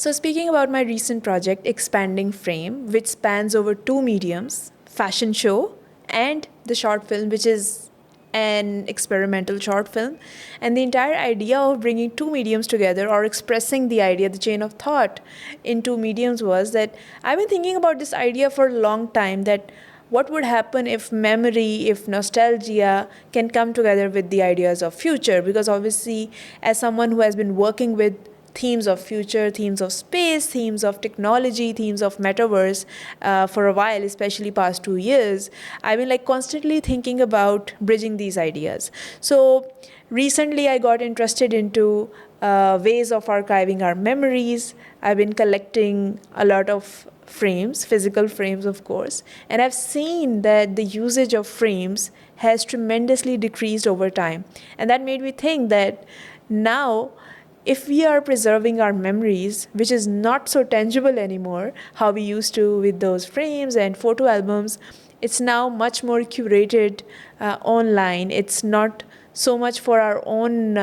So, speaking about my recent project, Expanding Frame, which spans over two mediums, fashion show and the short film, which is an experimental short film. And the entire idea of bringing two mediums together or expressing the idea, the chain of thought in two mediums was that I've been thinking about this idea for a long time that what would happen if memory, if nostalgia can come together with the ideas of future? Because obviously, as someone who has been working with themes of future, themes of space, themes of technology, themes of metaverse for a while, especially past 2 years, I've been like constantly thinking about bridging these ideas. So recently I got interested into ways of archiving our memories. I've been collecting a lot of frames, physical frames, of course, and I've seen that the usage of frames has tremendously decreased over time. And that made me think that now, if we are preserving our memories, which is not so tangible anymore, how we used to with those frames and photo albums, it's now much more curated online. It's not so much for our own,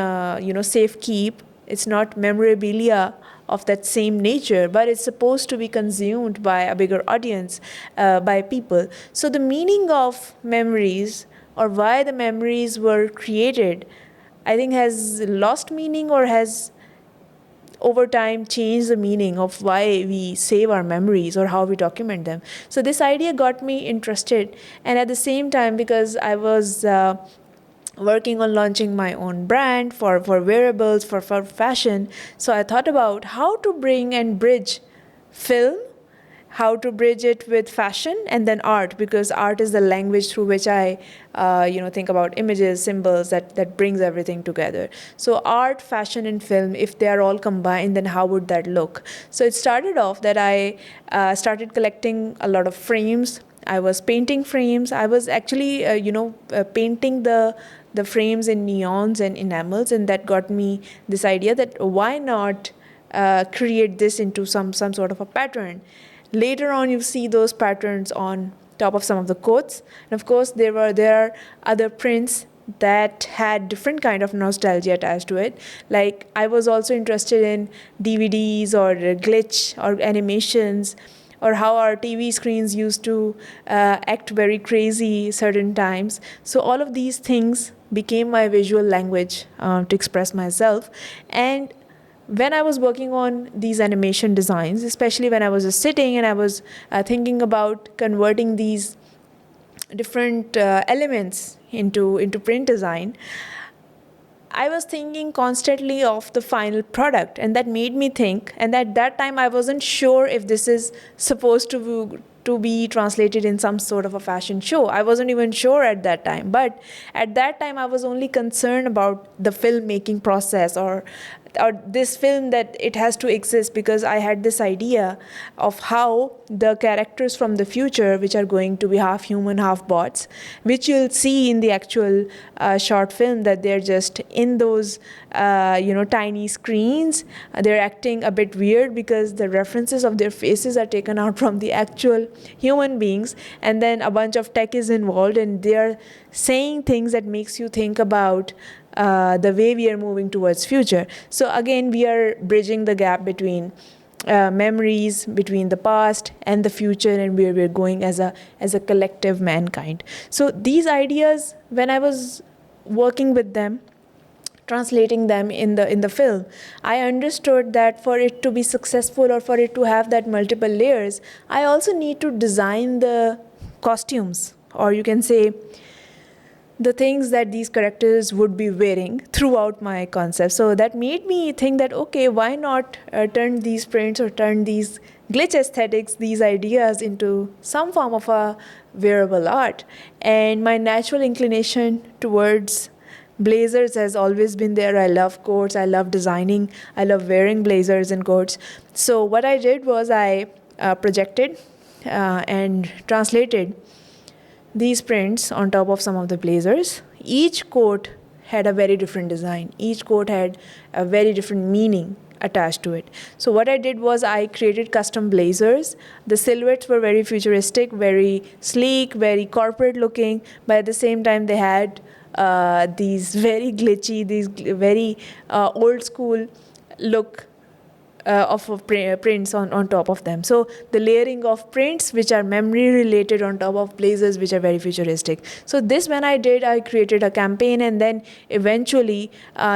safe keep. It's not memorabilia of that same nature, but it's supposed to be consumed by a bigger audience, by people. So the meaning of memories or why the memories were created, I think has lost meaning or has over time changed the meaning of why we save our memories or how we document them. So this idea got me interested, and at the same time, because I was working on launching my own brand for wearables, for fashion, so I thought about how to bring and bridge film, how to bridge it with fashion and then art, because art is the language through which I think about images, symbols, that brings everything together. So art, fashion and film, if they are all combined, then how would that look? So it started off that I started collecting a lot of frames. I was painting frames. I was actually painting the frames in neons and enamels, and that got me this idea that why not create this into some sort of a pattern. Later on, you see those patterns on top of some of the coats. And of course, there are other prints that had different kind of nostalgia attached to it. Like I was also interested in DVDs or glitch or animations, or how our TV screens used to act very crazy certain times. So all of these things became my visual language to express myself. And when I was working on these animation designs, especially when I was just sitting and I was thinking about converting these different elements into print design, I was thinking constantly of the final product, and that made me think. And at that time, I wasn't sure if this is supposed to be translated in some sort of a fashion show. I wasn't even sure at that time. But at that time, I was only concerned about the filmmaking process, or this film, that it has to exist, because I had this idea of how the characters from the future, which are going to be half human, half bots, which you'll see in the actual short film, that they're just in those tiny screens. They're acting a bit weird because the references of their faces are taken out from the actual human beings, and then a bunch of tech is involved, and they're saying things that makes you think about the way we are moving towards future. So again, we are bridging the gap between memories, between the past and the future, and where we're going as a collective mankind. So these ideas, when I was working with them, translating them in the film, I understood that for it to be successful, or for it to have that multiple layers, I also need to design the costumes, or you can say the things that these characters would be wearing throughout my concept. So that made me think that, okay, why not turn these prints or turn these glitch aesthetics, these ideas, into some form of a wearable art. And my natural inclination towards blazers has always been there. I love coats, I love designing, I love wearing blazers and coats. So what I did was I projected and translated these prints on top of some of the blazers. Each coat had a very different design. Each coat had a very different meaning attached to it. So what I did was I created custom blazers. The silhouettes were very futuristic, very sleek, very corporate looking, but at the same time they had these very glitchy, these very old school look prints on top of them. So the layering of prints which are memory related on top of blazers which are very futuristic. So this, when I did, I created a campaign, and then eventually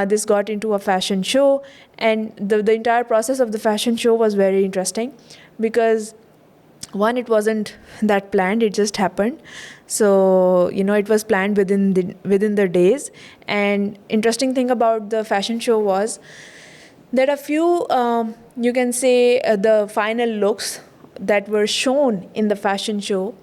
this got into a fashion show. And the entire process of the fashion show was very interesting, because one, it wasn't that planned, it just happened. So it was planned within the days. And interesting thing about the fashion show was that a few, you can say, the final looks that were shown in the fashion show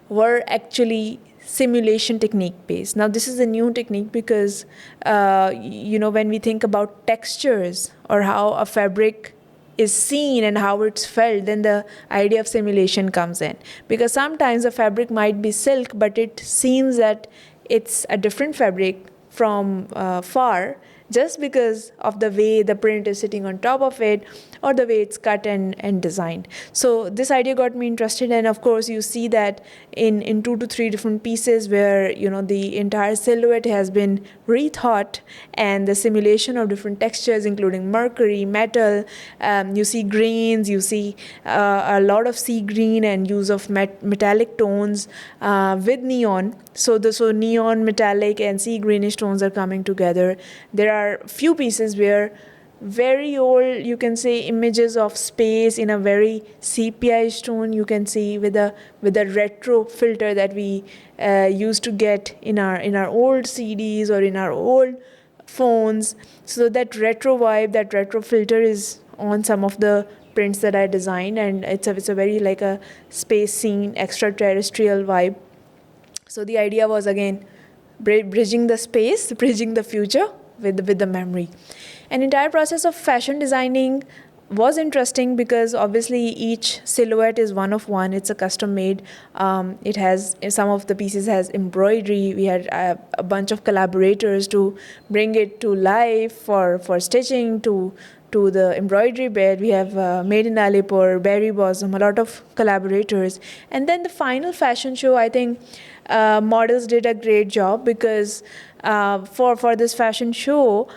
were actually simulation technique based. Now this is a new technique, because when we think about textures or how a fabric is seen and how it's felt, then the idea of simulation comes in. Because sometimes a fabric might be silk, but it seems that it's a different fabric from far, just because of the way the print is sitting on top of it, or the way it's cut and designed. So this idea got me interested, and of course you see that in 2 to 3 different pieces where the entire silhouette has been rethought, and the simulation of different textures including mercury, metal, you see grains, you see a lot of sea green and use of metallic tones with neon. So neon, metallic and sea greenish tones are coming together. There are few pieces where very old, you can say, images of space in a very sepia-ish tone, you can see, with a retro filter that we used to get in our old CDs or in our old phones. So that retro vibe, that retro filter is on some of the prints that I designed, and it's a very like a space scene, extraterrestrial vibe. So the idea was, again, bridging the space, bridging the future with the memory. An entire process of fashion designing was interesting, because obviously each silhouette is one of one. It's a custom made. It has, some of the pieces has embroidery. We had a bunch of collaborators to bring it to life, for stitching to the embroidery bed. We have Made in Alipur, Berry Blossom, a lot of collaborators. And then the final fashion show, I think models did a great job, because for this fashion show,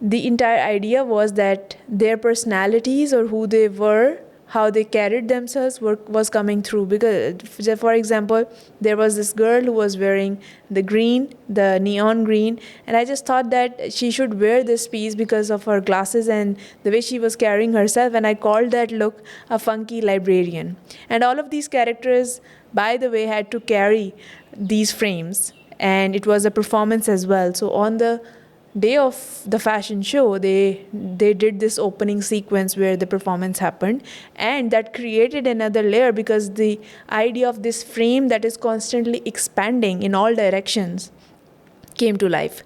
the entire idea was that their personalities, or who they were, how they carried themselves, was coming through. Because, for example, there was this girl who was wearing the neon green, and I just thought that she should wear this piece because of her glasses and the way she was carrying herself, and I called that look a funky librarian. And all of these characters, by the way, had to carry these frames, and it was a performance as well. So on the day of the fashion show, they did this opening sequence where the performance happened, and that created another layer, because the idea of this frame that is constantly expanding in all directions came to life.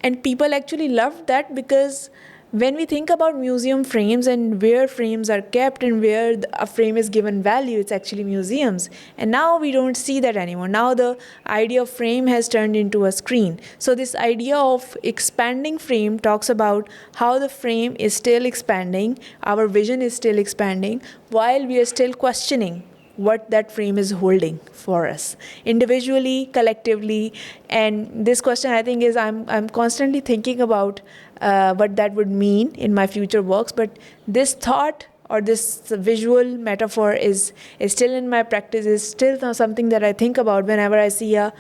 And people actually loved that, because when we think about museum frames and where frames are kept and where a frame is given value, it's actually museums. And now we don't see that anymore. Now the idea of frame has turned into a screen. So this idea of expanding frame talks about how the frame is still expanding, our vision is still expanding, while we are still questioning what that frame is holding for us, individually, collectively. And this question, I think, is I'm constantly thinking about what that would mean in my future works. But this thought, or this visual metaphor, is still in my practice, is still something that I think about whenever I see a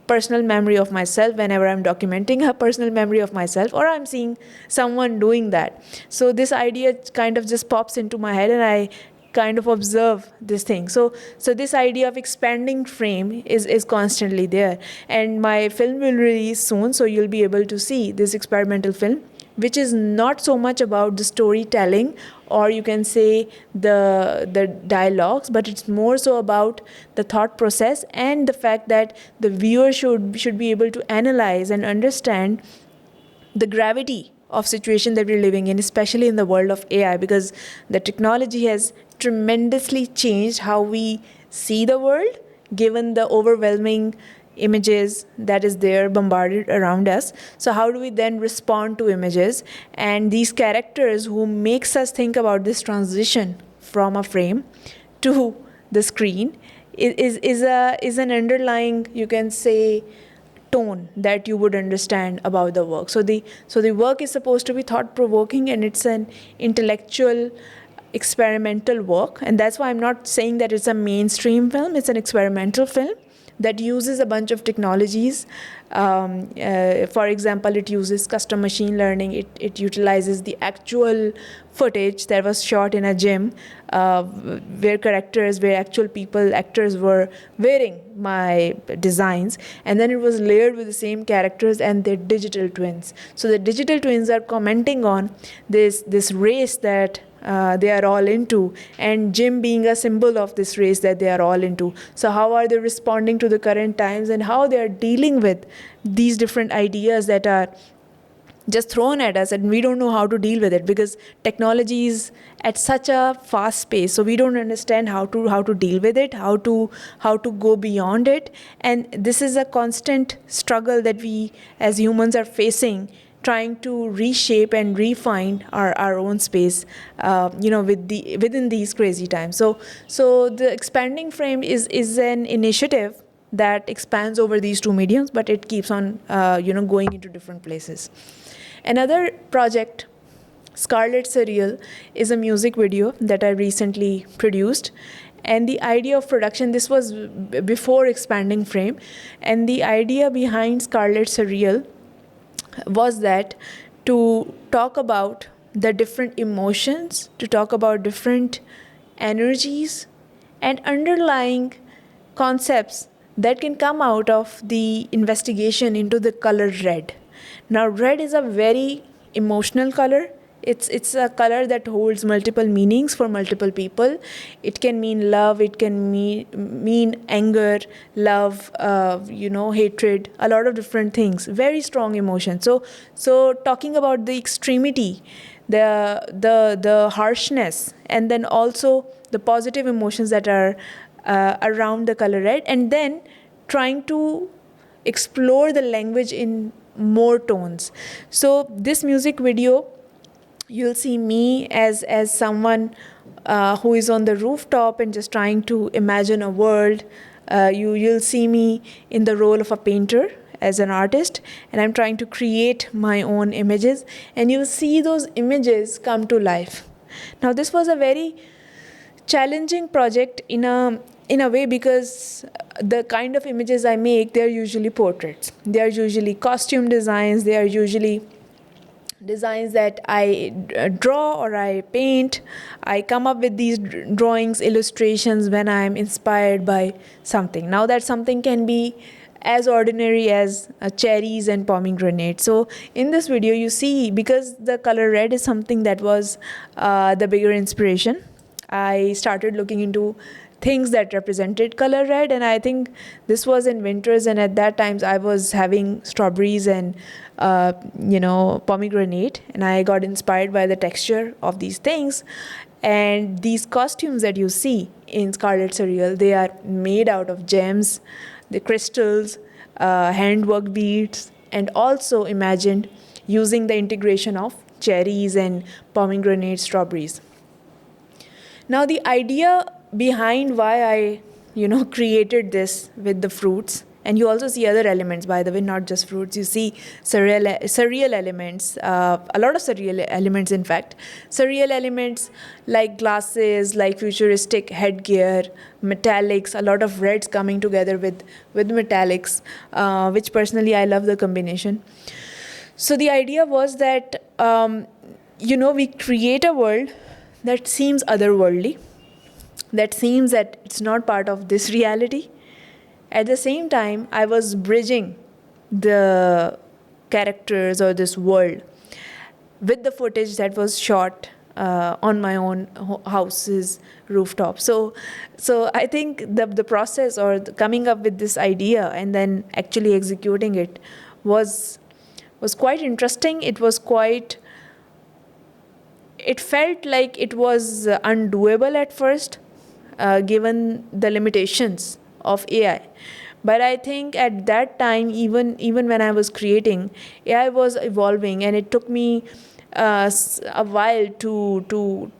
personal memory of myself, whenever I'm documenting a personal memory of myself, or I'm seeing someone doing that. So this idea kind of just pops into my head, and I kind of observe this thing. So this idea of expanding frame is constantly there. And my film will release soon, so you'll be able to see this experimental film, which is not so much about the storytelling, or you can say the dialogues, but it's more so about the thought process, and the fact that the viewer should be able to analyze and understand the gravity of situation that we're living in, especially in the world of AI, because the technology has tremendously changed how we see the world, given the overwhelming images that is there bombarded around us. So how do we then respond to images? And these characters who makes us think about this transition from a frame to the screen is an underlying, you can say, tone that you would understand about the work. So the work is supposed to be thought provoking, and it's an intellectual experimental work, and that's why I'm not saying that it's a mainstream film. It's an experimental film that uses a bunch of technologies. For example, it uses custom machine learning. It utilizes the actual footage that was shot in a gym, where actual people, actors were wearing my designs, and then it was layered with the same characters and their digital twins. So the digital twins are commenting on this race that they are all into, and gym being a symbol of this race that they are all into. So how are they responding to the current times, and how they are dealing with these different ideas that are just thrown at us, and we don't know how to deal with it because technology is at such a fast pace, so we don't understand how to deal with it, how to go beyond it. And this is a constant struggle that we as humans are facing, trying to reshape and refine our own space, within these crazy times. So the expanding frame is an initiative that expands over these two mediums, but it keeps on going into different places. Another project, Scarlet Surreal, is a music video that I recently produced. And the idea of production, this was before expanding frame, and the idea behind Scarlet Surreal was that to talk about the different emotions, to talk about different energies and underlying concepts that can come out of the investigation into the color red. Now, red is a very emotional color. It's a color that holds multiple meanings for multiple people. It can mean love, it can mean anger, love, hatred, a lot of different things. Very strong emotion. So talking about the extremity, the harshness, and then also the positive emotions that are around the color red, and then trying to explore the language in more tones. So this music video, you'll see me as someone who is on the rooftop and just trying to imagine a world. You'll see me in the role of a painter, as an artist, and I'm trying to create my own images, and you'll see those images come to life. Now, this was a very challenging project in a way, because the kind of images I make, they're usually portraits. They are usually costume designs. They are usually designs that I draw or I paint. I come up with these drawings, illustrations when I'm inspired by something. Now, that something can be as ordinary as cherries and pomegranates. So in this video, you see, because the color red is something that was the bigger inspiration, I started looking into things that represented color red, and I think this was in winters, and at that times I was having strawberries and pomegranate, and I got inspired by the texture of these things. And these costumes that you see in Scarlet Surreal, they are made out of gems, the crystals, handwork beads, and also imagined using the integration of cherries and pomegranate strawberries. Now, the idea behind why I, created this with the fruits, and you also see other elements, by the way, not just fruits. You see surreal elements, a lot of surreal elements, in fact. Surreal elements like glasses, like futuristic headgear, metallics, a lot of reds coming together with metallics, which personally I love the combination. So the idea was that, we create a world that seems otherworldly, that seems that it's not part of this reality. At the same time, I was bridging the characters or this world with the footage that was shot on my own house's rooftop. So I think the process or coming up with this idea and then actually executing it was quite interesting. It felt like it was undoable at first, given the limitations of AI. But I think at that time, even when I was creating, AI was evolving, and it took me a while to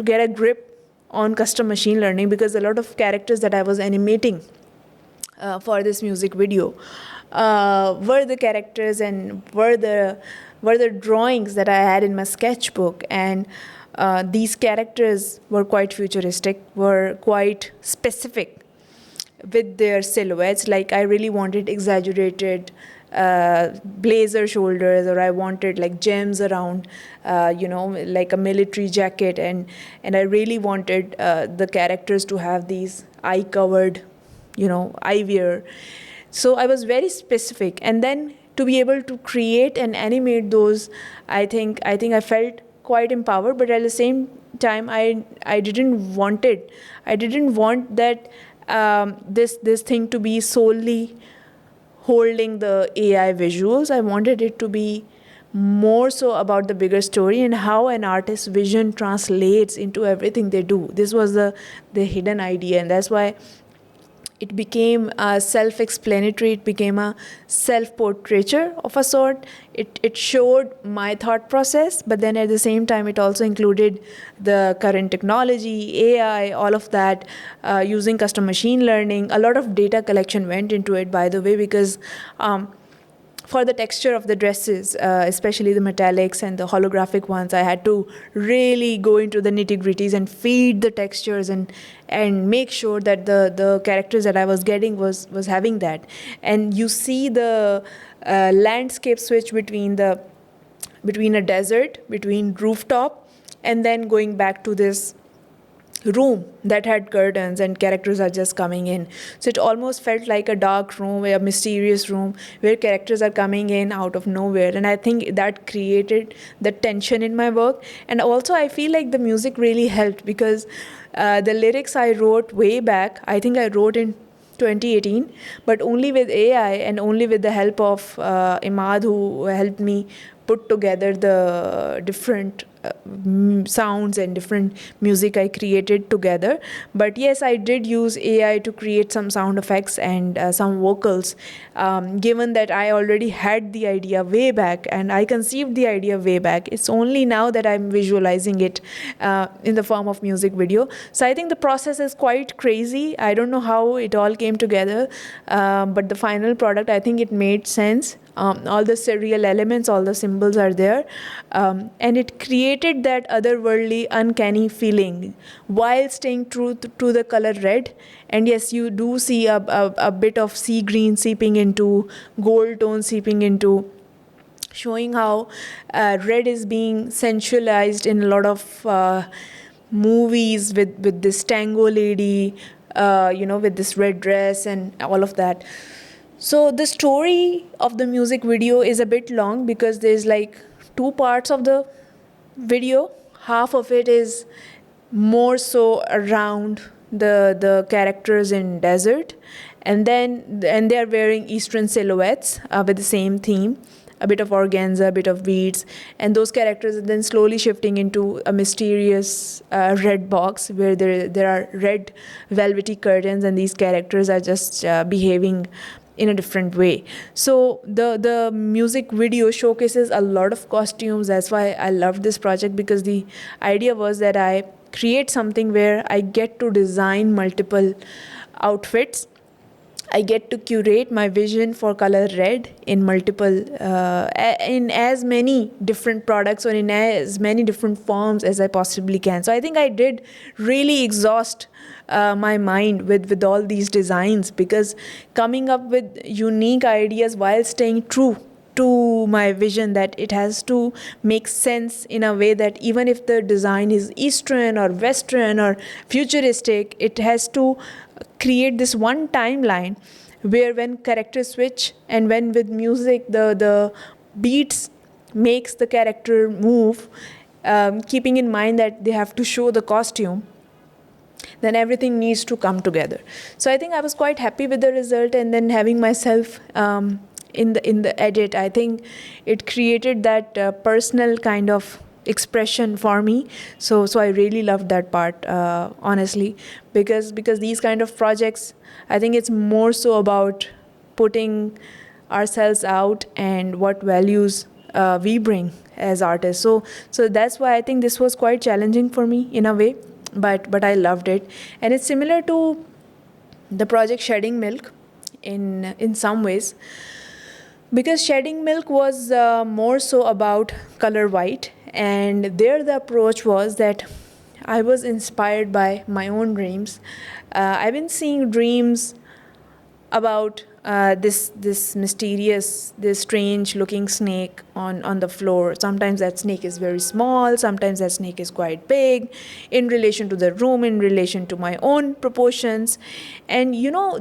get a grip on custom machine learning, because a lot of characters that I was animating for this music video, were the characters and were the drawings that I had in my sketchbook. And these characters were quite futuristic, were quite specific with their silhouettes. Like I really wanted exaggerated blazer shoulders, or I wanted like gems around, like a military jacket, and I really wanted the characters to have these eye covered, eyewear. So I was very specific, and then to be able to create and animate those, I think I felt quite empowered. But at the same time, I didn't want it. I didn't want that this thing to be solely holding the AI visuals. I wanted it to be more so about the bigger story and how an artist's vision translates into everything they do. This was the hidden idea, and that's why it became self-explanatory. It became a self-portraiture of a sort. It showed my thought process, but then at the same time, it also included the current technology, AI, all of that, using custom machine learning. A lot of data collection went into it, by the way, because for the texture of the dresses, especially the metallics and the holographic ones, I had to really go into the nitty-gritties and feed the textures and make sure that the characters that I was getting was having that. And you see the landscape switch between a desert, between rooftop, and then going back to this room that had curtains and characters are just coming in. So it almost felt like a dark room, a mysterious room where characters are coming in out of nowhere. And I think that created the tension in my work. And also I feel like the music really helped, because the lyrics I wrote way back, I think I wrote in 2018, but only with AI and only with the help of Imad, who helped me put together the different sounds and different music I created together. But yes, I did use AI to create some sound effects and some vocals, given that I already had the idea way back and I conceived the idea way back. It's only now that I'm visualizing it in the form of music video. So I think the process is quite crazy. I don't know how it all came together, but the final product, I think it made sense. All the surreal elements, all the symbols are there, and it created that otherworldly, uncanny feeling while staying true to the color red. And yes, you do see a bit of sea green seeping into, gold tone seeping into, showing how red is being sensualized in a lot of movies with this tango lady, with this red dress and all of that. So the story of the music video is a bit long, because there's like two parts of the video. Half of it is more so around the characters in desert, and they are wearing Eastern silhouettes with the same theme, a bit of organza, a bit of beads, and those characters are then slowly shifting into a mysterious red box where there are red velvety curtains, and these characters are just behaving in a different way. So the music video showcases a lot of costumes. That's why I loved this project, because the idea was that I create something where I get to design multiple outfits. I get to curate my vision for color red in multiple, in as many different products or in as many different forms as I possibly can. So I think I did really exhaust my mind with all these designs, because coming up with unique ideas while staying true to my vision, that it has to make sense in a way that even if the design is Eastern or Western or futuristic, it has to create this one timeline where when characters switch and when with music the beats makes the character move, keeping in mind that they have to show the costume, then everything needs to come together. So I think I was quite happy with the result, and then having myself in the edit, I think it created that personal kind of expression for me. So I really loved that part, honestly, because these kind of projects, I think it's more so about putting ourselves out and what values we bring as artists. So that's why I think this was quite challenging for me in a way, but I loved it. And it's similar to the project Shedding Milk in some ways. because shedding milk was more so about color white, and there the approach was that I was inspired by my own dreams. I've been seeing dreams about this mysterious, this strange looking snake on the floor. Sometimes that snake is very small, sometimes that snake is quite big, in relation to the room, in relation to my own proportions. And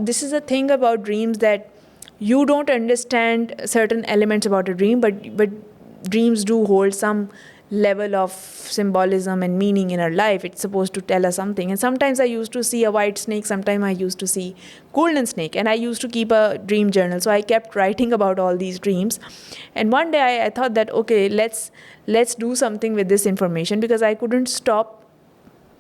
this is a thing about dreams, that you don't understand certain elements about a dream, but dreams do hold some level of symbolism and meaning in our life. It's supposed to tell us something. And sometimes I used to see a white snake, sometimes I used to see golden snake, and I used to keep a dream journal. So I kept writing about all these dreams. And one day I thought that, okay, let's do something with this information, because I couldn't stop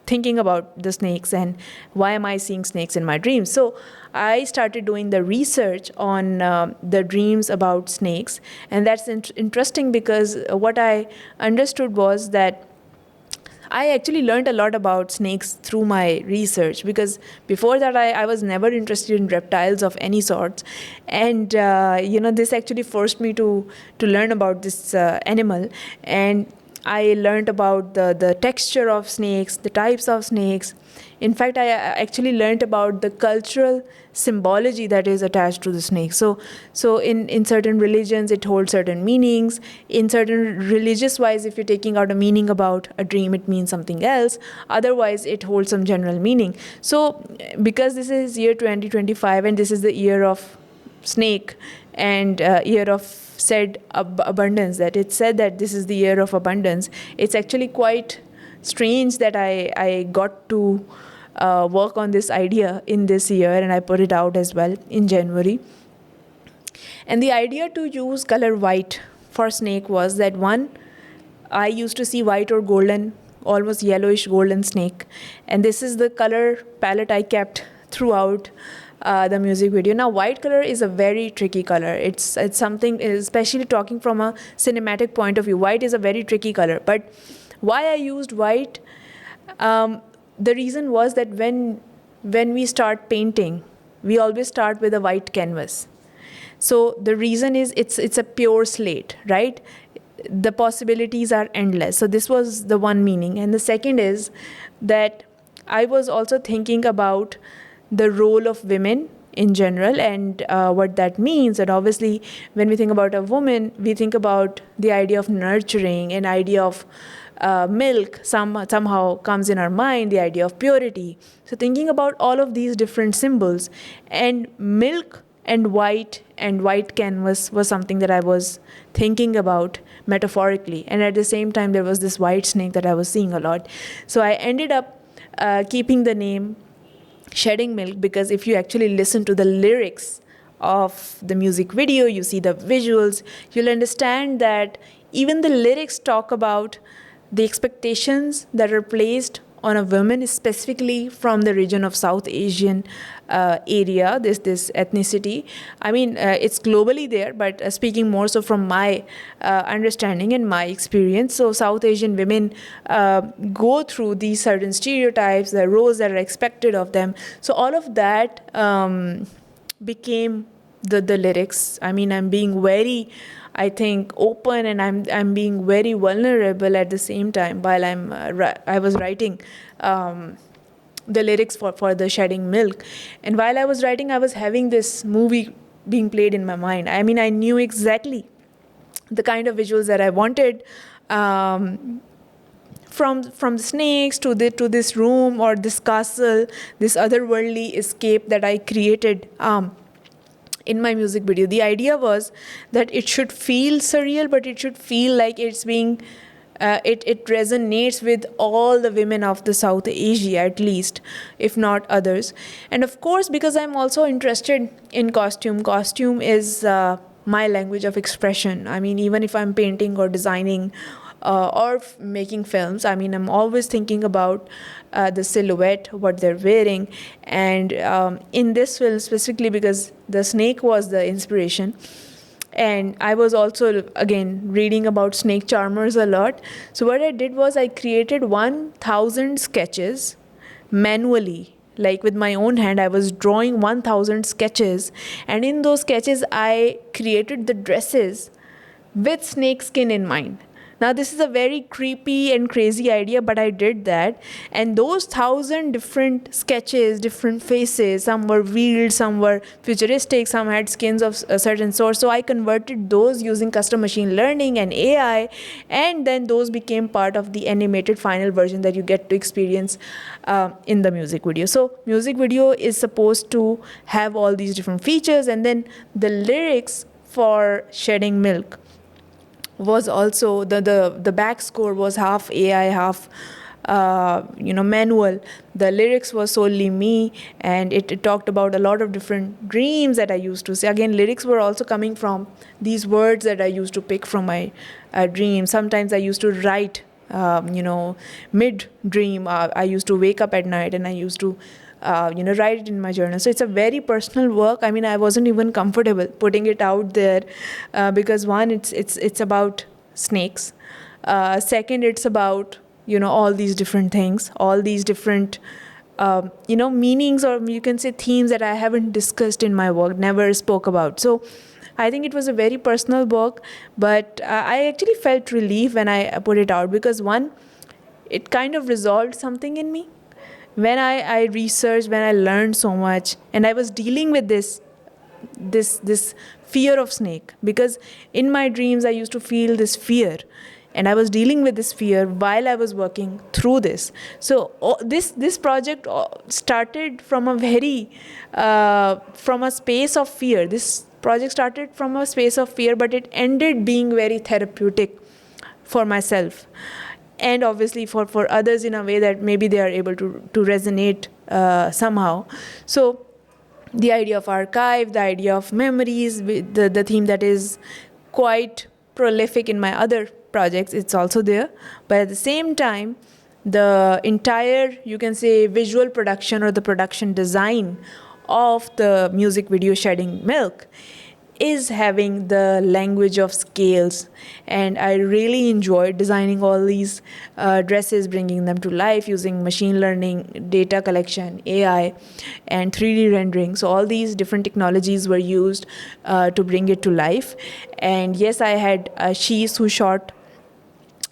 thinking about the snakes and why am I seeing snakes in my dreams. So I started doing the research on the dreams about snakes, and that's interesting, because what I understood was that I actually learned a lot about snakes through my research, because before that I was never interested in reptiles of any sorts. And this actually forced me to learn about this animal. And I learned about the texture of snakes, the types of snakes. In fact, I actually learned about the cultural symbology that is attached to the snake. So in certain religions, it holds certain meanings. In certain religious wise, if you're taking out a meaning about a dream, it means something else. Otherwise, it holds some general meaning. So because this is year 2025 and this is the year of snake and year of said abundance, that it said that this is the year of abundance, it's actually quite strange that I got to work on this idea in this year, and I put it out as well in January. And the idea to use color white for snake was that, one, I used to see white or golden, almost yellowish golden snake, and this is the color palette I kept throughout the music video. Now, white color is a very tricky color. It's something, especially talking from a cinematic point of view, white is a very tricky color. But why I used white, the reason was that when we start painting, we always start with a white canvas. So the reason is it's a pure slate, right? The possibilities are endless. So this was the one meaning. And the second is that I was also thinking about the role of women in general, and what that means. And obviously, when we think about a woman, we think about the idea of nurturing, an idea of milk somehow comes in our mind, the idea of purity. So thinking about all of these different symbols, and milk and white canvas was something that I was thinking about metaphorically. And at the same time, there was this white snake that I was seeing a lot. So I ended up keeping the name Shedding Milk, because if you actually listen to the lyrics of the music video, you see the visuals, you'll understand that even the lyrics talk about the expectations that are placed on a woman, specifically from the region of South Asian area, this ethnicity. I mean, it's globally there, but speaking more so from my understanding and my experience. So South Asian women go through these certain stereotypes, the roles that are expected of them. So all of that became the lyrics. I mean, I'm being very, I think, open, and I'm being very vulnerable at the same time while I was writing the lyrics for the Shedding Milk. And while I was writing, I was having this movie being played in my mind. I mean, I knew exactly the kind of visuals that I wanted, from the snakes to this room or this castle, this otherworldly escape that I created in my music video. The idea was that it should feel surreal, but it should feel like it's being it resonates with all the women of the South Asia, at least, if not others. And of course, because I'm also interested in costume is my language of expression. I mean, even if I'm painting or designing or making films, I mean, I'm always thinking about the silhouette, what they're wearing. And in this film specifically, because the snake was the inspiration, and I was also, again, reading about snake charmers a lot. So what I did was I created 1,000 sketches manually like with my own hand. I was drawing 1000 sketches, and in those sketches I created the dresses with snake skin in mind. Now, this is a very creepy and crazy idea, but I did that. And those 1,000 different sketches, different faces, some were wheeled, some were futuristic, some had skins of a certain sort. So I converted those using custom machine learning and AI, and then those became part of the animated final version that you get to experience in the music video. So, music video is supposed to have all these different features, and then the lyrics for Shedding Milk was also the back score was half AI, half manual. The lyrics was solely me, and it talked about a lot of different dreams that I used to say. Again, lyrics were also coming from these words that I used to pick from my dreams. Sometimes I used to write mid dream. I used to wake up at night and I used to write it in my journal. So it's a very personal work. I mean, I wasn't even comfortable putting it out there because one, it's about snakes. Second, it's about all these different things, all these different meanings, or you can say themes that I haven't discussed in my work, never spoke about. So I think it was a very personal book, but I actually felt relief when I put it out because one, it kind of resolved something in me. When I researched, when I learned so much, and I was dealing with this fear of snake, because in my dreams I used to feel this fear, and I was dealing with this fear while I was working through this. So this project started from a very from a space of fear. This project started from a space of fear, but it ended being very therapeutic for myself, and obviously for others in a way that maybe they are able to resonate somehow. So the idea of archive, the idea of memories, the theme that is quite prolific in my other projects, it's also there. But at the same time, the entire, you can say, visual production or the production design of the music video Shedding Milk is having the language of scales, and I really enjoyed designing all these dresses, bringing them to life using machine learning, data collection, AI, and 3D rendering. So all these different technologies were used to bring it to life. And yes, I had Shees who shot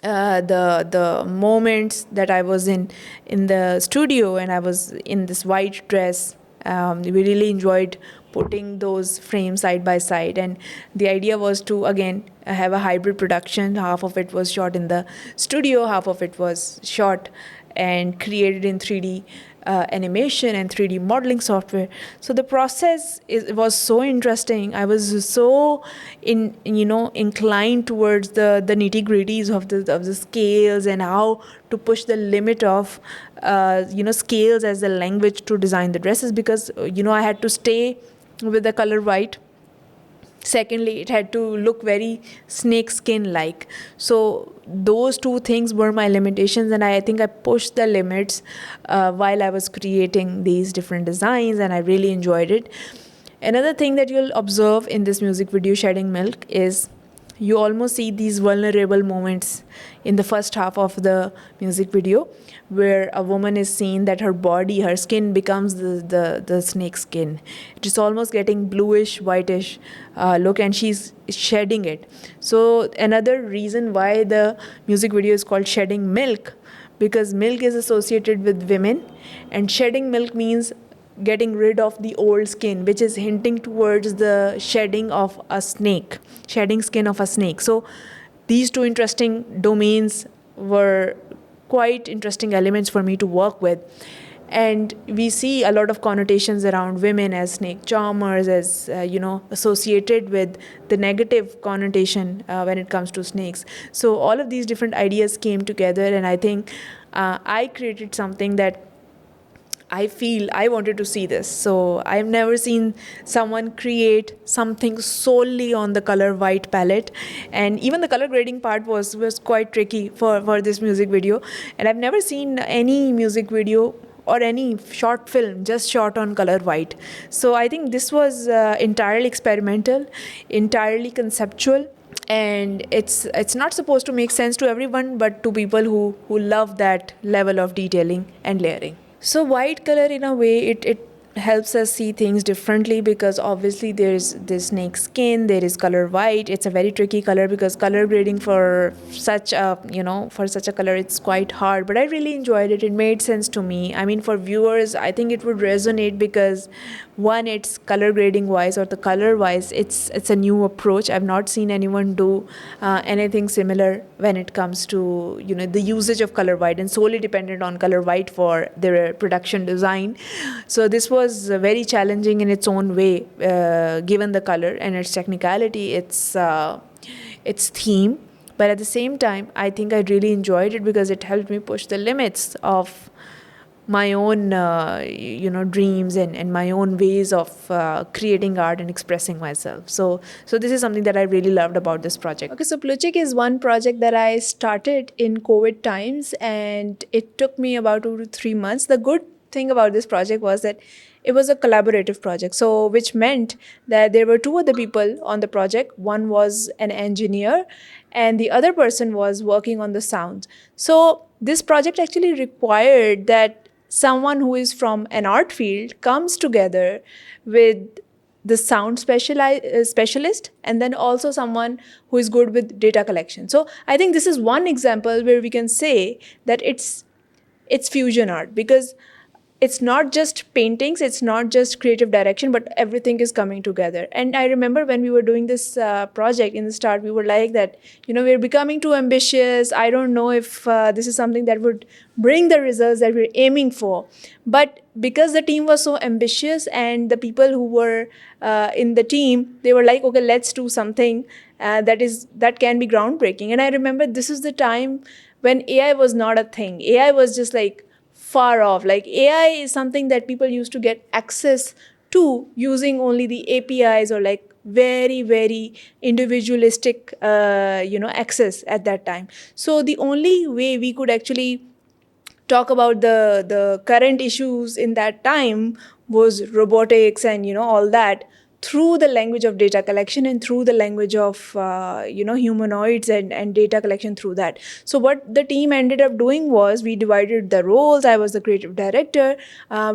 the moments that I was in the studio, and I was in this white dress. We really enjoyed putting those frames side by side, and the idea was to again have a hybrid production. Half of it was shot in the studio, half of it was shot and created in 3D animation and 3D modeling software. So the process was so interesting. I was so inclined towards the nitty gritties of the scales and how to push the limit of scales as a language to design the dresses, because I had to stay with the color white. Secondly, it had to look very snake skin like. So those two things were my limitations, and I think I pushed the limits while I was creating these different designs, and I really enjoyed it. Another thing that you'll observe in this music video Shedding Milk is you almost see these vulnerable moments in the first half of the music video, where a woman is seen that her body, her skin becomes the snake skin. It's almost getting bluish, whitish look, and she's shedding it. So another reason why the music video is called Shedding Milk, because milk is associated with women, and shedding milk means getting rid of the old skin, which is hinting towards the shedding of a snake, shedding skin of a snake. So these two interesting domains were quite interesting elements for me to work with. And we see a lot of connotations around women as snake charmers, as associated with the negative connotation when it comes to snakes. So all of these different ideas came together, and I think I created something that I feel I wanted to see this. So I've never seen someone create something solely on the color white palette. And even the color grading part was quite tricky for this music video. And I've never seen any music video or any short film just shot on color white. So I think this was entirely experimental, entirely conceptual. And it's not supposed to make sense to everyone, but to people who love that level of detailing and layering. So white color, in a way, it helps us see things differently, because obviously there's this snake skin, there is color white. It's a very tricky color, because color grading for such a, for such a color, it's quite hard. But I really enjoyed it. It made sense to me. I mean, for viewers, I think it would resonate, because one, it's color grading wise, or the color wise, it's a new approach. I've not seen anyone do anything similar when it comes to the usage of color white, and solely dependent on color white for their production design. So this was very challenging in its own way, given the color and its technicality, its theme. But at the same time, I think I really enjoyed it, because it helped me push the limits of my own dreams, and my own ways of creating art and expressing myself. So this is something that I really loved about this project. Okay, so Pluchik is one project that I started in COVID times, and it took me about 2 to 3 months. The good thing about this project was that it was a collaborative project, so which meant that there were two other people on the project. One was an engineer, and the other person was working on the sound. So this project actually required that someone who is from an art field comes together with the sound specialist, and then also someone who is good with data collection. So I think this is one example where we can say that it's fusion art, because it's not just paintings, it's not just creative direction, but everything is coming together. And I remember when we were doing this project in the start, we were like that, we're becoming too ambitious. I don't know if this is something that would bring the results that we're aiming for. But because the team was so ambitious, and the people who were in the team, they were like, okay, let's do something that can be groundbreaking. And I remember this is the time when AI was not a thing. AI was just like far off. Like, AI is something that people used to get access to using only the APIs, or like very, very individualistic, access at that time. So the only way we could actually talk about the current issues in that time was robotics, and all that, through the language of data collection, and through the language of humanoids, and data collection through that. So what the team ended up doing was, we divided the roles. I was the creative director,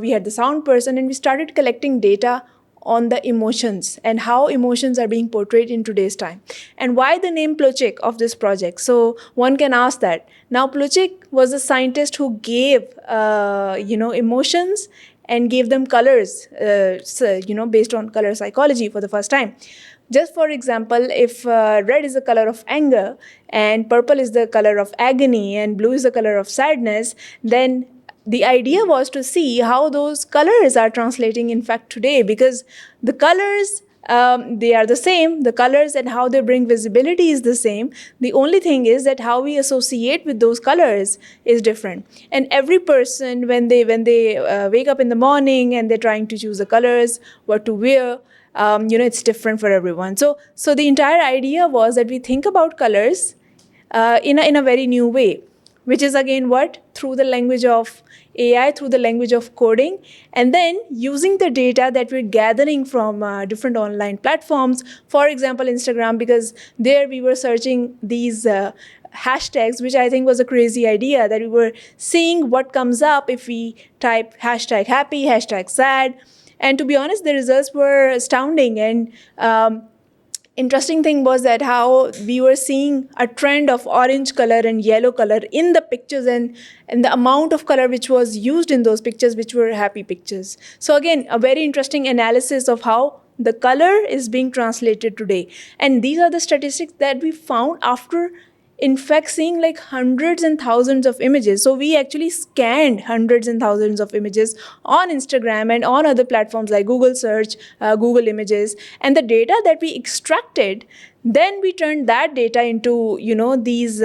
we had the sound person, and we started collecting data on the emotions, and how emotions are being portrayed in today's time. And why the name Pluchik of this project? So one can ask that. Now, Pluchik was a scientist who gave emotions, and gave them colors, based on color psychology for the first time. Just for example, if red is the color of anger, and purple is the color of agony, and blue is the color of sadness, then the idea was to see how those colors are translating in fact today, because the colors, they are the same. The colors and how they bring visibility is the same. The only thing is that how we associate with those colors is different. And every person, when they wake up in the morning and they're trying to choose the colors, what to wear, it's different for everyone. So the entire idea was that we think about colors in a very new way, which is again what? Through the language of AI, through the language of coding, and then using the data that we're gathering from different online platforms. For example, Instagram, because there we were searching these hashtags, which I think was a crazy idea, that we were seeing what comes up if we type hashtag happy, hashtag sad. And to be honest, the results were astounding. And interesting thing was that how we were seeing a trend of orange color and yellow color in the pictures, and the amount of color which was used in those pictures, which were happy pictures. So again, a very interesting analysis of how the color is being translated today. And these are the statistics that we found after in fact seeing like hundreds and thousands of images. So we actually scanned hundreds and thousands of images on Instagram and on other platforms like Google search, Google images, and the data that we extracted, then we turned that data into these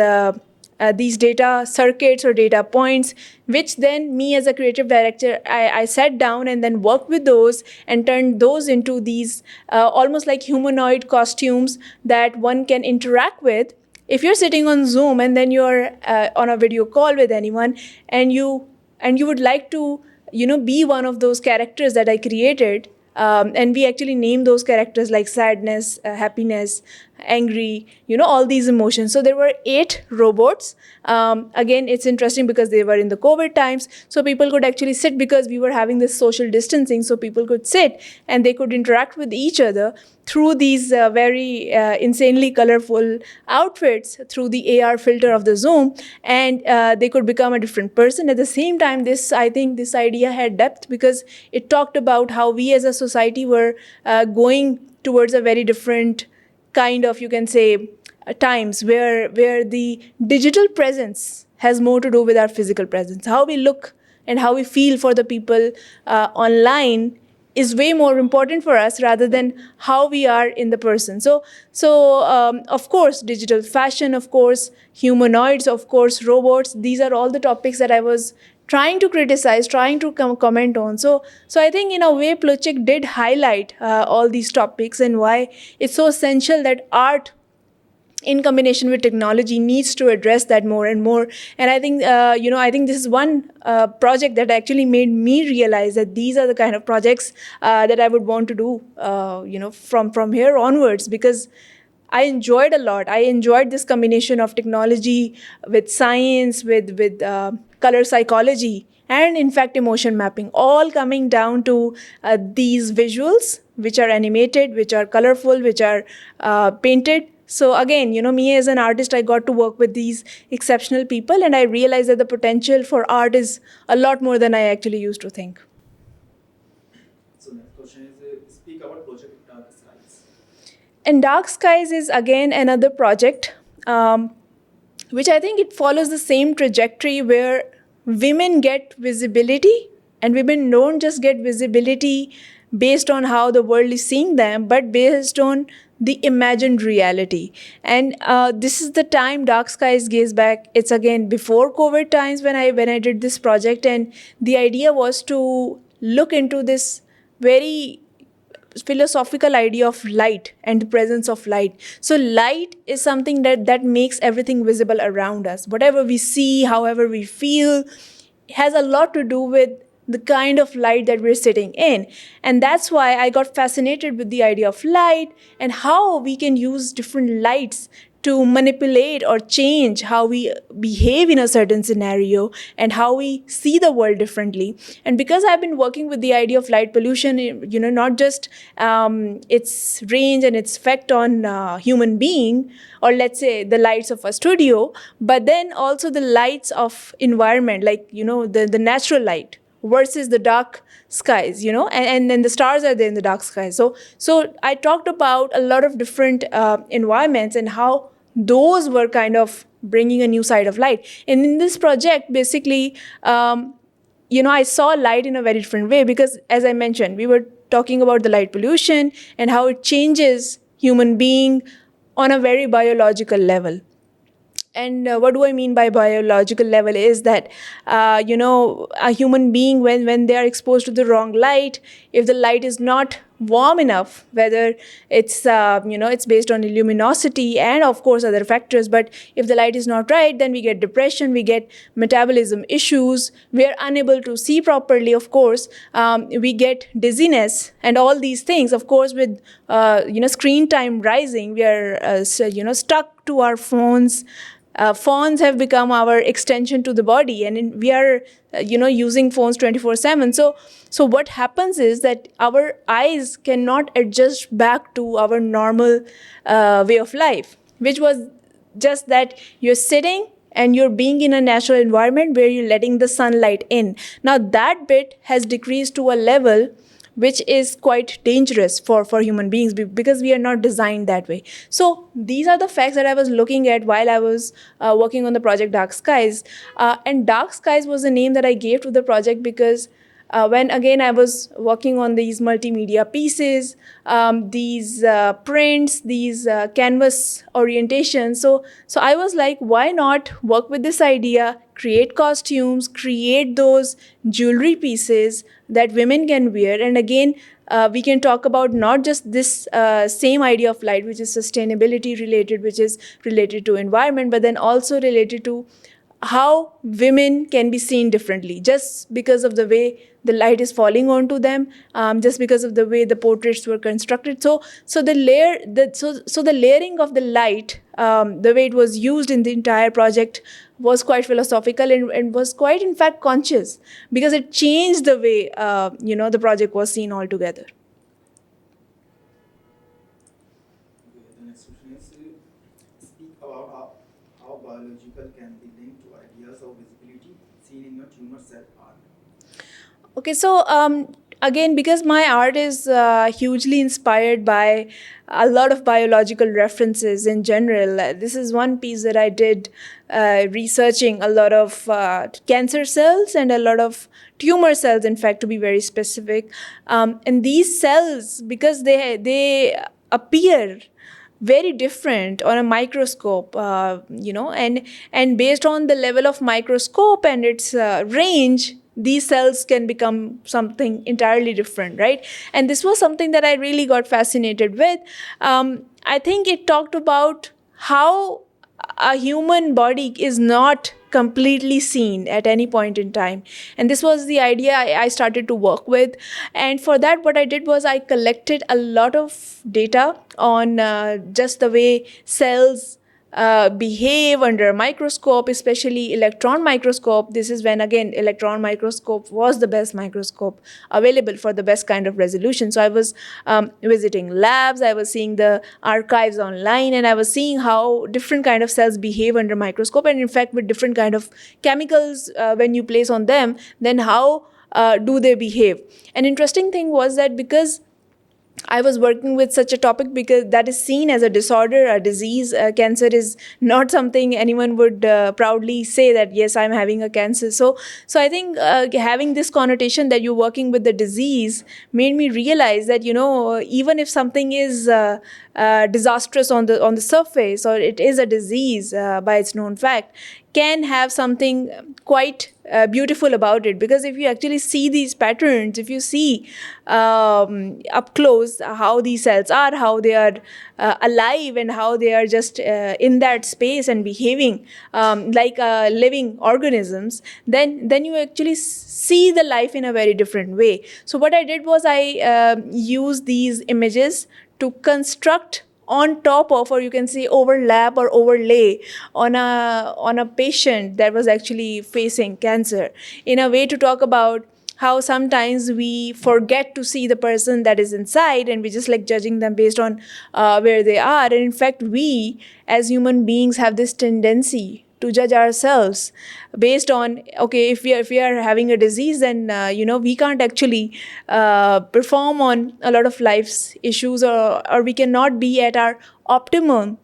data circuits or data points, which then me as a creative director, I sat down and then worked with those and turned those into these almost like humanoid costumes that one can interact with. If you're sitting on Zoom and then you're on a video call with anyone, and you would like to be one of those characters that I created, and we actually name those characters like sadness, happiness, angry, all these emotions. So there were 8 robots. Again, it's interesting because they were in the COVID times, so people could actually sit, because we were having this social distancing, so people could sit and they could interact with each other through these very insanely colorful outfits through the AR filter of the Zoom, and they could become a different person. At the same time, I think this idea had depth, because it talked about how we as a society were going towards a very different kind of, you can say, times where the digital presence has more to do with our physical presence. How we look and how we feel for the people online is way more important for us rather than how we are in the person. So of course, digital fashion, of course, humanoids, of course, robots. These are all the topics that I was trying to criticize, trying to comment on. So I think in a way, Plutchik did highlight all these topics, and why it's so essential that art in combination with technology needs to address that more and more. And I think I think this is one project that actually made me realize that these are the kind of projects that I would want to do from here onwards, because I enjoyed a lot. I enjoyed this combination of technology with science, with color psychology, and in fact emotion mapping, all coming down to these visuals, which are animated, which are colorful, which are painted. So again, me as an artist, I got to work with these exceptional people, and I realized that the potential for art is a lot more than I actually used to think. So next question is, speak about Project Dark Skies. And Dark Skies is again another project, which I think it follows the same trajectory, where women get visibility, and women don't just get visibility based on how the world is seeing them, but based on the imagined reality. And this is the time Dark Skies gives back. It's again before COVID times when I did this project, and the idea was to look into this very philosophical idea of light and the presence of light. So light is something that makes everything visible around us. Whatever we see, however we feel, has a lot to do with the kind of light that we're sitting in. And that's why I got fascinated with the idea of light and how we can use different lights to manipulate or change how we behave in a certain scenario and how we see the world differently. And because I've been working with the idea of light pollution, not just its range and its effect on human being, or let's say the lights of a studio, but then also the lights of environment, like, the natural light versus the dark skies, and then the stars are there in the dark skies. So I talked about a lot of different environments and how those were kind of bringing a new side of light. And in this project, basically, I saw light in a very different way, because as I mentioned, we were talking about the light pollution and how it changes human being on a very biological level. And what do I mean by biological level is that, a human being, when they are exposed to the wrong light, if the light is not warm enough, whether it's, it's based on luminosity and of course other factors, but if the light is not right, then we get depression, we get metabolism issues, we are unable to see properly, of course, we get dizziness and all these things. Of course, with, screen time rising, we are, stuck to our phones. Phones have become our extension to the body, and we are using phones 24/7. So what happens is that our eyes cannot adjust back to our normal way of life, which was just that you're sitting and you're being in a natural environment where you're letting the sunlight in. Now that bit has decreased to a level which is quite dangerous for human beings, because we are not designed that way. So these are the facts that I was looking at while I was working on the project Dark Skies. And Dark Skies was the name that I gave to the project because when again I was working on these multimedia pieces, these prints, these canvas orientations. So I was like, why not work with this idea, create costumes, create those jewelry pieces that women can wear. And again, we can talk about not just this same idea of light, which is sustainability related, which is related to environment, but then also related to how women can be seen differently just because of the way the light is falling onto them, just because of the way the portraits were constructed. So the layering of the light, the way it was used in the entire project, was quite philosophical and was quite, in fact, conscious, because it changed the way the project was seen altogether. The next question is, speak about how biological can be linked to ideas of visibility seen in your tumor cell art. Okay, so again, because my art is hugely inspired by a lot of biological references in general, this is one piece that I did researching a lot of cancer cells and a lot of tumor cells, in fact, to be very specific. And these cells, because they appear very different on a microscope, and based on the level of microscope and its range, these cells can become something entirely different, right? And this was something that I really got fascinated with. I think it talked about how a human body is not completely seen at any point in time, and this was the idea I started to work with. And for that, what I did was I collected a lot of data on just the way cells behave under a microscope, especially electron microscope. This is when, again, electron microscope was the best microscope available for the best kind of resolution. So I was visiting labs, I was seeing the archives online, and I was seeing how different kind of cells behave under microscope, and in fact with different kind of chemicals when you place on them, then how do they behave. An interesting thing was that because I was working with such a topic, because that is seen as a disorder, a disease. Cancer is not something anyone would proudly say that, yes, I'm having a cancer. So I think having this connotation that you're working with the disease made me realize that, even if something is disastrous on the surface, or it is a disease by its known fact, can have something quite beautiful about it. Because if you actually see these patterns, if you see up close how these cells are, how they are alive, and how they are just in that space and behaving like living organisms, then you actually see the life in a very different way. So what I did was I used these images to construct on top of, or you can say overlap or overlay on a patient that was actually facing cancer, in a way to talk about how sometimes we forget to see the person that is inside, and we just like judging them based on where they are. And in fact, we as human beings have this tendency to judge ourselves based on, okay, if we are having a disease, then we can't actually perform on a lot of life's issues, or we cannot be at our optimum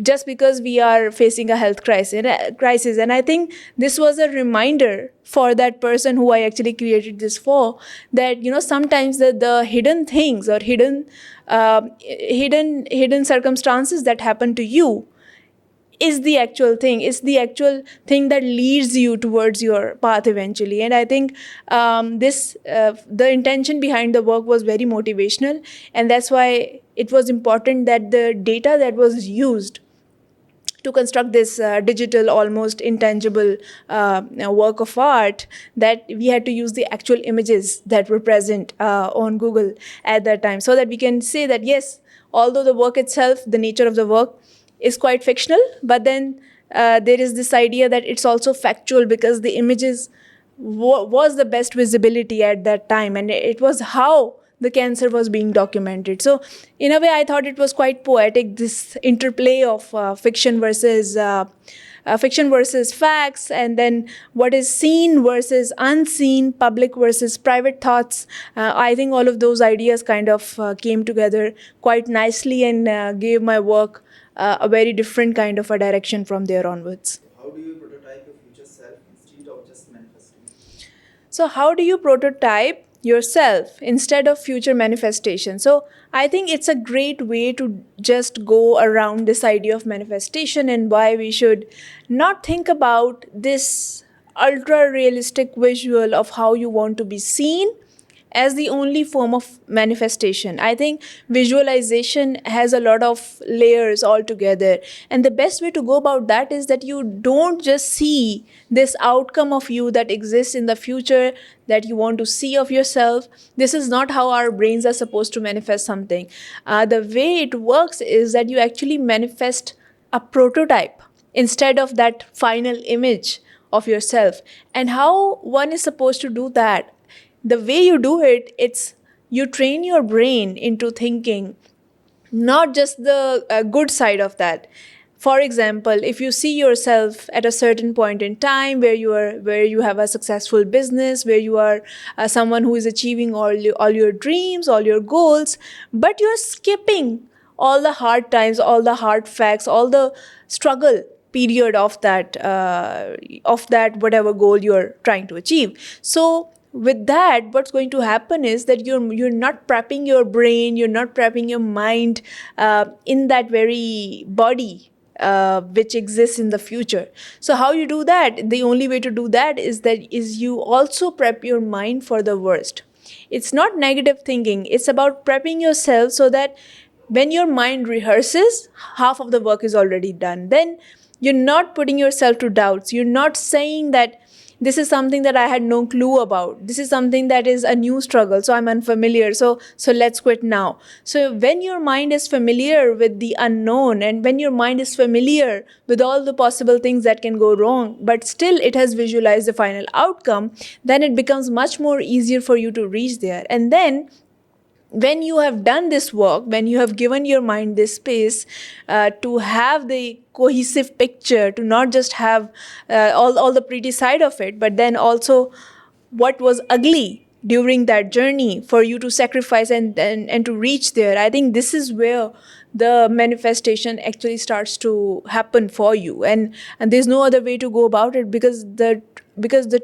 just because we are facing a health crisis. And I think this was a reminder for that person who I actually created this for, that sometimes the hidden things, or hidden circumstances that happen to you is the actual thing that leads you towards your path eventually. And I think the intention behind the work was very motivational, and that's why it was important that the data that was used to construct this digital, almost intangible work of art, that we had to use the actual images that were present on Google at that time, so that we can say that, yes, although the work itself, the nature of the work is quite fictional, but then there is this idea that it's also factual, because the images was the best visibility at that time, and it was how the cancer was being documented. So in a way, I thought it was quite poetic, this interplay of fiction versus facts, and then what is seen versus unseen, public versus private thoughts. I think all of those ideas kind of came together quite nicely, and gave my work a very different kind of a direction from there onwards. How do you prototype your future self instead of just manifesting? So how do you prototype yourself instead of future manifestation? So I think it's a great way to just go around this idea of manifestation, and why we should not think about this ultra realistic visual of how you want to be seen, as the only form of manifestation. I think visualization has a lot of layers altogether. And the best way to go about that is that you don't just see this outcome of you that exists in the future that you want to see of yourself. This is not how our brains are supposed to manifest something. The way it works is that you actually manifest a prototype instead of that final image of yourself. And how one is supposed to do that, the way you do it, it's you train your brain into thinking not just the good side of that. For example, if you see yourself at a certain point in time where you have a successful business, where you are someone who is achieving all your dreams, all your goals, but you're skipping all the hard times, all the hard facts, all the struggle period of that whatever goal you're trying to achieve. So with that, what's going to happen is that you're not prepping your brain, you're not prepping your mind in that very body which exists in the future. So how you do that? The only way to do that is you also prep your mind for the worst. It's not negative thinking. It's about prepping yourself so that when your mind rehearses, half of the work is already done. Then you're not putting yourself to doubts. You're not saying that this is something that I had no clue about. This is something that is a new struggle, so I'm unfamiliar. So let's quit now. So when your mind is familiar with the unknown, and when your mind is familiar with all the possible things that can go wrong, but still it has visualized the final outcome, then it becomes much more easier for you to reach there. And then when you have done this work, when you have given your mind this space to have the cohesive picture, to not just have all the pretty side of it, but then also what was ugly during that journey for you to sacrifice and to reach there, I think this is where the manifestation actually starts to happen for you. And there's no other way to go about it, because the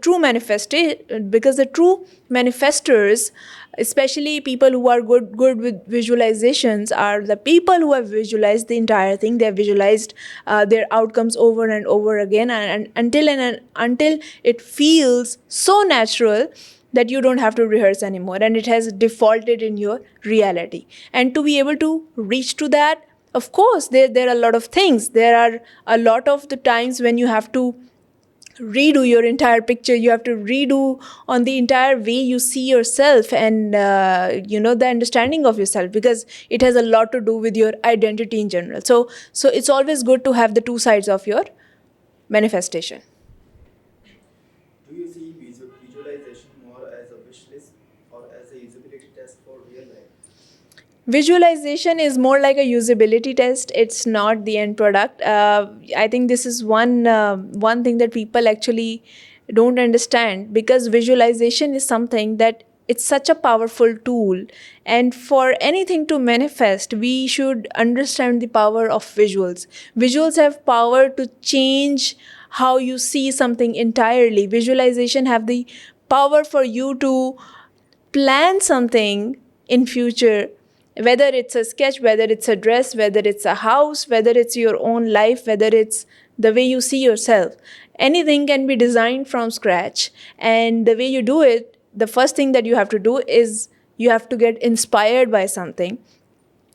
true manifestors, especially people who are good with visualizations, are the people who have visualized the entire thing. They have visualized their outcomes over and over again, and until it feels so natural that you don't have to rehearse anymore, and it has defaulted in your reality. And to be able to reach to that, of course, there are a lot of things. There are a lot of the times when you have to redo your entire picture. You have to redo on the entire way you see yourself, and the understanding of yourself, because it has a lot to do with your identity in general. So it's always good to have the two sides of your manifestation. Do you see visualization more as a wish list or as a usability test for real life? Visualization is more like a usability test. It's not the end product. I think this is one thing that people actually don't understand, because visualization is something that it's such a powerful tool, and for anything to manifest, we should understand the power of visuals. Visuals have power to change how you see something entirely. Visualization have the power for you to plan something in future, whether it's a sketch, whether it's a dress, whether it's a house, whether it's your own life, whether it's the way you see yourself. Anything can be designed from scratch. And the way you do it, the first thing that you have to do is you have to get inspired by something.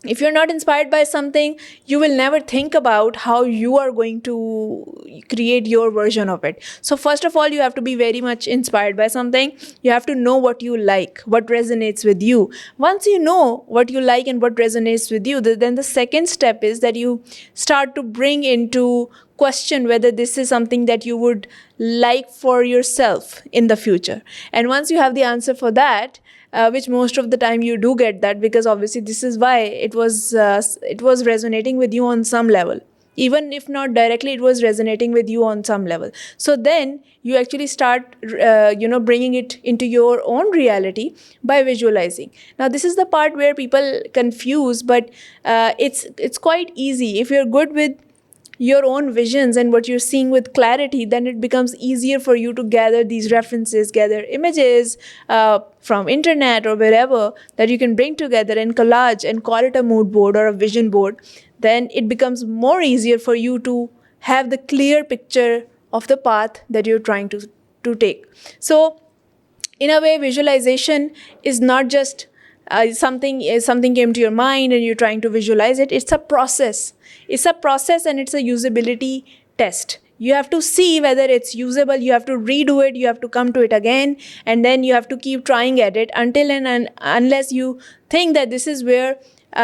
If you're not inspired by something, you will never think about how you are going to create your version of it. So first of all, you have to be very much inspired by something. You have to know what you like, what resonates with you. Once you know what you like and what resonates with you, then the second step is that you start to bring into question whether this is something that you would like for yourself in the future. And once you have the answer for that, which most of the time you do get that, because obviously this is why it was resonating with you on some level. Even if not directly, it was resonating with you on some level. So then you actually start bringing it into your own reality by visualizing. Now this is the part where people confuse, but it's quite easy. If you're good with your own visions and what you're seeing with clarity, then it becomes easier for you to gather these references, gather images from internet or wherever that you can bring together and collage and call it a mood board or a vision board. Then it becomes more easier for you to have the clear picture of the path that you're trying to take. So in a way, visualization is not just something came to your mind and you're trying to visualize it. It's a process. It's a process, and it's a usability test. You have to see whether it's usable. You have to redo it. You have to come to it again, and then you have to keep trying at it until and unless you think that this is where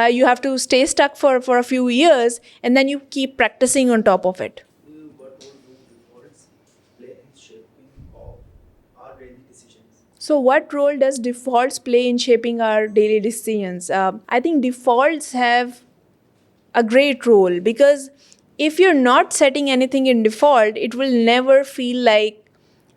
you have to stay stuck for a few years, and then you keep practicing on top of it. What role do defaults play in shaping of our daily decisions? So, what role does defaults play in shaping our daily decisions? I think defaults have a great role, because if you're not setting anything in default, it will never feel like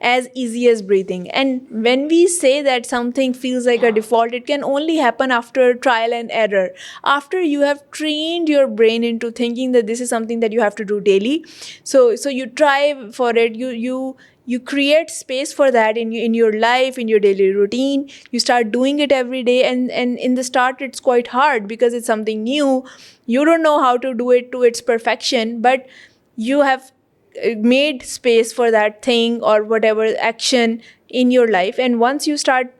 as easy as breathing. And when we say that something feels like a default, it can only happen after trial and error, after you have trained your brain into thinking that this is something that you have to do daily. So you try for it, you create space for that in your life, in your daily routine. You start doing it every day, and in the start it's quite hard because it's something new. You don't know how to do it to its perfection, but you have made space for that thing or whatever action in your life. And once you start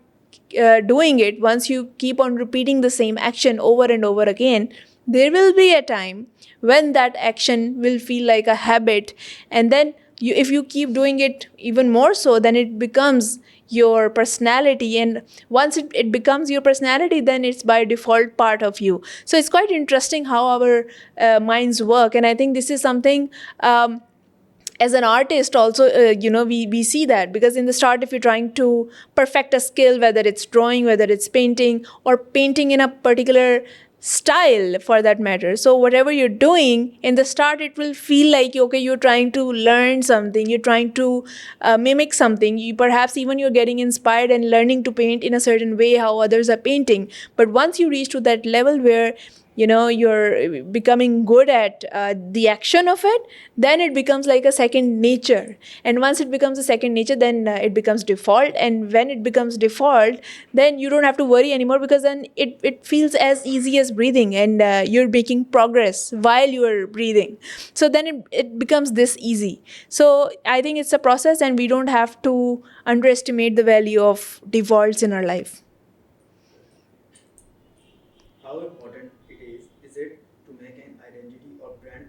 doing it, once you keep on repeating the same action over and over again, there will be a time when that action will feel like a habit. And then if you keep doing it even more so, then it becomes your personality. And once it becomes your personality, then it's by default part of you. So it's quite interesting how our minds work. And I think this is something, as an artist also, we see that, because in the start, if you're trying to perfect a skill, whether it's drawing, whether it's painting, or painting in a particular style for that matter, so whatever you're doing in the start, it will feel like, okay, you're trying to learn something, you're trying to mimic something. You perhaps even you're getting inspired and learning to paint in a certain way how others are painting. But once you reach to that level where you're becoming good at the action of it, then it becomes like a second nature. And once it becomes a second nature, then it becomes default. And when it becomes default, then you don't have to worry anymore, because then it feels as easy as breathing, and you're making progress while you're breathing. So then it becomes this easy. So I think it's a process, and we don't have to underestimate the value of defaults in our life. How important is it to make an identity or brand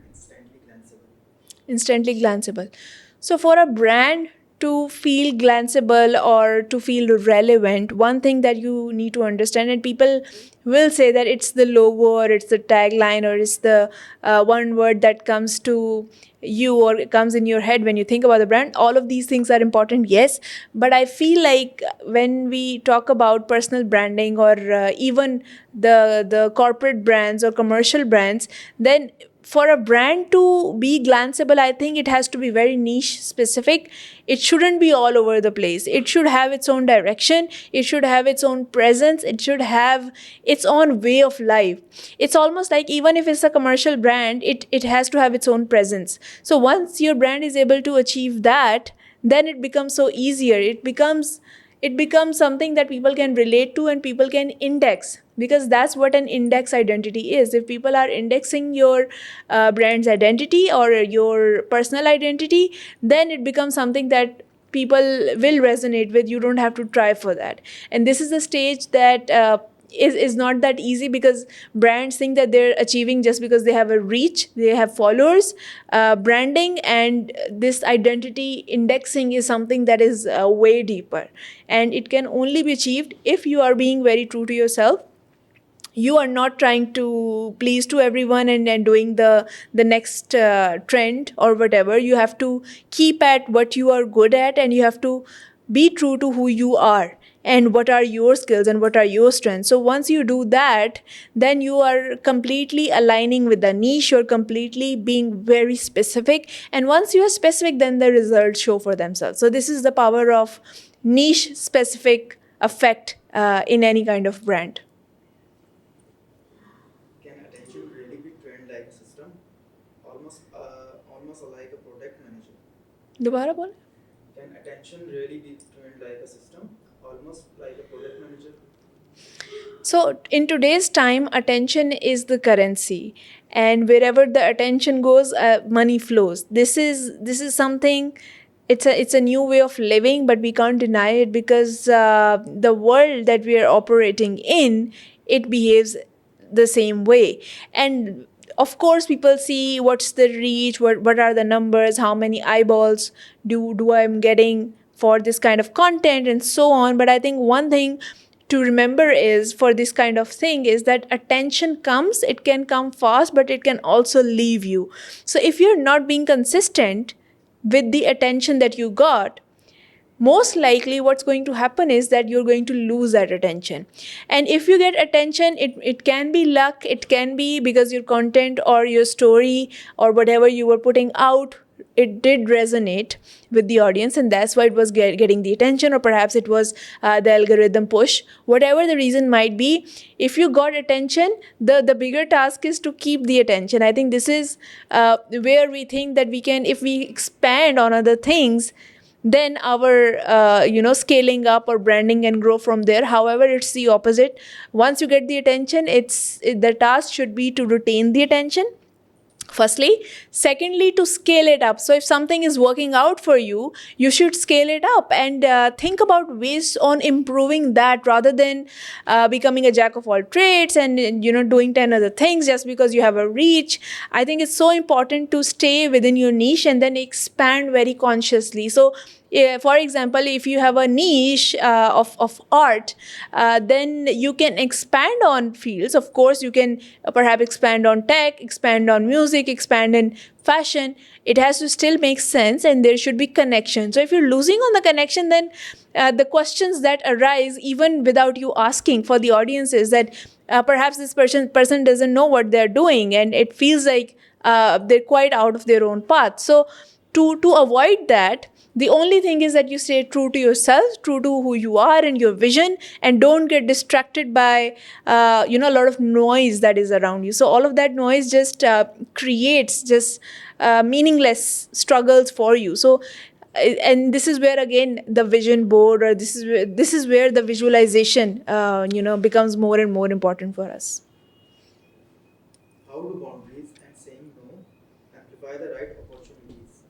Instantly glanceable. So, for a brand to feel glanceable or to feel relevant, one thing that you need to understand, and people will say that it's the logo or it's the tagline or it's the one word that comes to you or it comes in your head when you think about the brand. All of these things are important, yes, but I feel like when we talk about personal branding or even the corporate brands or commercial brands, then for a brand to be glanceable, I think it has to be very niche specific. It shouldn't be all over the place. It should have its own direction. It should have its own presence. It should have its own way of life. It's almost like, even if it's a commercial brand, it has to have its own presence. So once your brand is able to achieve that, then it becomes so easier. It becomes something that people can relate to and people can index, because that's what an index identity is. If people are indexing your brand's identity or your personal identity, then it becomes something that people will resonate with. You don't have to try for that. And this is a stage that is not that easy, because brands think that they're achieving just because they have a reach, they have followers. Branding and this identity indexing is something that is way deeper, and it can only be achieved if you are being very true to yourself. You are not trying to please to everyone and doing the next trend or whatever. You have to keep at what you are good at, and you have to be true to who you are and what are your skills and what are your strengths. So once you do that, then you are completely aligning with the niche. You're completely being very specific, and once you are specific, then the results show for themselves. So this is the power of niche specific effect in any kind of brand. Can attention really be trained like a system? Almost like a product manager. दोबारा बोले. Can attention really be trained like a system? Almost like a product manager. So in today's time, attention is the currency, and wherever the attention goes, money flows. This is something it's a new way of living, but we can't deny it because the world that we are operating in, it behaves the same way. And of course people see what's the reach, what are the numbers, how many eyeballs do I'm getting for this kind of content and so on. But I think one thing to remember is, for this kind of thing, is that attention comes, it can come fast, but it can also leave you. So if you're not being consistent with the attention that you got, most likely what's going to happen is that you're going to lose that attention. And if you get attention, it can be luck, it can be because your content or your story or whatever you were putting out, it did resonate with the audience, and that's why it was getting the attention, or perhaps it was the algorithm push. Whatever the reason might be, if you got attention, the bigger task is to keep the attention. I think this is where we think that we can, if we expand on other things, then our scaling up or branding can grow from there. However, it's the opposite. Once you get the attention, the task should be to retain the attention, firstly. Secondly, to scale it up. So if something is working out for you, you should scale it up and think about ways on improving that, rather than becoming a jack of all trades and doing 10 other things just because you have a reach. I think it's so important to stay within your niche and then expand very consciously. So for example, if you have a niche of art, then you can expand on fields. Of course, you can perhaps expand on tech, expand on music, expand in fashion. It has to still make sense, and there should be connection. So if you're losing on the connection, then the questions that arise, even without you asking, for the audience is that perhaps this person doesn't know what they're doing, and it feels like they're quite out of their own path. So to avoid that, the only thing is that you stay true to yourself, true to who you are and your vision, and don't get distracted by a lot of noise that is around you. So all of that noise just creates just meaningless struggles for you. So and this is where again the vision board, or this is where the visualization becomes more and more important for us. How do boundaries and saying no amplify the right opportunities?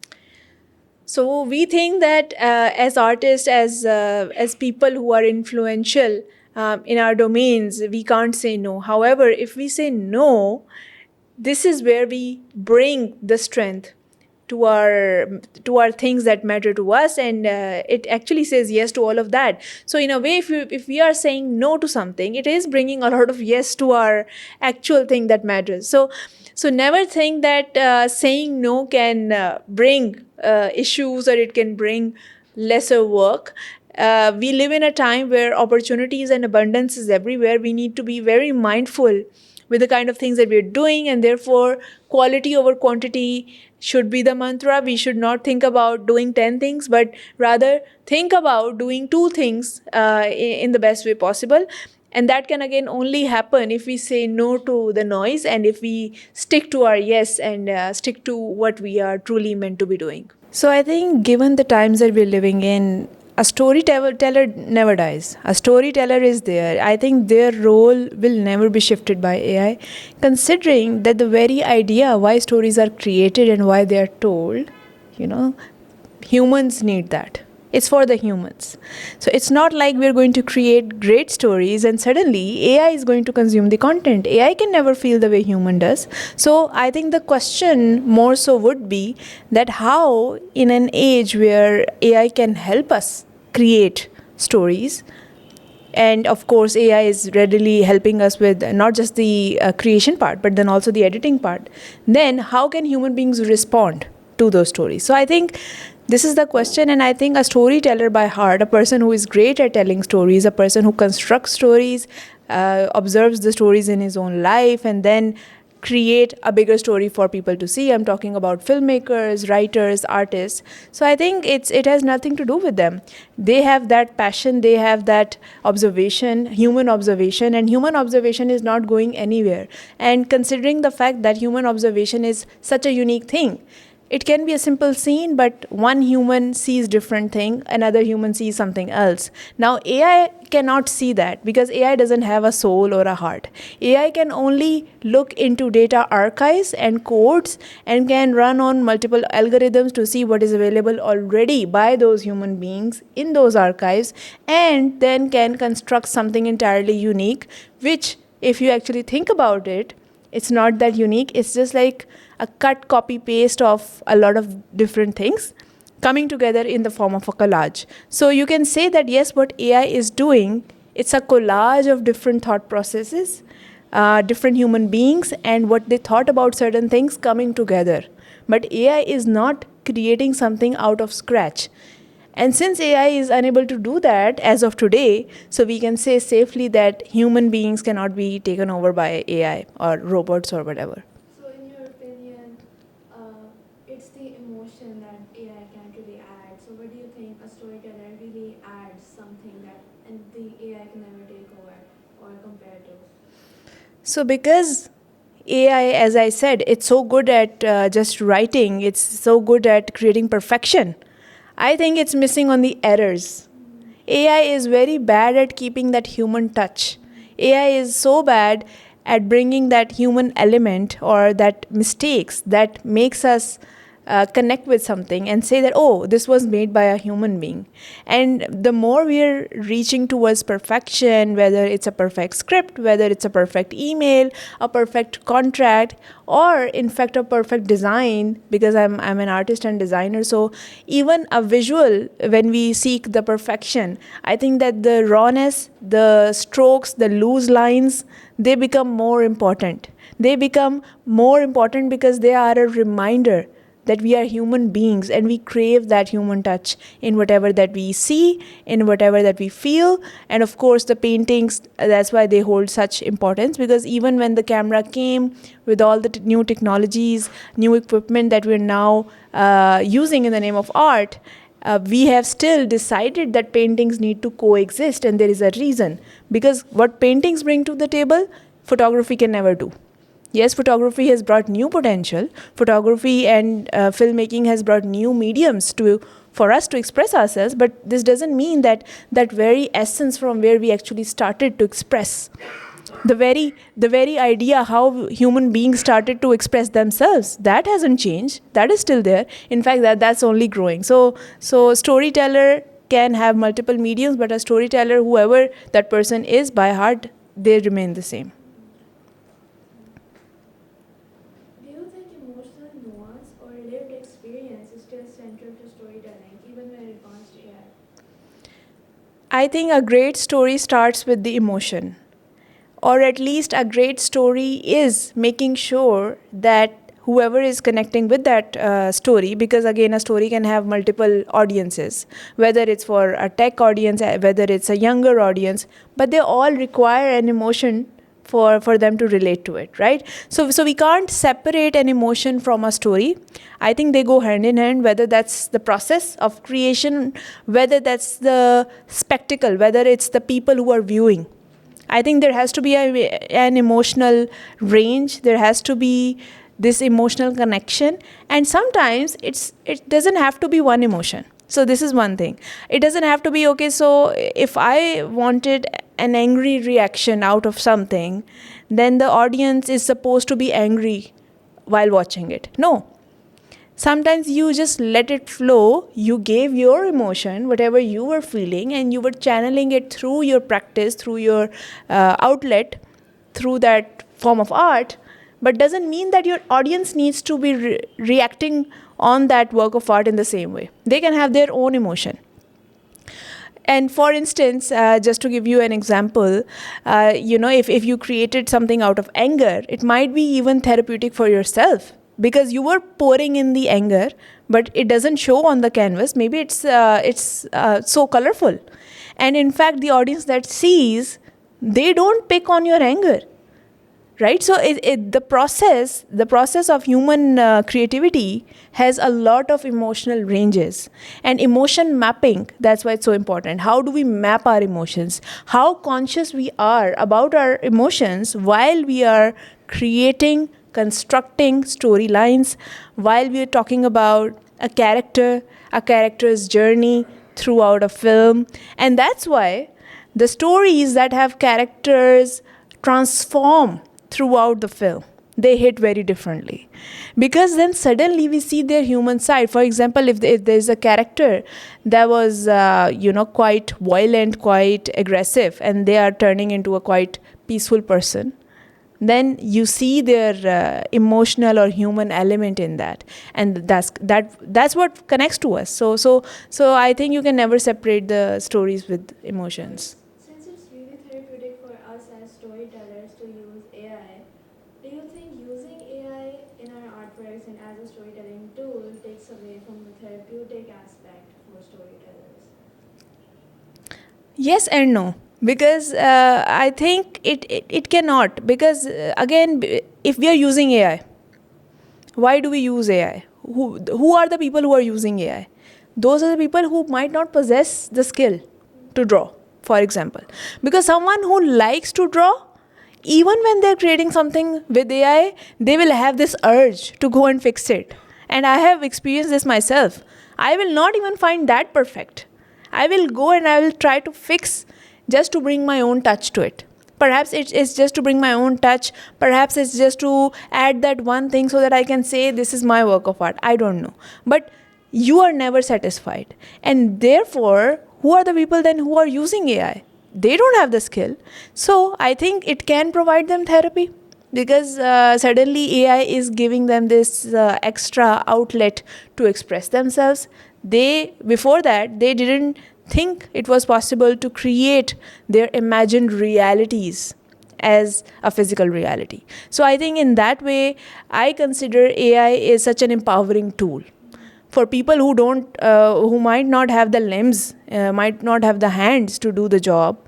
So we think that as artists, as people who are influential in our domains, we can't say no. However, if we say no, this is where we bring the strength to our things that matter to us, and it actually says yes to all of that. So in a way, if we are saying no to something, it is bringing a lot of yes to our actual thing that matters. So never think that saying no can bring issues, or it can bring lesser work. We live in a time where opportunities and abundance is everywhere. We need to be very mindful with the kind of things that we're doing, and therefore quality over quantity should be the mantra. We should not think about doing 10 things, but rather think about doing 2 things in the best way possible. And that can again only happen if we say no to the noise, and if we stick to our yes, and stick to what we are truly meant to be doing. So I think given the times that we're living in, a storyteller never dies. A storyteller is there. I think their role will never be shifted by AI, considering that the very idea why stories are created and why they are told, humans need that. It's for the humans. So it's not like we're going to create great stories and suddenly AI is going to consume the content. AI can never feel the way human does. So I think the question more so would be that how, in an age where AI can help us create stories, and of course AI is readily helping us with not just the creation part, but then also the editing part, then how can human beings respond to those stories? So I think this is the question, and I think a storyteller by heart, a person who is great at telling stories, a person who constructs stories, observes the stories in his own life, and then create a bigger story for people to see. I'm talking about filmmakers, writers, artists. So I think it has nothing to do with them. They have that passion, they have that observation, human observation, and human observation is not going anywhere. And considering the fact that human observation is such a unique thing, It can be a simple scene, but one human sees different thing, another human sees something else. Now AI cannot see that because AI doesn't have a soul or a heart. AI can only look into data archives and codes and can run on multiple algorithms to see what is available already by those human beings in those archives, and then can construct something entirely unique, which, if you actually think about it, it's not that unique. It's just like a cut, copy, paste of a lot of different things coming together in the form of a collage. So you can say that yes, what AI is doing, it's a collage of different thought processes, different human beings, and what they thought about certain things coming together. But AI is not creating something out of scratch. And since AI is unable to do that as of today, so we can say safely that human beings cannot be taken over by AI or robots or whatever. So, in your opinion, it's the emotion that AI can't really add. So, what do you think a storyteller really adds something that and the AI can never take over or compare to? So, because AI, as I said, it's so good at just writing, it's so good at creating perfection. I think it's missing on the errors. AI is very bad at keeping that human touch. AI is so bad at bringing that human element or that mistakes that makes us connect with something and say that, oh, this was made by a human being. And the more we're reaching towards perfection, whether it's a perfect script, whether it's a perfect email, a perfect contract, or in fact a perfect design, because I'm an artist and designer, so even a visual, when we seek the perfection, I think that the rawness, the strokes, the loose lines, they become more important. They become more important because they are a reminder that we are human beings and we crave that human touch in whatever that we see, in whatever that we feel. And of course, the paintings, that's why they hold such importance, because even when the camera came with all the new technologies, new equipment that we're now using in the name of art, we have still decided that paintings need to coexist, and there is a reason. Because what paintings bring to the table, photography can never do. Yes, photography has brought new potential. Photography and filmmaking has brought new mediums for us to express ourselves, but this doesn't mean that that very essence from where we actually started to express, the very idea how human beings started to express themselves, that hasn't changed. That is still there. In fact, that's only growing. So storyteller can have multiple mediums, but a storyteller, whoever that person is by heart, they remain the same. Do you think emotional nuance or lived experience is still central to storytelling, even when it comes to AI? I think a great story starts with the emotion, or at least a great story is making sure that whoever is connecting with that story, because again, a story can have multiple audiences, whether it's for a tech audience, whether it's a younger audience, but they all require an emotion for them to relate to it, right? So we can't separate an emotion from a story. I think they go hand in hand, whether that's the process of creation, whether that's the spectacle, whether it's the people who are viewing. I think there has to be an emotional range. There has to be this emotional connection. And sometimes it doesn't have to be one emotion. So this is one thing. It doesn't have to be, okay, so if I wanted an angry reaction out of something, then the audience is supposed to be angry while watching it. No. Sometimes you just let it flow. You gave your emotion, whatever you were feeling, and you were channeling it through your practice, through your outlet, through that form of art. But doesn't mean that your audience needs to be reacting on that work of art in the same way. They can have their own emotion. And for instance, just to give you an example, if you created something out of anger, it might be even therapeutic for yourself, because you were pouring in the anger, but it doesn't show on the canvas. Maybe it's so colorful. And in fact, the audience that sees, they don't pick on your anger. Right? So the process of human creativity has a lot of emotional ranges. And emotion mapping, that's why it's so important. How do we map our emotions? How conscious we are about our emotions while we are creating constructing storylines, while we are talking about a character's journey throughout a film. And that's why the stories that have characters transform throughout the film, they hit very differently, because then suddenly we see their human side. For example, if there's a character that was quite violent, quite aggressive, and they are turning into a quite peaceful person, then you see their emotional or human element in that, and that's what connects to us. So I think you can never separate the stories with emotions. Since it's really therapeutic for us as storytellers to use AI, do you think using AI in our artworks and as a storytelling tool takes away from the therapeutic aspect for storytellers? Yes and no, because I think it cannot, because again, if we are using AI, why do we use AI? Who are the people who are using AI? Those are the people who might not possess the skill to draw, for example. Because someone who likes to draw, even when they're creating something with AI, they will have this urge to go and fix it. And I have experienced this myself. I will not even find that perfect. I will go and I will try to fix just to bring my own touch to it. Perhaps it's just to bring my own touch. Perhaps it's just to add that one thing so that I can say this is my work of art. I don't know. But you are never satisfied. And therefore, who are the people then who are using AI? They don't have the skill. So I think it can provide them therapy, because suddenly AI is giving them this extra outlet to express themselves. Before that, they didn't think it was possible to create their imagined realities as a physical reality. So I think in that way, I consider AI is such an empowering tool for people who might not have the limbs, might not have the hands to do the job,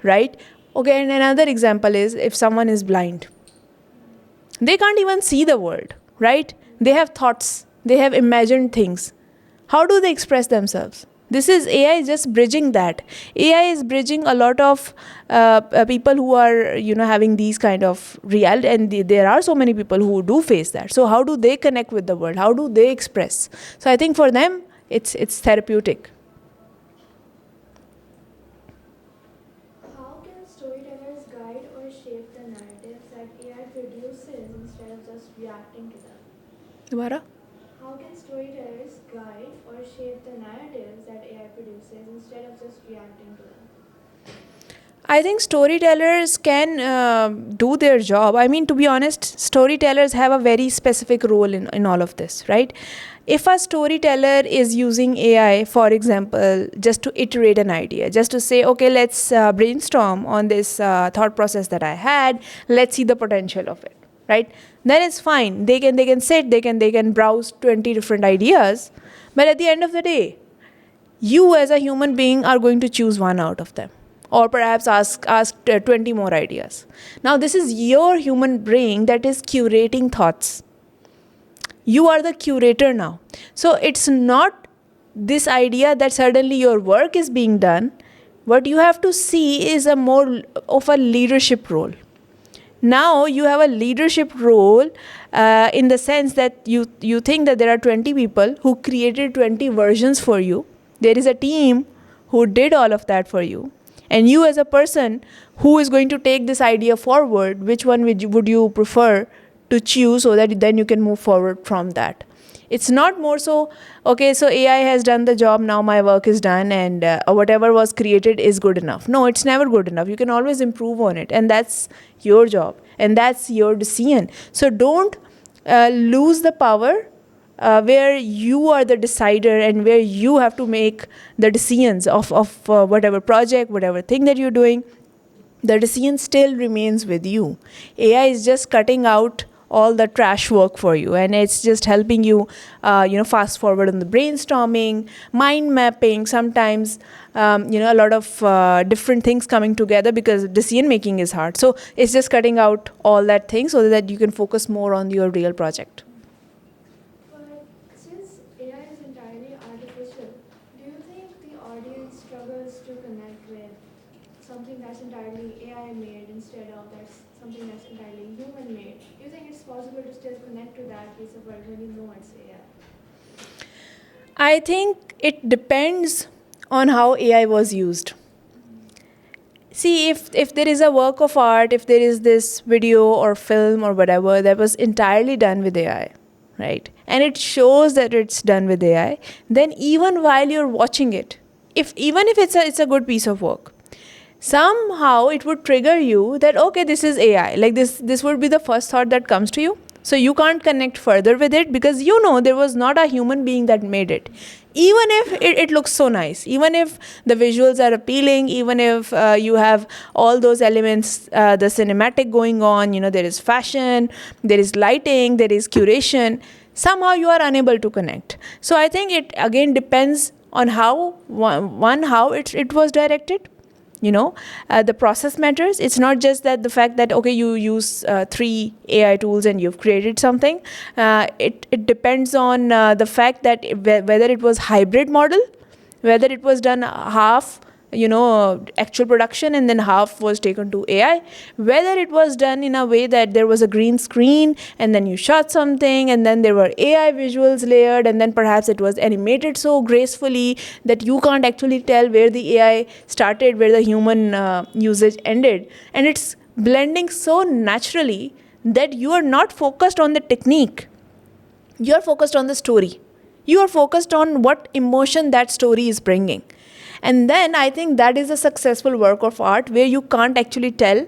right? Okay, and another example is if someone is blind, they can't even see the world, right? They have thoughts, they have imagined things. How do they express themselves? This is AI is just bridging that. AI is bridging a lot of people who are having these kind of reality, and there are so many people who do face that. So how do they connect with the world? How do they express? So I think for them it's therapeutic. How can storytellers guide or shape the narratives that AI produces instead of just reacting to them? Dubara? How can storytellers guide or shape the narratives that AI produces instead of just reacting to them? I think storytellers can do their job. I mean, to be honest, storytellers have a very specific role in all of this, right? If a storyteller is using AI, for example, just to iterate an idea, just to say, okay, let's brainstorm on this thought process that I had, let's see the potential of it, right? Then it's fine. They can sit, they can browse 20 different ideas, but at the end of the day, you as a human being are going to choose one out of them, or perhaps ask 20 more ideas. Now this is your human brain that is curating thoughts. You are the curator now. So it's not this idea that suddenly your work is being done. What you have to see is a more of a leadership role. Now you have a leadership role, in the sense that you think that there are 20 people who created 20 versions for you. There is a team who did all of that for you, and you as a person who is going to take this idea forward, which one would you prefer to choose, so that then you can move forward from that. It's not more so, okay, so AI has done the job, now my work is done, and whatever was created is good enough. No, it's never good enough. You can always improve on it, and that's your job, and that's your decision. So don't lose the power, where you are the decider and where you have to make the decisions of whatever project, whatever thing that you're doing. The decision still remains with you. AI is just cutting out all the trash work for you, and it's just helping you, fast forward on the brainstorming, mind mapping. Sometimes, a lot of different things coming together, because decision making is hard. So it's just cutting out all that thing so that you can focus more on your real project. But since AI is entirely artificial, do you think the audience struggles to connect with something that's entirely AI made instead of that's something that's entirely human made, do you think it's possible to still connect to that piece of work when you know it's AI? I think it depends on how AI was used. See, if there is a work of art, if there is this video or film or whatever that was entirely done with AI, right? And it shows that it's done with AI, then even while you're watching it, if even if it's a good piece of work, somehow it would trigger you that okay, this is AI. Like this would be the first thought that comes to you. So you can't connect further with it because you know there was not a human being that made it. Even if it looks so nice, even if the visuals are appealing, even if you have all those elements, the cinematic going on, there is fashion, there is lighting, there is curation, somehow you are unable to connect. So I think it again depends on how how it was directed. The process matters. It's not just that the fact that okay, you use 3 AI tools and you've created something. It depends on the fact that whether it was hybrid model, whether it was done half actual production and then half was taken to AI, whether it was done in a way that there was a green screen and then you shot something and then there were AI visuals layered and then perhaps it was animated so gracefully that you can't actually tell where the AI started, where the human usage ended, and it's blending so naturally that you are not focused on the technique, you are focused on the story, you are focused on what emotion that story is bringing. And then I think that is a successful work of art where you can't actually tell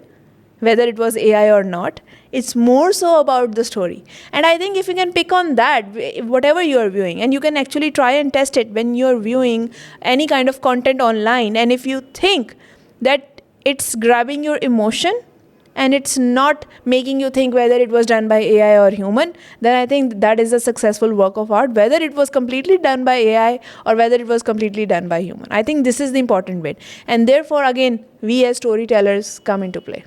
whether it was AI or not. It's more so about the story. And I think if you can pick on that, whatever you are viewing, and you can actually try and test it when you're viewing any kind of content online, and if you think that it's grabbing your emotion, and it's not making you think whether it was done by AI or human, then I think that is a successful work of art, whether it was completely done by AI or whether it was completely done by human. I think this is the important bit. And therefore, again, we as storytellers come into play.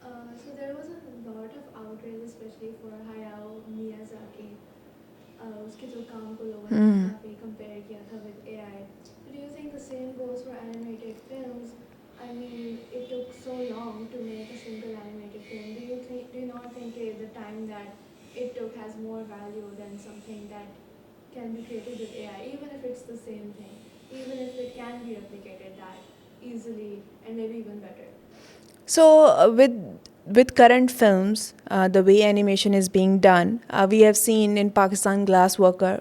So there was a lot of outrage, especially for Hayao Miyazaki. उसके जो काम को लोगों ने काफी compare किया था with AI. Do you think the same goes for animated films? I mean, it took so long to make a single animated film. Do you not think the time that it took has more value than something that can be created with AI, even if it's the same thing, even if it can be replicated that easily and maybe even better? So with current films, the way animation is being done, we have seen in Pakistan Glass Worker,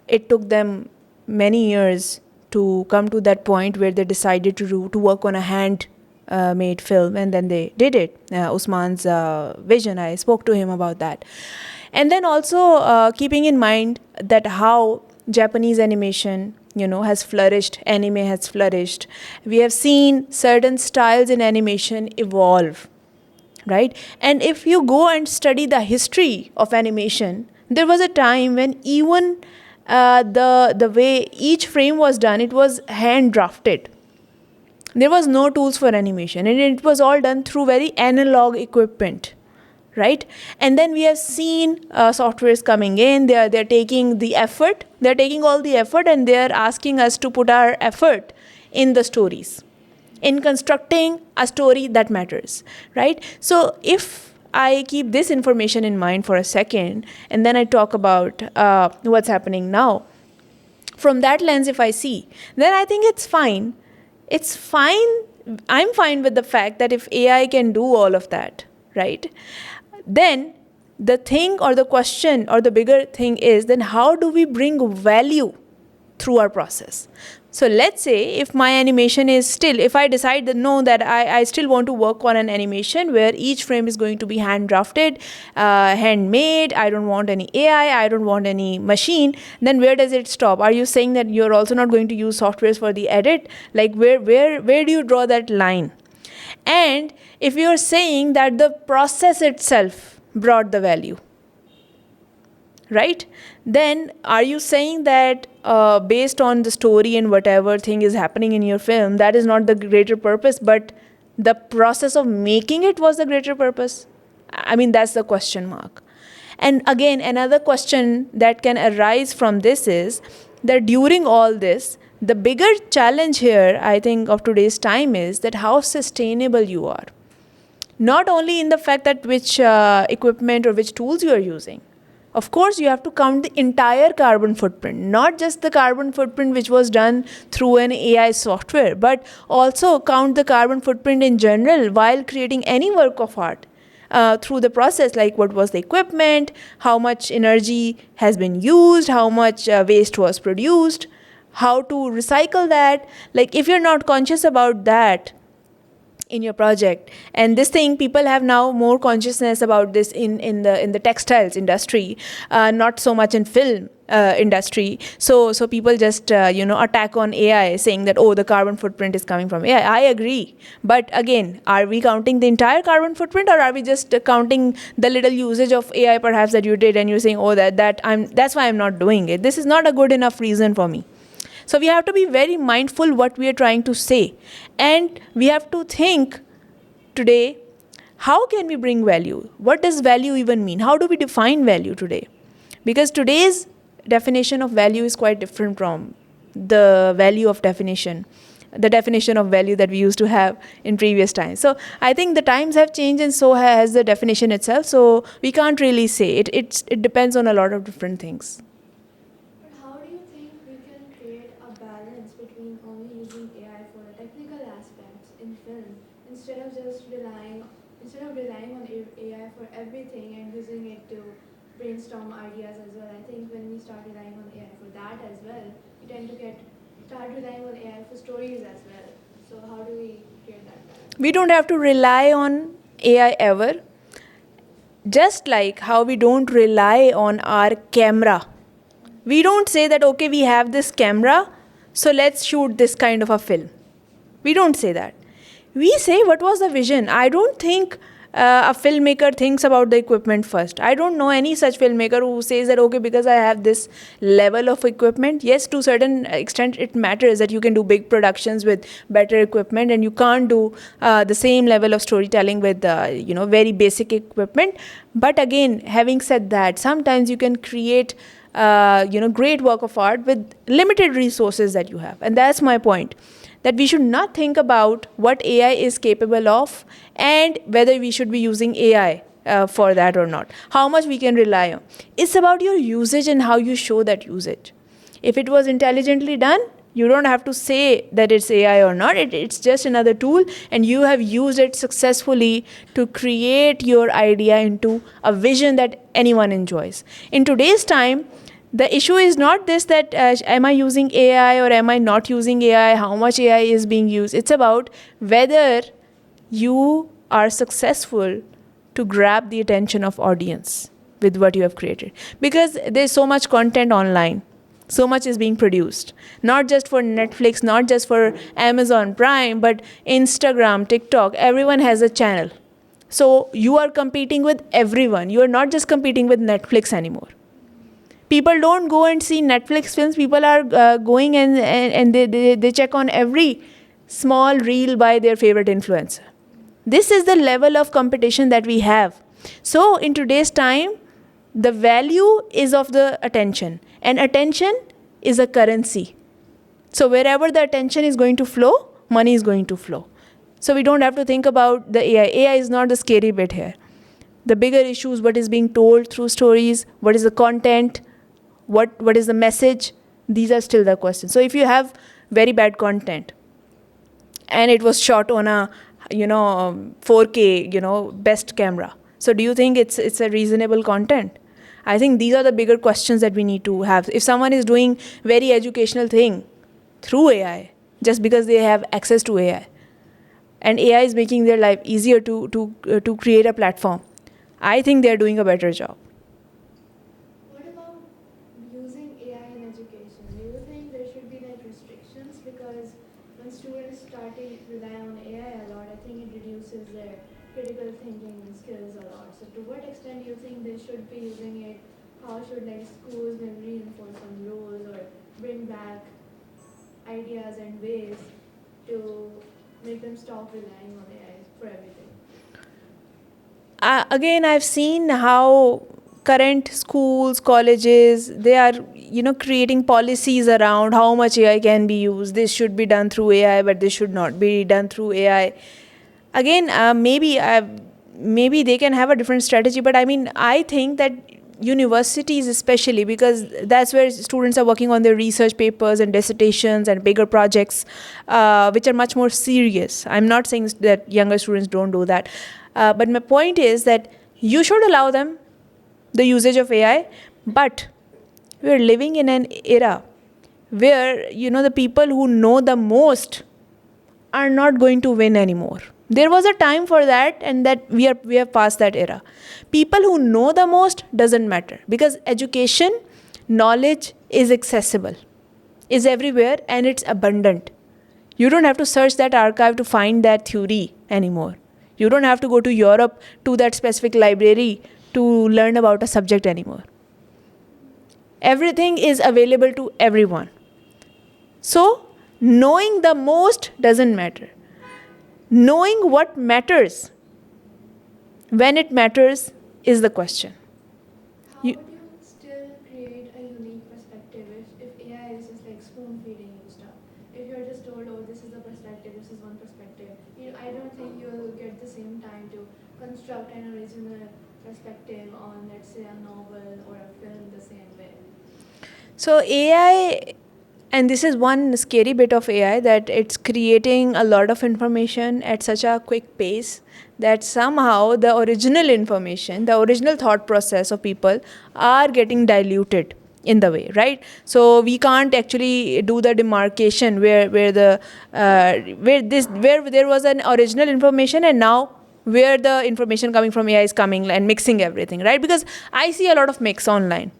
it took them many years to come to that point where they decided to work on a hand made film, and then they did it. Usman's vision, I spoke to him about that. And then also keeping in mind that how Japanese animation has flourished, anime has flourished. We have seen certain styles in animation evolve, right? And if you go and study the history of animation, there was a time when even the way each frame was done, it was hand drafted. There was no tools for animation, and it was all done through very analog equipment, right? And then we have seen softwares coming in. They're taking the effort, they're taking all the effort, and they're asking us to put our effort in the stories, in constructing a story that matters, right? So if I keep this information in mind for a second, and then I talk about what's happening now, from that lens, if I see, then I think it's fine. It's fine. I'm fine with the fact that if AI can do all of that, right? Then the thing or the question or the bigger thing is, then how do we bring value through our process? So let's say if my animation is still, if I decide that no, that I still want to work on an animation where each frame is going to be hand drafted, handmade, I don't want any AI, I don't want any machine, then where does it stop? Are you saying that you're also not going to use softwares for the edit? Like where do you draw that line? And if you're saying that the process itself brought the value, right? Then are you saying that based on the story and whatever thing is happening in your film, that is not the greater purpose, but the process of making it was the greater purpose? I mean, that's the question mark. And again, another question that can arise from this is that during all this, The bigger challenge here, I think, of today's time is that how sustainable you are. Not only in the fact that which equipment or which tools you are using. Of course, you have to count the entire carbon footprint, not just the carbon footprint which was done through an AI software, but also count the carbon footprint in general while creating any work of art. Through the process, like what was the equipment, how much energy has been used, how much waste was produced, how to recycle that. Like, if you're not conscious about that in your project, and this thing, people have now more consciousness about this in the textiles industry, not so much in film industry. So people just attack on AI, saying that, oh, the carbon footprint is coming from AI. I agree, but again, are we counting the entire carbon footprint, or are we just counting the little usage of AI perhaps that you did, and you're saying, oh, that's why I'm not doing it. This is not a good enough reason for me. So we have to be very mindful what we are trying to say. And we have to think today, how can we bring value? What does value even mean? How do we define value today? Because today's definition of value is quite different from the definition of value that we used to have in previous times. So I think the times have changed, and so has the definition itself. So we can't really say it. It depends on a lot of different things. But how do you think we can create a balance between only using AI for the technical aspects in film instead of relying on AI for everything and using it to brainstorm ideas as well? I think when we start relying on AI for that as well, we tend to start relying on AI for stories as well. So how do we create that balance? We don't have to rely on AI ever. Just like how we don't rely on our camera. We don't say that, okay, we have this camera, so let's shoot this kind of a film. We don't say that. We say, what was the vision? I don't think a filmmaker thinks about the equipment first. I don't know any such filmmaker who says that, okay, because I have this level of equipment. Yes, to a certain extent it matters that you can do big productions with better equipment, and you can't do the same level of storytelling with very basic equipment. But again, having said that, sometimes you can create great work of art with limited resources that you have. And that's my point, that we should not think about what AI is capable of and whether we should be using AI for that or not, how much we can rely on. It's about your usage and how you show that usage. If it was intelligently done, you don't have to say that it's AI or not. It's just another tool, and you have used it successfully to create your idea into a vision that anyone enjoys. In today's time, the issue is not this, that am I using AI or am I not using AI, how much AI is being used. It's about whether you are successful to grab the attention of audience with what you have created. Because there's so much content online. So much is being produced, not just for Netflix, not just for Amazon Prime, but Instagram, TikTok, everyone has a channel. So you are competing with everyone. You are not just competing with Netflix anymore. People don't go and see Netflix films. People are going and they check on every small reel by their favorite influencer. This is the level of competition that we have. So in today's time, the value is of the attention, and attention is a currency. So wherever the attention is going to flow, money is going to flow. So we don't have to think about the AI. AI is not the scary bit here. The bigger issue is what is being told through stories, what is the content, what is the message. These are still the questions. So if you have very bad content and it was shot on a 4K best camera, so do you think it's a reasonable content? I think these are the bigger questions that we need to have. If someone is doing very educational thing through AI, just because they have access to AI, and AI is making their life easier to create a platform, I think they're doing a better job. What about using AI in education? Do you think there should be restrictions? Because when students start to rely on AI a lot, I think it reduces their critical thinking skills a lot. So to what extent do you think they should be using it? How should schools maybe reinforce some rules or bring back ideas and ways to make them stop relying on AI for everything? Again, I've seen how current schools, colleges, they are, creating policies around how much AI can be used. This should be done through AI, but this should not be done through AI. Again, maybe they can have a different strategy, but I mean, I think that universities especially, because that's where students are working on their research papers and dissertations and bigger projects, which are much more serious. I'm not saying that younger students don't do that, but my point is that you should allow them the usage of AI, but we're living in an era where, the people who know the most are not going to win anymore. There was a time for that, and that we have passed that era. People who know the most doesn't matter, because education, knowledge is accessible, is everywhere, and it's abundant. You don't have to search that archive to find that theory anymore. You don't have to go to Europe to that specific library to learn about a subject anymore. Everything is available to everyone. So, knowing the most doesn't matter. Knowing what matters, when it matters, is the question. How You- would you still create a unique perspective if AI is just like spoon feeding you stuff? If you're just told, oh, this is the perspective, this is one perspective, I don't think you'll get the same time to construct an original perspective on, let's say, a novel or a film the same way. So AI, and this is one scary bit of AI, that it's creating a lot of information at such a quick pace that somehow the original information, the original thought process of people are getting diluted in the way, right? So we can't actually do the demarcation where there was an original information, and now where the information coming from AI is coming and mixing everything, right? Because I see a lot of mix online.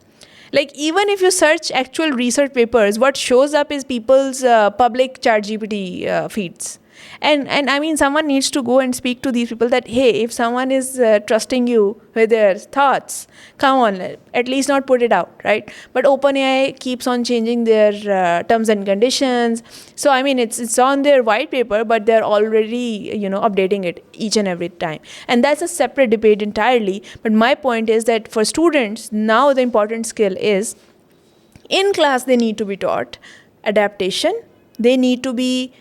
Like, even if you search actual research papers, what shows up is people's public ChatGPT feeds. And I mean, someone needs to go and speak to these people that, hey, if someone is trusting you with their thoughts, come on, at least not put it out, right? But OpenAI keeps on changing their terms and conditions. So, I mean, it's on their white paper, but they're already, updating it each and every time. And that's a separate debate entirely. But my point is that for students, now the important skill is, in class, they need to be taught adaptation. They need to be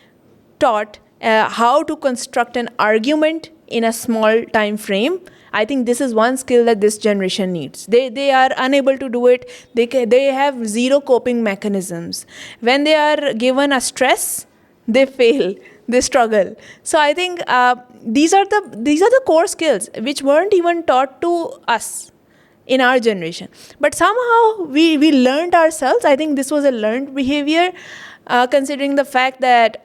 taught how to construct an argument in a small time frame. I think this is one skill that this generation needs. They are unable to do it. They have zero coping mechanisms. When they are given a stress, they fail. They struggle. So I think these are the core skills which weren't even taught to us in our generation. But somehow we learned ourselves. I think this was a learned behavior, considering the fact that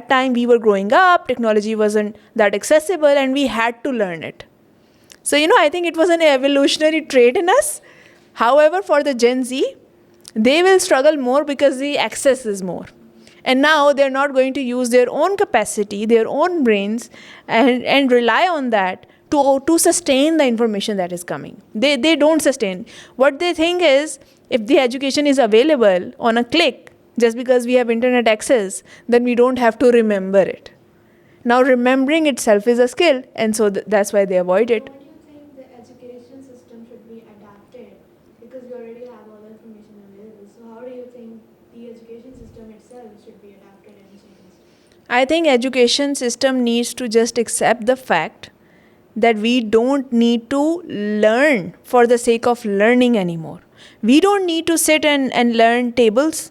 time we were growing up, technology wasn't that accessible, and we had to learn it. So, I think it was an evolutionary trait in us. However, for the Gen Z, they will struggle more because the access is more. And now they're not going to use their own capacity, their own brains, and rely on that to sustain the information that is coming. They don't sustain. What they think is, if the education is available on a click, just because we have internet access, then we don't have to remember it. Now, remembering itself is a skill, and so that's why they avoid it. Why do you think the education system should be adapted? Because we already have all the information available. So how do you think the education system itself should be adapted and changed? I think education system needs to just accept the fact that we don't need to learn for the sake of learning anymore. We don't need to sit and learn tables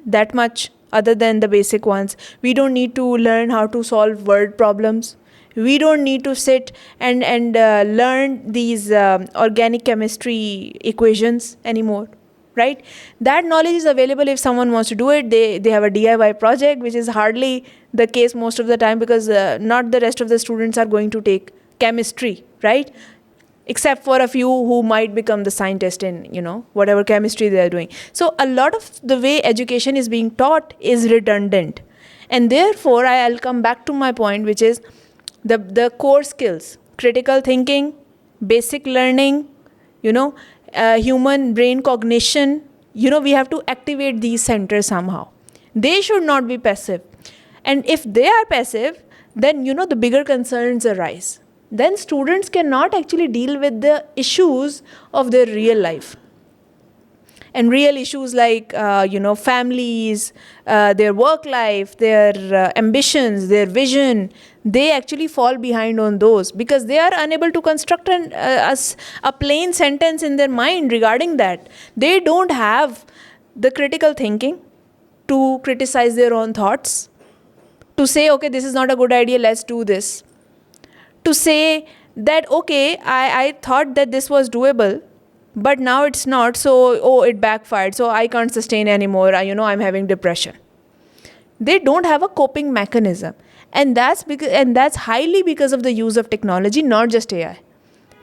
that much, other than the basic ones. We don't need to learn how to solve word problems. We don't need to sit and learn these organic chemistry equations anymore, right? That knowledge is available if someone wants to do it. They have a DIY project, which is hardly the case most of the time, because not the rest of the students are going to take chemistry, right? Except for a few who might become the scientist in, whatever chemistry they are doing. So a lot of the way education is being taught is redundant. And therefore, I'll come back to my point, which is the core skills: critical thinking, basic learning, human brain cognition. We have to activate these centers somehow. They should not be passive. And if they are passive, then, the bigger concerns arise. then students cannot actually deal with the issues of their real life. And real issues like, families, their work life, their ambitions, their vision, they actually fall behind on those because they are unable to construct a plain sentence in their mind regarding that. They don't have the critical thinking to criticize their own thoughts, to say, okay, this is not a good idea, let's do this. To say that, okay, I thought that this was doable, but now it's not, so, oh, it backfired, so I can't sustain anymore, I'm having depression. They don't have a coping mechanism. And that's highly because of the use of technology, not just AI.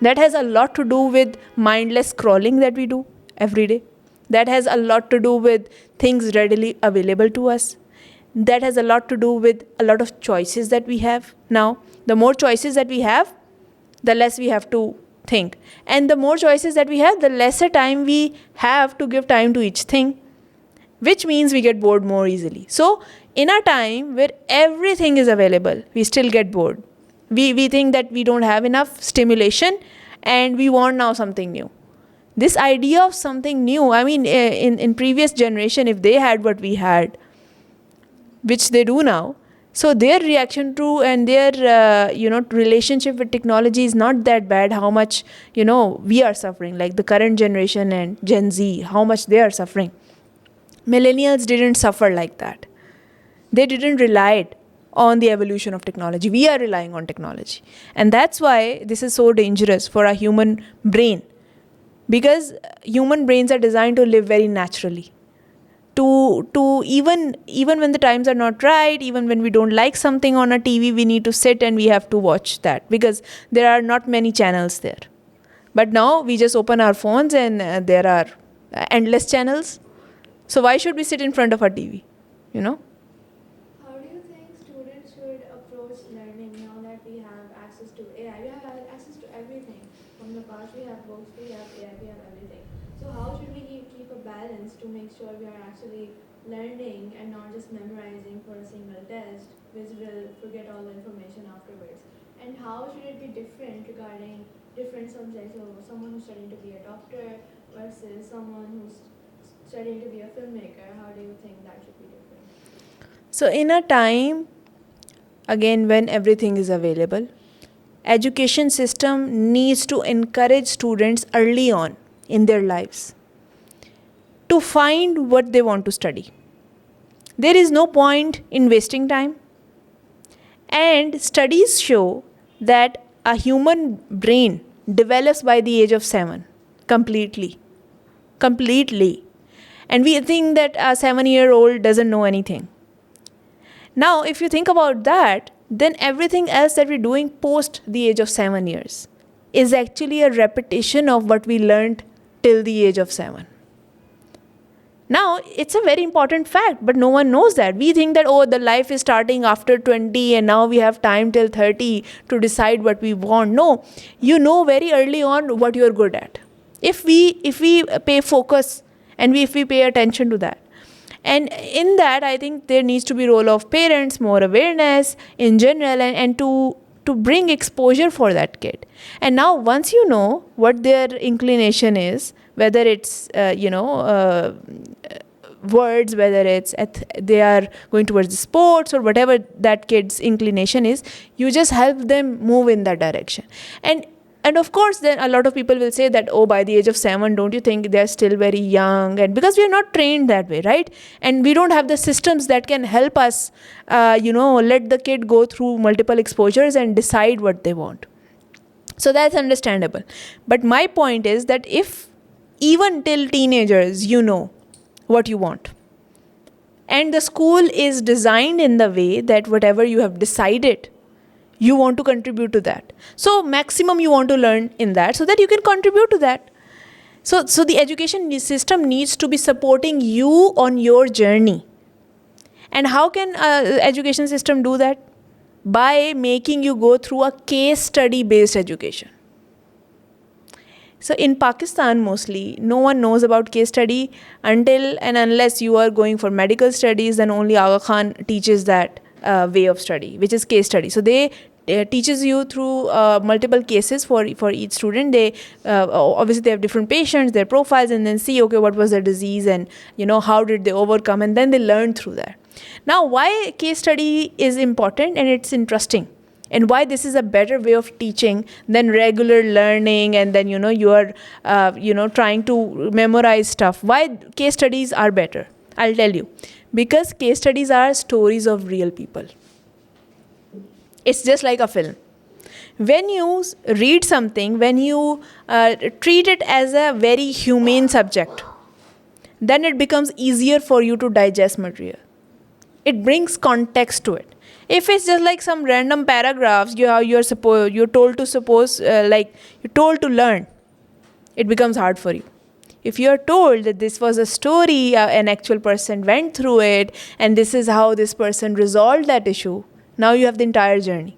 That has a lot to do with mindless scrolling that we do every day. That has a lot to do with things readily available to us. That has a lot to do with a lot of choices that we have now. The more choices that we have, the less we have to think. And the more choices that we have, the lesser time we have to give time to each thing, which means we get bored more easily. So in a time where everything is available, we still get bored. We think that we don't have enough stimulation and we want now something new. This idea of something new, in previous generation, if they had what we had, which they do now, so their reaction to and their relationship with technology is not that bad. How much we are suffering, like the current generation and Gen Z, how much they are suffering. Millennials didn't suffer like that. They didn't rely on the evolution of technology. We are relying on technology, and that's why this is so dangerous for a human brain, because human brains are designed to live very naturally. To even when the times are not right, even when we don't like something on a TV, we need to sit and we have to watch that because there are not many channels there. But now we just open our phones and there are endless channels. So why should we sit in front of a TV? How do you think students should approach learning now that we have access to AI? We have access to everything. From the past, we have books, we have AI, we have everything. So how should we keep a balance to make sure we are actually learning and not just memorizing for a single test, which will forget all the information afterwards? And how should it be different regarding different subjects? So someone who's studying to be a doctor versus someone who's studying to be a filmmaker, how do you think that should be different? So in a time, again, when everything is available, education system needs to encourage students early on in their lives to find what they want to study. There is no point in wasting time. And studies show that a human brain develops by the age of 7 completely. And we think that a 7-year-old doesn't know anything. Now, if you think about that, then everything else that we're doing post the age of 7 years is actually a repetition of what we learned till the age of 7. Now, it's a very important fact, but no one knows that. We think that, the life is starting after 20 and now we have time till 30 to decide what we want. No, you know very early on what you're good at. If we pay focus and if we pay attention to that. And in that, I think there needs to be role of parents, more awareness in general, and to bring exposure for that kid. And now once you know what their inclination is, whether it's words, whether it's they are going towards the sports or whatever that kid's inclination is, you just help them move in that direction. And of course, then a lot of people will say that, by the age of 7, don't you think they're still very young? And because we are not trained that way, right? And we don't have the systems that can help us, let the kid go through multiple exposures and decide what they want. So that's understandable. But my point is that if even till teenagers, you know what you want, and the school is designed in the way that whatever you have decided, you want to contribute to that. So maximum you want to learn in that so that you can contribute to that. So the education system needs to be supporting you on your journey. And how can education system do that? By making you go through a case study based education. So in Pakistan mostly, no one knows about case study until and unless you are going for medical studies, then only Aga Khan teaches that way of study, which is case study. So they teaches you through multiple cases for each student. They obviously they have different patients, their profiles, and then see, okay, what was their disease, and how did they overcome, and then they learn through that. Now, why case study is important and it's interesting, and why this is a better way of teaching than regular learning, and then you are trying to memorize stuff. Why case studies are better? I'll tell you. Because case studies are stories of real people. It's just like a film. When you read something, when you treat it as a very humane subject, then it becomes easier for you to digest material. It brings context to it. If it's just like some random paragraphs, you're told to learn, it becomes hard for you. If you're told that this was a story, an actual person went through it, and this is how this person resolved that issue, now you have the entire journey.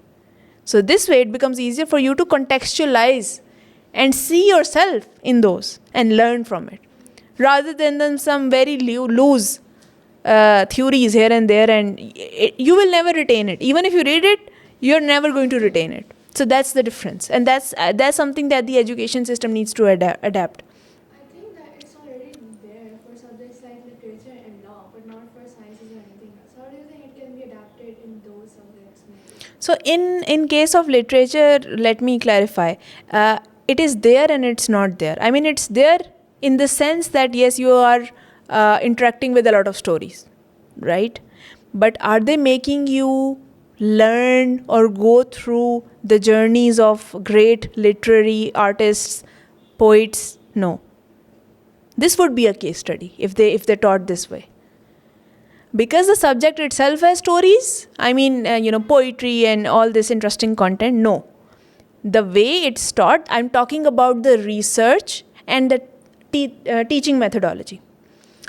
So this way it becomes easier for you to contextualize and see yourself in those and learn from it, rather than some very loose theories here and there, and you will never retain it. Even if you read it, you're never going to retain it. So that's the difference, and that's something that the education system needs to adapt. I think that it's already there for subjects like literature and law, but not for sciences or anything else. How do you think it can be adapted in those subjects maybe? So in case of literature, let me clarify. It is there and it's not there. I mean, it's there in the sense that yes, you are interacting with a lot of stories, right? But are they making you learn or go through the journeys of great literary artists, poets? No. This would be a case study if they taught this way. Because the subject itself has stories, I mean, poetry and all this interesting content, no. The way it's taught, I'm talking about the research and the teaching methodology.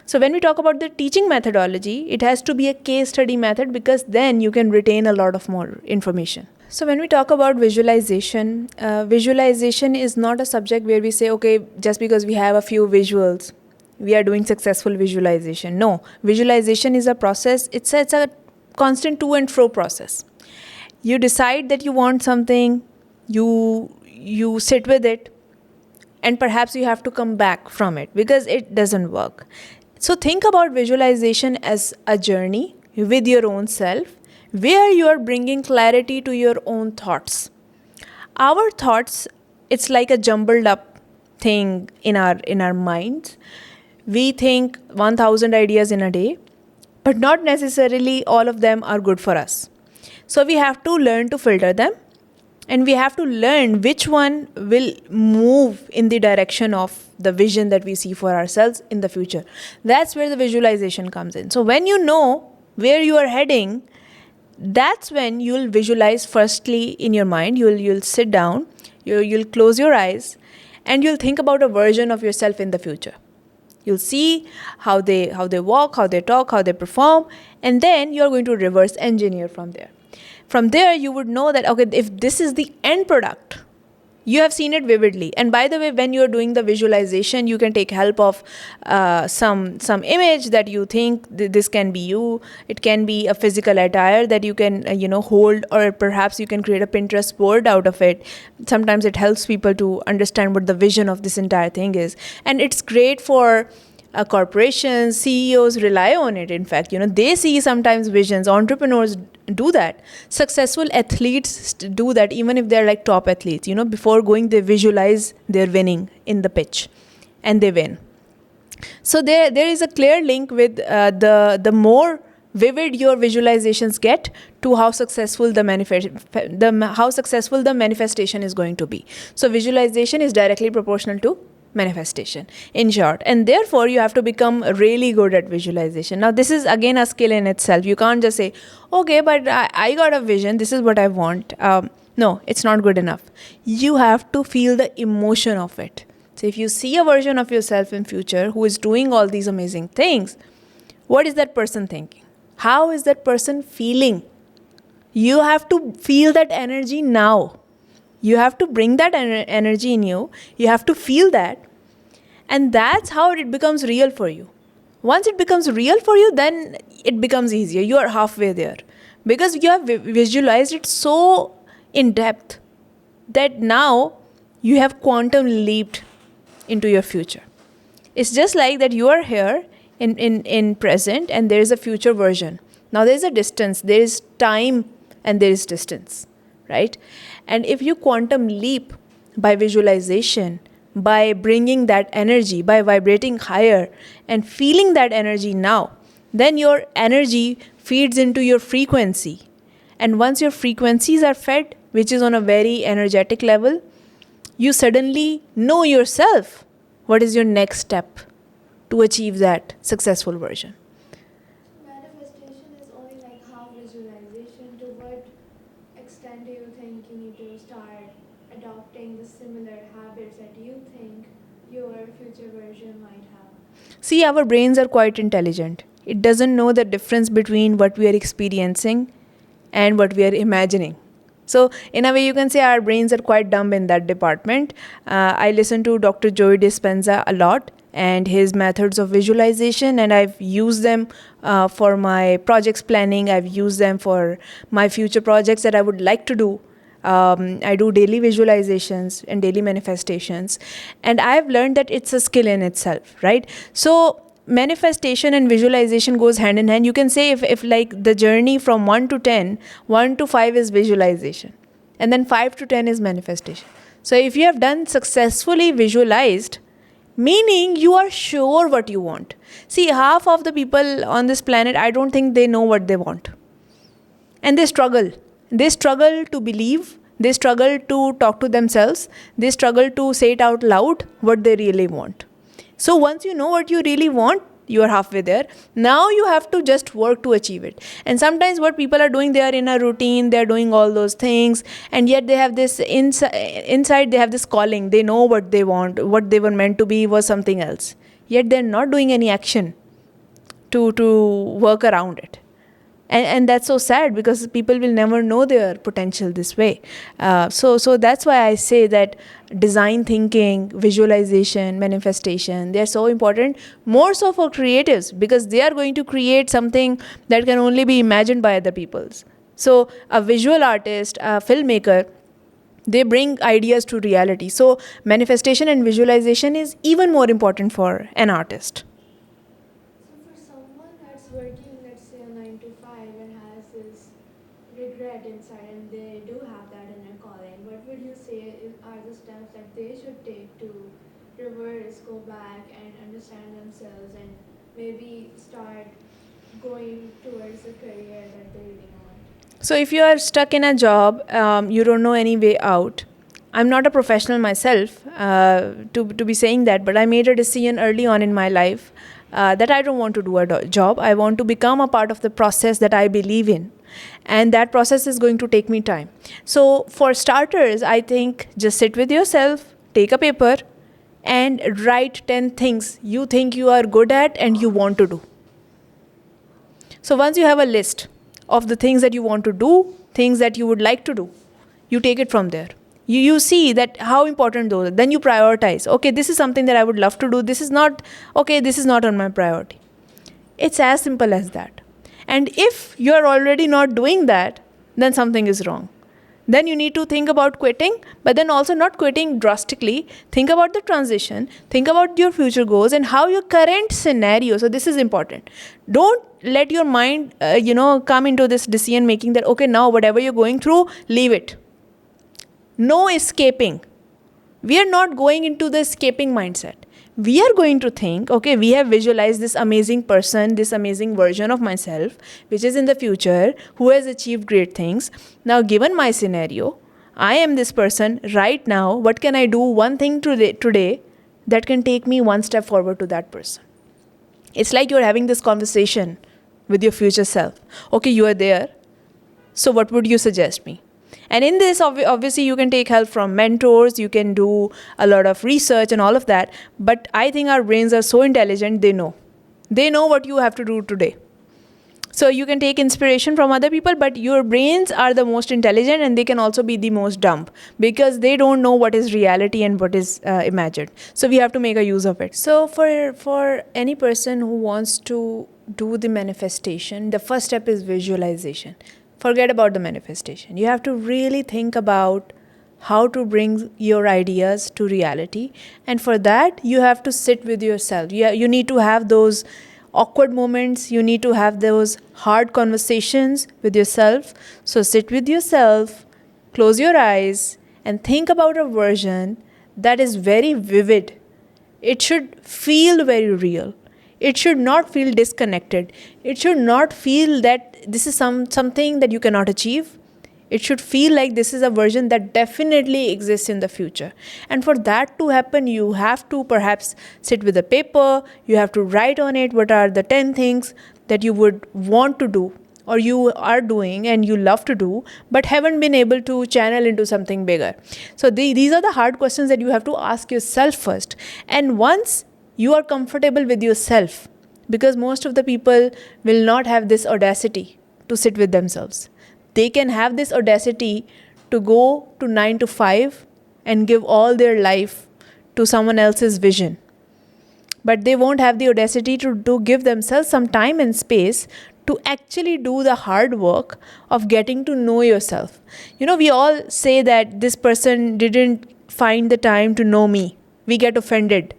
So when we talk about the teaching methodology, it has to be a case study method, because then you can retain a lot of more information. So when we talk about visualization, visualization is not a subject where we say, okay, just because we have a few visuals, we are doing successful visualization. No, visualization is a process. It's a constant to and fro process. You decide that you want something, you sit with it, and perhaps you have to come back from it because it doesn't work. So think about visualization as a journey with your own self, where you are bringing clarity to your own thoughts. Our thoughts, it's like a jumbled up thing in our minds. We think 1,000 ideas in a day, but not necessarily all of them are good for us. So we have to learn to filter them, and we have to learn which one will move in the direction of the vision that we see for ourselves in the future. That's where the visualization comes in. So when you know where you are heading, that's when you'll visualize firstly in your mind. You'll sit down, you'll close your eyes, and you'll think about a version of yourself in the future. You'll see how they walk, how they talk, how they perform, and then you're going to reverse engineer from there. From there, you would know that, okay, if this is the end product, you have seen it vividly. And by the way, when you're doing the visualization, you can take help of some image that you think this can be you. It can be a physical attire that you can hold, or perhaps you can create a Pinterest board out of it. Sometimes it helps people to understand what the vision of this entire thing is, and it's great for corporations. CEOs rely on it. In fact, they see sometimes visions. Entrepreneurs do that. Successful athletes do that, even if they're like top athletes. Before going, they visualize their winning in the pitch, and they win. So there is a clear link with the more vivid your visualizations get to how successful the manifestation is going to be. So visualization is directly proportional to manifestation, in short, and therefore you have to become really good at visualization. Now this is again a skill in itself. You can't just say, okay, but I got a vision, this is what I want. No, it's not good enough. You have to feel the emotion of it. So if you see a version of yourself in future who is doing all these amazing things, what is that person thinking? How is that person feeling? You have to feel that energy now. You have to bring that energy in you. You have to feel that. And that's how it becomes real for you. Once it becomes real for you, then it becomes easier. You are halfway there. Because you have visualized it so in depth that now you have quantum leaped into your future. It's just like that you are here in present and there is a future version. Now there is a distance, there is time and there is distance, right? And if you quantum leap by visualization, by bringing that energy, by vibrating higher and feeling that energy now, then your energy feeds into your frequency. And once your frequencies are fed, which is on a very energetic level, you suddenly know yourself what is your next step to achieve that successful version. Manifestation is only like half visualization. To what extent do you think you need to start adopting the similar habits that you think your future version might have? See, our brains are quite intelligent. It doesn't know the difference between what we are experiencing and what we are imagining. So, in a way, you can say our brains are quite dumb in that department. I listen to Dr. Joe Dispenza a lot and his methods of visualization, and I've used them for my projects planning. I've used them for my future projects that I would like to do. I do daily visualizations and daily manifestations, and I've learned that it's a skill in itself, right? So manifestation and visualization goes hand in hand. You can say if like the journey from 1 to 10, 1 to 5 is visualization, and then 5 to 10 is manifestation. So if you have done successfully visualized, meaning you are sure what you want. See, half of the people on this planet, I don't think they know what they want. And they struggle. They struggle to believe. They struggle to talk to themselves. They struggle to say it out loud what they really want. So once you know what you really want, you are halfway there. Now you have to just work to achieve it. And sometimes what people are doing, they are in a routine, they are doing all those things, and yet they have this inside, they have this calling. They know what they want, what they were meant to be was something else. Yet they're not doing any action to work around it. And that's so sad because people will never know their potential this way. So that's why I say that design thinking, visualization, manifestation, they're so important, more so for creatives, because they are going to create something that can only be imagined by other peoples. So a visual artist, a filmmaker, they bring ideas to reality. So manifestation and visualization is even more important for an artist. So for someone that's working, let's say a 9 to 5 and has this regret inside and they do have that in their calling, what would you say are the steps that they should take to reverse, go back and understand themselves and maybe start going towards the career that they really want? So if you are stuck in a job, you don't know any way out. I'm not a professional myself to be saying that, but I made a decision early on in my life that I don't want to do a job. I want to become a part of the process that I believe in. And that process is going to take me time. So for starters, I think just sit with yourself, take a paper, and write 10 things you think you are good at and you want to do. So once you have a list of the things that you want to do, things that you would like to do, you take it from there. You see that how important those are. Then you prioritize. Okay, this is something that I would love to do. This is not on my priority. It's as simple as that. And if you're already not doing that, then something is wrong. Then you need to think about quitting, but then also not quitting drastically. Think about the transition, think about your future goals and how your current scenario. So this is important. Don't let your mind, come into this decision making that, okay, now whatever you're going through, leave it. No escaping. We are not going into the escaping mindset. We are going to think, okay, we have visualized this amazing person, this amazing version of myself, which is in the future, who has achieved great things. Now, given my scenario, I am this person right now. What can I do one thing today that can take me one step forward to that person? It's like you're having this conversation with your future self. Okay, you are there. So what would you suggest me? And in this, obviously, you can take help from mentors, you can do a lot of research and all of that. But I think our brains are so intelligent, they know. They know what you have to do today. So you can take inspiration from other people, but your brains are the most intelligent and they can also be the most dumb because they don't know what is reality and what is imagined. So we have to make a use of it. So for any person who wants to do the manifestation, the first step is visualization. forget about the manifestation. You have to really think about how to bring your ideas to reality. And for that, you have to sit with yourself. You need to have those awkward moments. You need to have those hard conversations with yourself. So sit with yourself, close your eyes, and think about a version that is very vivid. It should feel very real. It should not feel disconnected. It should not feel that this is something that you cannot achieve. It should feel like this is a version that definitely exists in the future. And for that to happen, you have to perhaps sit with a paper, you have to write on it what are the 10 things that you would want to do or you are doing and you love to do, but haven't been able to channel into something bigger. So these are the hard questions that you have to ask yourself first. And once you are comfortable with yourself, because most of the people will not have this audacity to sit with themselves. They can have this audacity to go to 9 to 5 and give all their life to someone else's vision. But they won't have the audacity to give themselves some time and space to actually do the hard work of getting to know yourself. We all say that this person didn't find the time to know me. We get offended.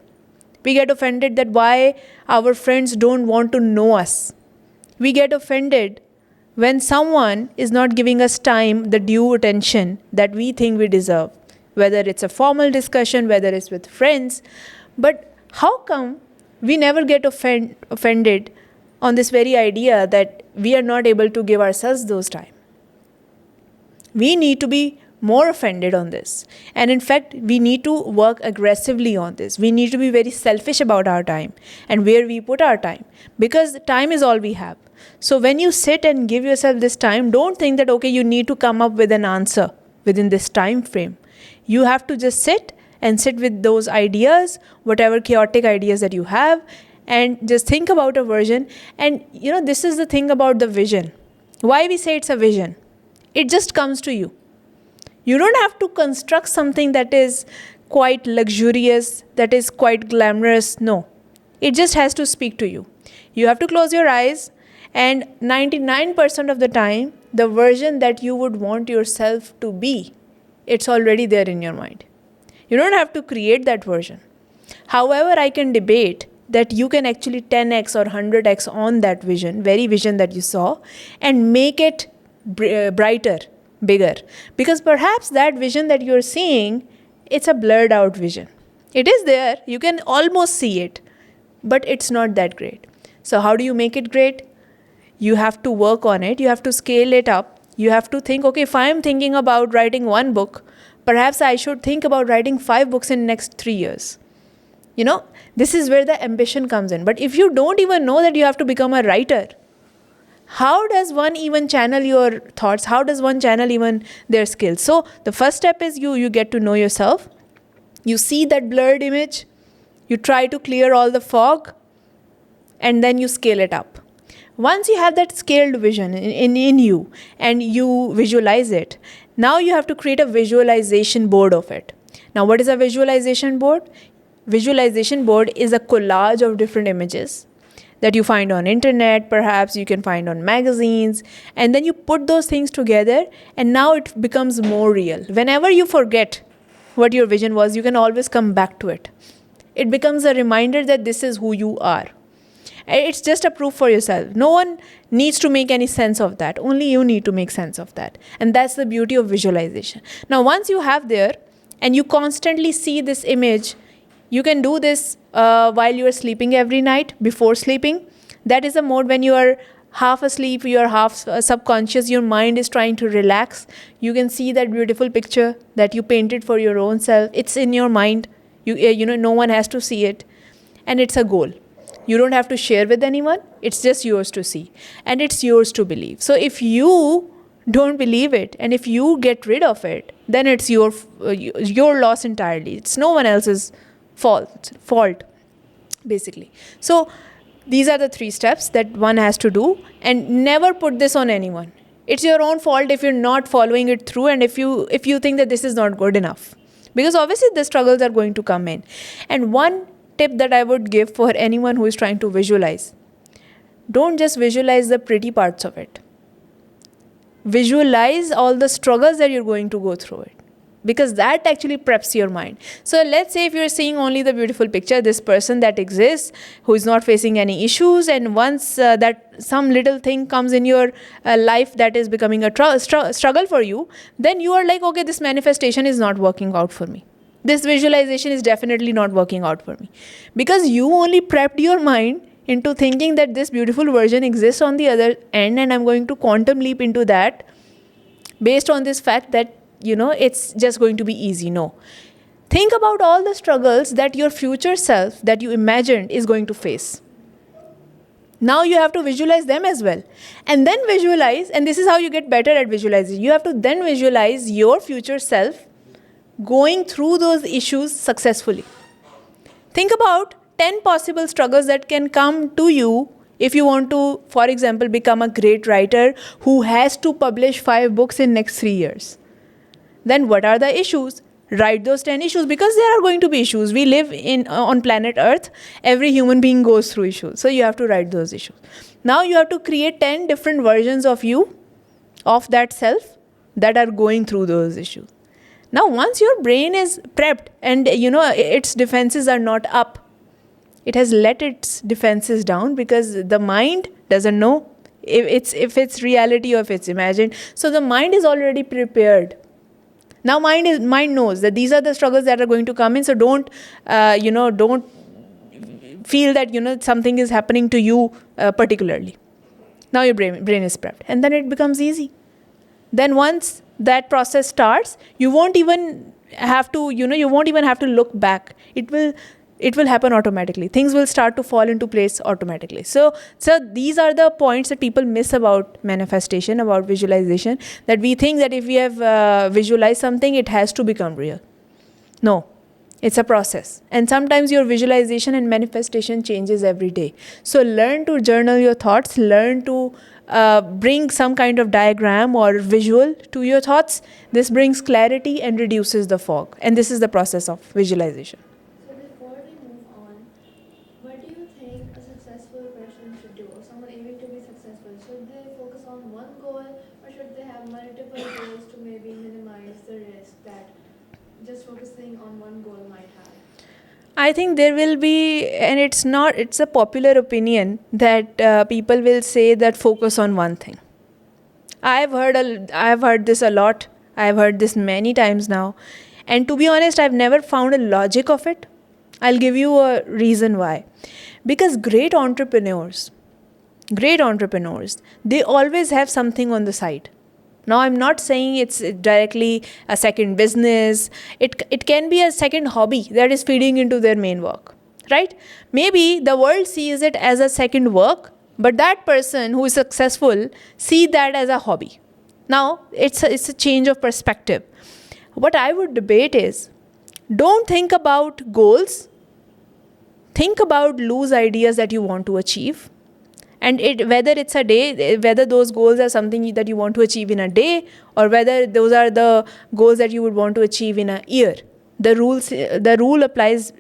We get offended that why our friends don't want to know us. We get offended when someone is not giving us time, the due attention that we think we deserve, whether it's a formal discussion, whether it's with friends. But how come we never get offended on this very idea that we are not able to give ourselves those time? We need to be more offended on this. And in fact, we need to work aggressively on this. We need to be very selfish about our time and where we put our time, because time is all we have. So when you sit and give yourself this time, don't think that, okay, you need to come up with an answer within this time frame. You have to just sit with those ideas, whatever chaotic ideas that you have, and just think about a version. And this is the thing about the vision. Why we say it's a vision? It just comes to you. You don't have to construct something that is quite luxurious, that is quite glamorous. No, it just has to speak to you. You have to close your eyes, and 99% of the time, the version that you would want yourself to be, it's already there in your mind. You don't have to create that version. However, I can debate that you can actually 10x or 100x on that vision, very vision that you saw, and make it brighter, bigger. Because perhaps that vision that you're seeing, it's a blurred out vision. It is there, you can almost see it, but it's not that great. So how do you make it great? You have to work on it, you have to scale it up. You have to think, okay, if I'm thinking about writing one book, perhaps I should think about writing 5 books in the next 3 years. This is where the ambition comes in. But if you don't even know that you have to become a writer, how does one even channel your thoughts? How does one channel even their skills? So the first step is you get to know yourself. You see that blurred image. You try to clear all the fog. And then you scale it up. Once you have that scaled vision in you and you visualize it, now you have to create a visualization board of it. Now, what is a visualization board? Visualization board is a collage of different images that you find on internet, perhaps you can find on magazines, and then you put those things together and now it becomes more real. Whenever you forget what your vision was, you can always come back to it. It becomes a reminder that this is who you are. It's just a proof for yourself. No one needs to make any sense of that. Only you need to make sense of that. And that's the beauty of visualization. Now, once you have there and you constantly see this image, you can do this while you are sleeping every night, before sleeping. That is a mode when you are half asleep, you are half subconscious, your mind is trying to relax. You can see that beautiful picture that you painted for your own self. It's in your mind. No one has to see it. And it's a goal. You don't have to share with anyone. It's just yours to see. And it's yours to believe. So if you don't believe it and if you get rid of it, then it's your loss entirely. It's no one else's fault, basically. So these are the 3 steps that one has to do, and never put this on anyone. It's your own fault if you're not following it through and if you think that this is not good enough. Because obviously the struggles are going to come in. And one tip that I would give for anyone who is trying to visualize, don't just visualize the pretty parts of it. visualize all the struggles that you're going to go through it, because that actually preps your mind. So let's say if you're seeing only the beautiful picture, this person that exists who is not facing any issues, and once that some little thing comes in your life that is becoming a struggle for you, then you are like, okay, this manifestation is not working out for me, this visualization is definitely not working out for me, because you only prepped your mind into thinking that this beautiful version exists on the other end, and I'm going to quantum leap into that based on this fact that, you know, it's just going to be easy. No. Think about all the struggles that your future self that you imagined is going to face. Now you have to visualize them as well. And then visualize, and this is how you get better at visualizing. You have to then visualize your future self going through those issues successfully. Think about 10 possible struggles that can come to you if you want to, for example, become a great writer who has to publish 5 books in next 3 years. Then what are the issues? Write those 10 issues, because there are going to be issues. We live on planet Earth. Every human being goes through issues. So you have to write those issues. Now you have to create 10 different versions of you, of that self, that are going through those issues. Now once your brain is prepped and, you know, its defenses are not up, it has let its defenses down, because the mind doesn't know if it's reality or if it's imagined. So the mind is already prepared. Now mind knows that these are the struggles that are going to come in. So don't feel that, you know, something is happening to you particularly. Now your brain is prepped, and then it becomes easy. Then once that process starts, you won't even have to, you know, you won't even have to look back. It will happen automatically. Things will start to fall into place automatically. So these are the points that people miss about manifestation, about visualization, that we think that if we have visualized something, it has to become real. No, it's a process. And sometimes your visualization and manifestation changes every day. So learn to journal your thoughts, learn to bring some kind of diagram or visual to your thoughts. This brings clarity and reduces the fog. And this is the process of visualization. So before we move on, what do you think a successful person should do, or someone aiming to be successful? Should they focus on one goal, or should they have multiple goals to maybe minimize the risk that just focusing on one goal might have? I think there will be, and it's a popular opinion that people will say that focus on one thing. I've heard this a lot. I've heard this many times now. And to be honest, I've never found a logic of it. I'll give you a reason why. Because great entrepreneurs, they always have something on the side. Now, I'm not saying it's directly a second business. It can be a second hobby that is feeding into their main work, right? Maybe the world sees it as a second work, but that person who is successful sees that as a hobby. Now, it's a change of perspective. What I would debate is, don't think about goals. Think about loose ideas that you want to achieve. And whether it's a day, whether those goals are something that you want to achieve in a day, or whether those are the goals that you would want to achieve in a year, the rule applies,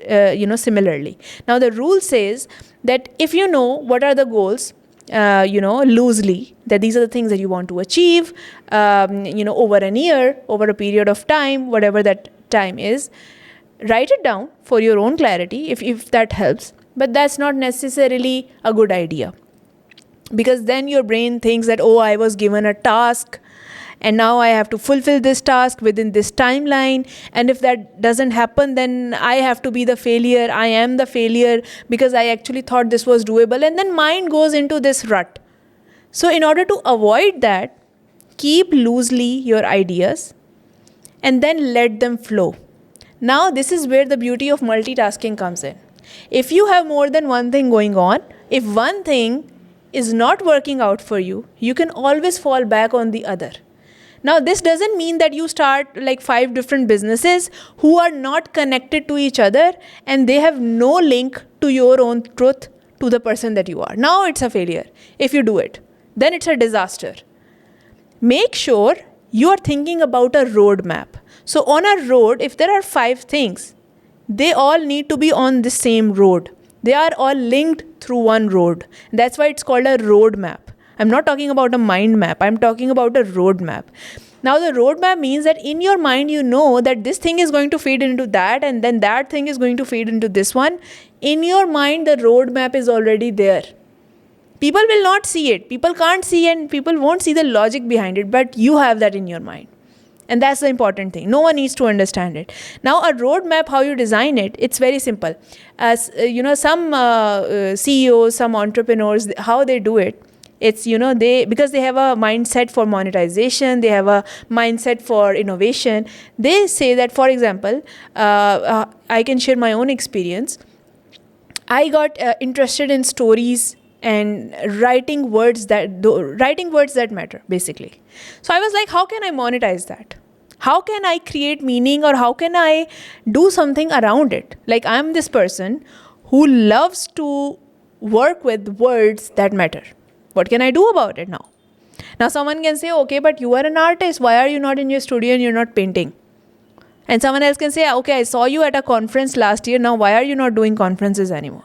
similarly. Now, the rule says that if you know what are the goals, loosely, that these are the things that you want to achieve, over an year, over a period of time, whatever that time is, write it down for your own clarity, if that helps. But that's not necessarily a good idea. Because then your brain thinks that, oh, I was given a task and now I have to fulfill this task within this timeline. And if that doesn't happen, then I have to be the failure. I am the failure because I actually thought this was doable. And then mind goes into this rut. So in order to avoid that, keep loosely your ideas and then let them flow. Now, this is where the beauty of multitasking comes in. If you have more than one thing going on, if one thing is not working out for you, you can always fall back on the other. Now, this doesn't mean that you start like 5 different businesses who are not connected to each other and they have no link to your own truth, to the person that you are. Now it's a failure. If you do it, then it's a disaster. Make sure you are thinking about a roadmap. So on a road, if there are 5 things, they all need to be on the same road. They are all linked through one road. That's why it's called a roadmap. I'm not talking about a mind map. I'm talking about a roadmap. Now, the roadmap means that in your mind, you know that this thing is going to feed into that, and then that thing is going to feed into this one. In your mind, the roadmap is already there. People will not see it. People can't see, and people won't see the logic behind it, but you have that in your mind. And that's the important thing. No one needs to understand it. Now, a roadmap, how you design it, it's very simple. As some CEOs, some entrepreneurs, how they do it, it's because they have a mindset for monetization, they have a mindset for innovation. They say that, for example, I can share my own experience. I got interested in stories and writing words that matter, basically. So I was like, how can I monetize that? How can I create meaning, or how can I do something around it? Like, I'm this person who loves to work with words that matter. What can I do about it now? Now someone can say, okay, but you are an artist. Why are you not in your studio and you're not painting? And someone else can say, okay, I saw you at a conference last year. Now why are you not doing conferences anymore?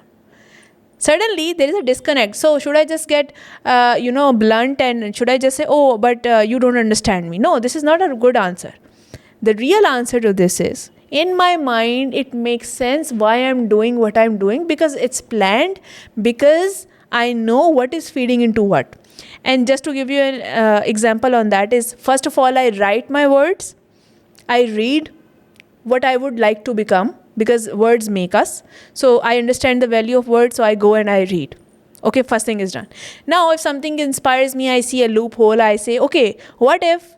Suddenly there is a disconnect. So should I just get blunt, and should I just say, oh, but you don't understand me? No, this is not a good answer. The real answer to this is, in my mind, it makes sense why I'm doing what I'm doing, because it's planned, because I know what is feeding into what. And just to give you an example on that is, first of all, I write my words. I read what I would like to become, because words make us. So I understand the value of words, so I go and I read. Okay, first thing is done. Now, if something inspires me, I see a loophole, I say, okay, what if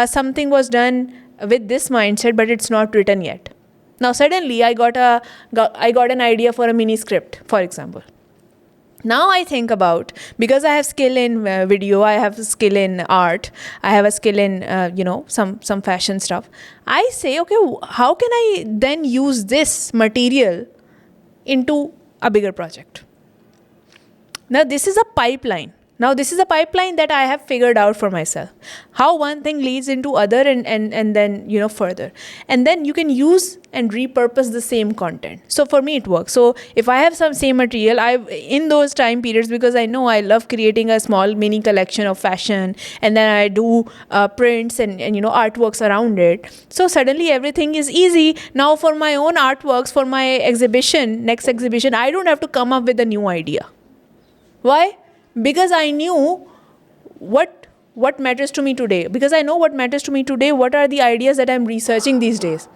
something was done with this mindset, but it's not written yet? Now, suddenly I got an idea for a mini script, for example. Now I think about, because I have skill in video, I have skill in art, I have a skill in some fashion stuff. I say, okay, how can I then use this material into a bigger project? Now this is a pipeline. That I have figured out for myself. How one thing leads into other, and then further. And then you can use and repurpose the same content. So for me it works. So if I have some same material, in those time periods, because I know I love creating a small mini collection of fashion, and then I do prints and artworks around it. So suddenly everything is easy. Now for my own artworks, for my next exhibition, I don't have to come up with a new idea. Why? Because I knew what matters to me today. Because I know what matters to me today, what are the ideas that I'm researching these days.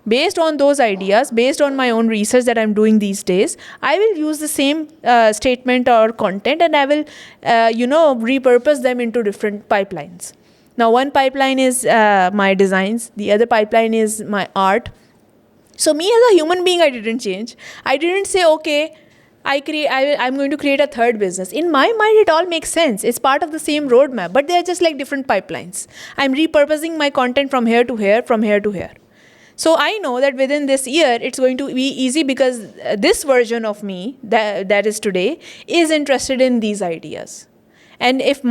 Based on those ideas, based on my own research that I'm doing these days, I will use the same statement or content, and I will, repurpose them into different pipelines. Now, one pipeline is my designs. The other pipeline is my art. So me as a human being, I didn't change. I didn't say, okay, I'm going to create a third business. In my mind, it all makes sense. It's part of the same roadmap, but they're just like different pipelines. I'm repurposing my content from here to here, from here to here. So I know that within this year, it's going to be easy, because this version of me that is today is interested in these ideas. And if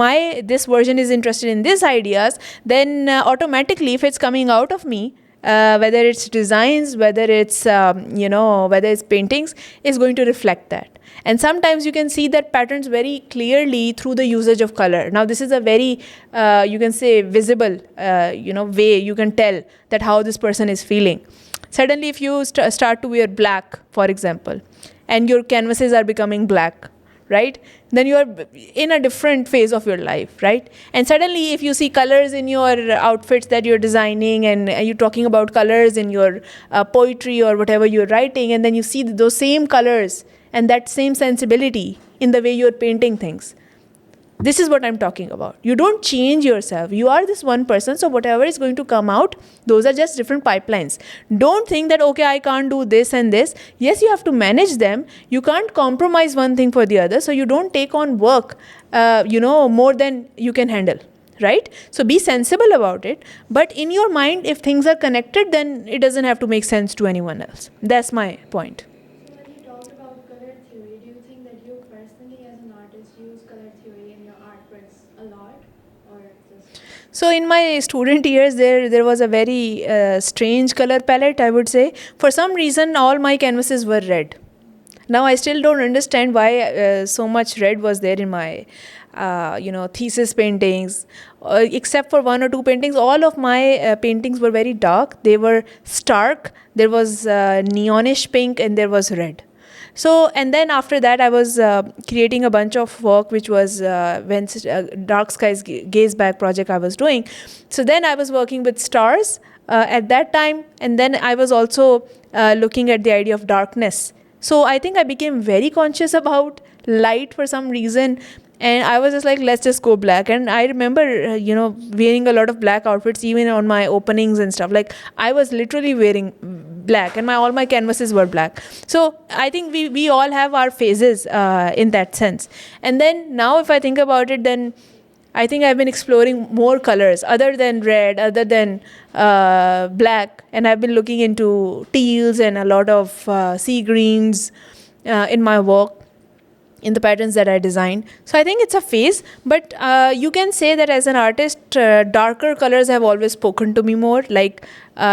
this version is interested in these ideas, then automatically, if it's coming out of me, whether it's designs, whether it's paintings, is going to reflect that. And sometimes you can see that patterns very clearly through the usage of color. Now this is a very you can say visible way you can tell that how this person is feeling. Suddenly if you start to wear black, for example, and your canvases are becoming black, right? Then you are in a different phase of your life, right? And suddenly if you see colors in your outfits that you're designing, and you're talking about colors in your poetry or whatever you're writing, and then you see those same colors and that same sensibility in the way you're painting things. This is what I'm talking about. You don't change yourself. You are this one person, so whatever is going to come out, those are just different pipelines. Don't think that, okay, I can't do this and this. Yes, you have to manage them. You can't compromise one thing for the other, so you don't take on work, more than you can handle, right? So be sensible about it. But in your mind, if things are connected, then it doesn't have to make sense to anyone else. That's my point. So when you talked about color theory, do you think that you personally as an artist use color theory in your artworks a lot, or just? So in my student years, there was a very strange color palette, I would say. For some reason, all my canvases were red. Now I still don't understand why so much red was there in my thesis paintings. Except for one or two paintings, all of my paintings were very dark. They were stark. There was neonish pink and there was red. So, and then after that, I was creating a bunch of work, which was when Dark Skies Gaze Back project I was doing. So then I was working with stars at that time, and then I was also looking at the idea of darkness. So I think I became very conscious about light for some reason, and I was just like, let's just go black. And I remember wearing a lot of black outfits even on my openings and stuff. Like, I was literally wearing black, and all my canvases were black. So I think we all have our phases in that sense. And then now if I think about it, then I think I've been exploring more colors other than red, other than black, and I've been looking into teals and a lot of sea greens in my work, in the patterns that I designed. So I think it's a phase, but you can say that as an artist, darker colors have always spoken to me more, like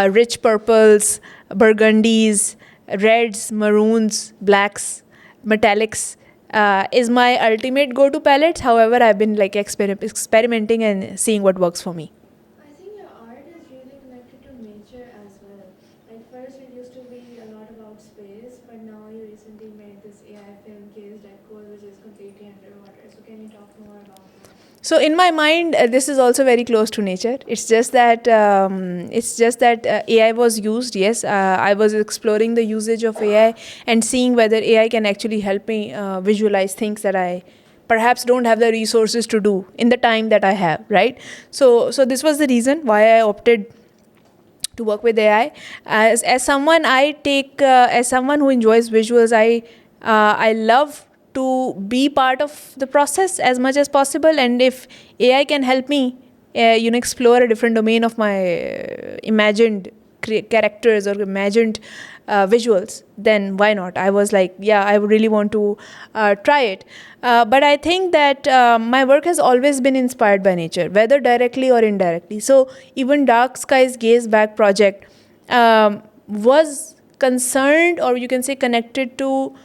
rich purples, burgundies, reds, maroons, blacks, metallics. Is my ultimate go-to palettes. However, I've been like experimenting and seeing what works for me. I think your art is really connected to nature as well. Like first it used to be a lot about space, but now you recently made this AI film Gaze Decor, which is completely underwater. So can you talk more about that? So in my mind, this is also very close to nature. It's just that AI was used. Yes, I was exploring the usage of AI and seeing whether AI can actually help me visualize things that I perhaps don't have the resources to do in the time that I have. Right. So this was the reason why I opted to work with AI. As someone who enjoys visuals, I love to be part of the process as much as possible. And if AI can help me, explore a different domain of my imagined characters or imagined visuals, then why not? I was like, yeah, I would really want to try it. But I think that my work has always been inspired by nature, whether directly or indirectly. So even Dark Skies Gaze Back project was concerned, or you can say connected to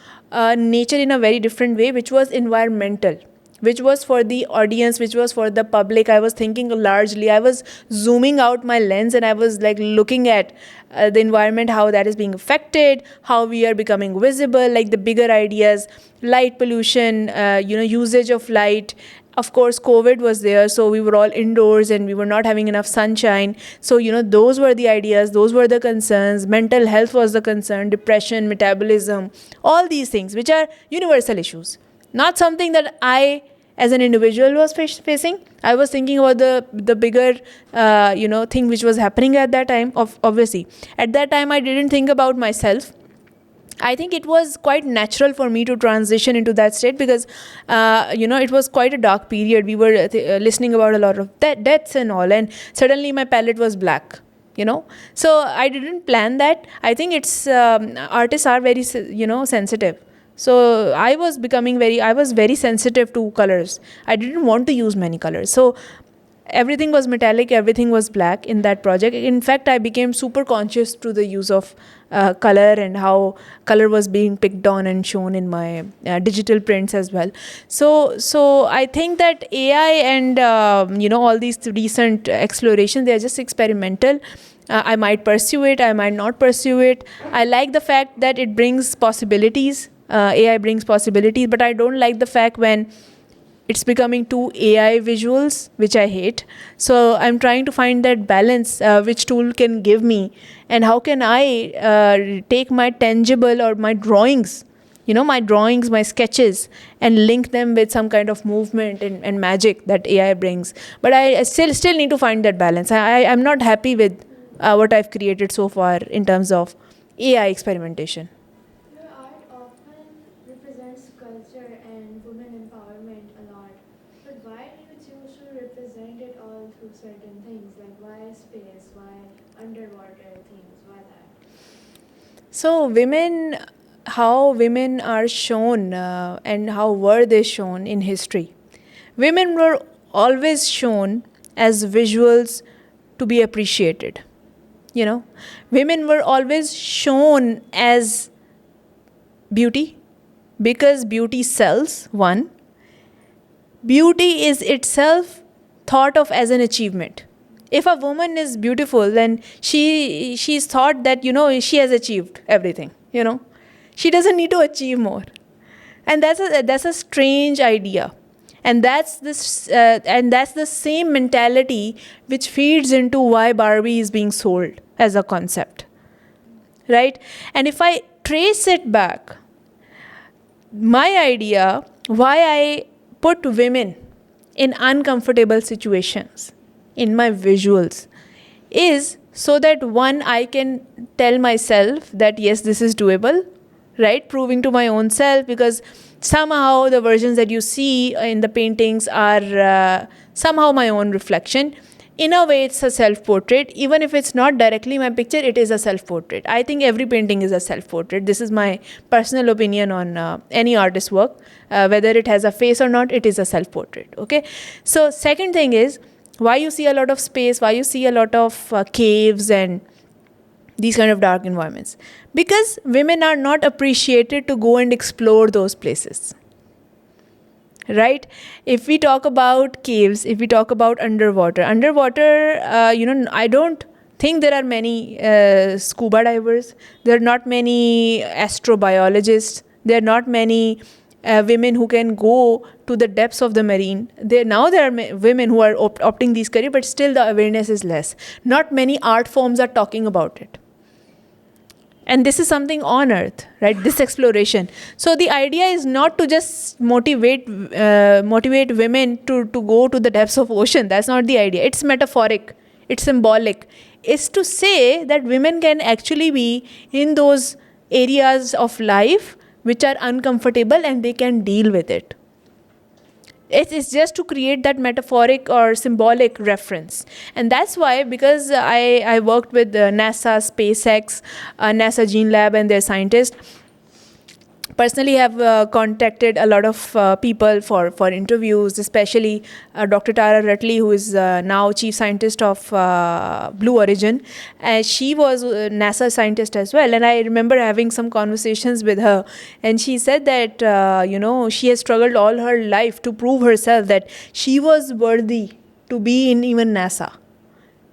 nature in a very different way, which was environmental, which was for the audience, which was for the public. I was thinking largely, I was zooming out my lens, and I was like looking at the environment, how that is being affected, how we are becoming visible, like the bigger ideas, light pollution, usage of light. Of course, COVID was there, so we were all indoors and we were not having enough sunshine. So, those were the ideas, those were the concerns. Mental health was the concern, depression, metabolism, all these things, which are universal issues. Not something that I, as an individual, was facing. I was thinking about the bigger, thing which was happening at that time. Obviously, at that time, I didn't think about myself. I think it was quite natural for me to transition into that state because, it was quite a dark period. We were listening about a lot of deaths and all, and suddenly my palette was black. So I didn't plan that. I think it's artists are very sensitive. So I was very sensitive to colors. I didn't want to use many colors. So everything was metallic, everything was black in that project. In fact, I became super conscious to the use of color and how color was being picked on and shown in my digital prints as well. So I think that AI and all these recent explorations, they are just experimental. I might pursue it, I might not pursue it. I like the fact that it brings possibilities. AI brings possibilities, but I don't like the fact when it's becoming too AI visuals, which I hate. So I'm trying to find that balance, which tool can give me, and how can I take my tangible or my drawings, my sketches, and link them with some kind of movement and magic that AI brings. But I still need to find that balance. I'm not happy with what I've created so far in terms of AI experimentation. Your art often represents culture and women empowerment a lot. But why do you choose to represent it all through certain things? Like why space? Why underwater things? Why that? So how women are shown and how were they shown in history? Women were always shown as visuals to be appreciated. Women were always shown as beauty because beauty sells, one, beauty is itself thought of as an achievement. If a woman is beautiful, then she's thought that, she has achieved everything, She doesn't need to achieve more. And that's a strange idea. And that's the same mentality which feeds into why Barbie is being sold as a concept. Right? And if I trace it back, my idea, why I put women in uncomfortable situations in my visuals, is so that, one, I can tell myself that yes, this is doable, right? Proving to my own self, because somehow the versions that you see in the paintings are somehow my own reflection. In a way, it's a self-portrait. Even if it's not directly my picture, it is a self-portrait. I think every painting is a self-portrait. This is my personal opinion on any artist's work. Whether it has a face or not, it is a self-portrait. Okay. So second thing is, why you see a lot of space, why you see a lot of caves and these kind of dark environments. Because women are not appreciated to go and explore those places. Right? If we talk about caves, if we talk about underwater, I don't think there are many scuba divers. There are not many astrobiologists. There are not many women who can go to the depths of the marine. There are women who are opting these careers, but still the awareness is less. Not many art forms are talking about it. And this is something on Earth, right? This exploration. So the idea is not to just motivate women to go to the depths of ocean. That's not the idea. It's metaphoric. It's symbolic. It's to say that women can actually be in those areas of life which are uncomfortable, and they can deal with it. It's just to create that metaphoric or symbolic reference. And that's why, because I worked with NASA, SpaceX, NASA Gene Lab and their scientists, personally have contacted a lot of people for interviews, especially Dr. Tara Rutley, who is now chief scientist of Blue Origin. She was a NASA scientist as well, and I remember having some conversations with her, and she said that she has struggled all her life to prove herself that she was worthy to be in even NASA.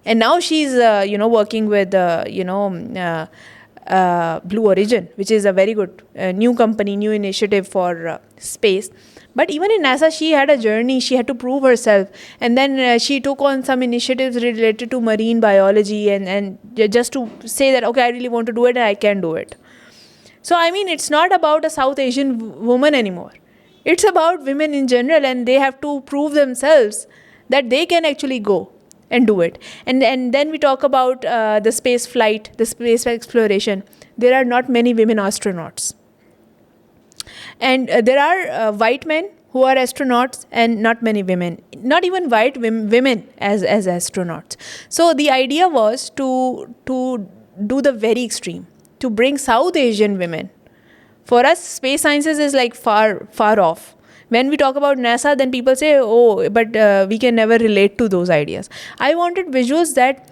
And now she's working with Blue Origin, which is a very good new company, new initiative for space. But even in NASA, she had a journey. She had to prove herself. And then she took on some initiatives related to marine biology and just to say that, okay, I really want to do it and I can do it. So, I mean, it's not about a South Asian woman anymore. It's about women in general, and they have to prove themselves that they can actually go and do it. And then we talk about the space flight, the space exploration. There are not many women astronauts. And there are white men who are astronauts and not many women. Not even white women as astronauts. So the idea was to do the very extreme, to bring South Asian women. For us, space sciences is like far off. When we talk about NASA, then people say, oh, but we can never relate to those ideas. I wanted visuals that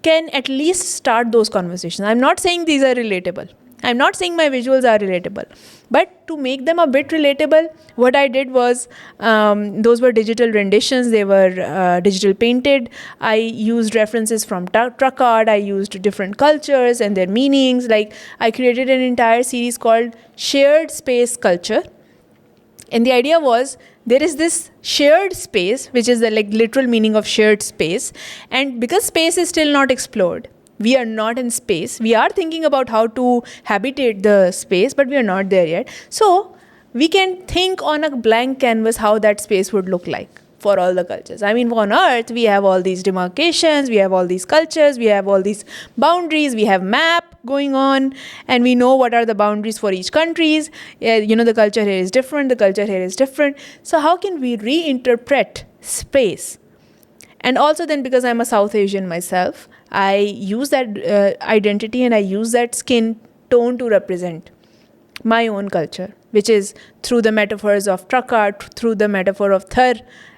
can at least start those conversations. I'm not saying these are relatable. I'm not saying my visuals are relatable. But to make them a bit relatable, what I did was, those were digital renditions. They were digital painted. I used references from truck art. I used different cultures and their meanings. Like, I created an entire series called Shared Space Culture. And the idea was, there is this shared space, which is the literal meaning of shared space. And because space is still not explored, we are not in space. We are thinking about how to habitate the space, but we are not there yet. So we can think on a blank canvas how that space would look like for all the cultures. I mean, on Earth, we have all these demarcations, we have all these cultures, we have all these boundaries, we have map going on, and we know what are the boundaries for each countries. The culture here is different, the culture here is different. So how can we reinterpret space? And also then, because I'm a South Asian myself, I use that identity and I use that skin tone to represent my own culture, which is through the metaphors of truck art, through the metaphor of Thar,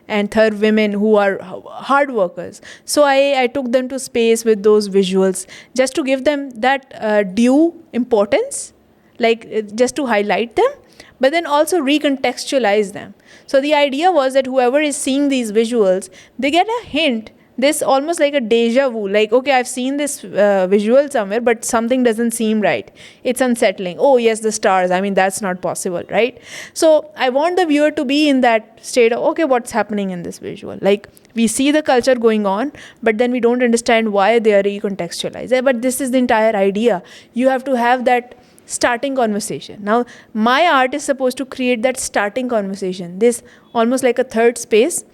and Thar women who are hard workers. So I took them to space with those visuals, just to give them that due importance, like just to highlight them, but then also recontextualize them. So the idea was that whoever is seeing these visuals, they get a hint, this almost like a deja vu, like, okay, I've seen this visual somewhere, but something doesn't seem right. It's unsettling. Oh yes, the stars, I mean, that's not possible, right? So I want the viewer to be in that state of, okay, what's happening in this visual? Like, we see the culture going on, but then we don't understand why they are recontextualized. But this is the entire idea. You have to have that starting conversation. Now, my art is supposed to create that starting conversation, this almost like a third space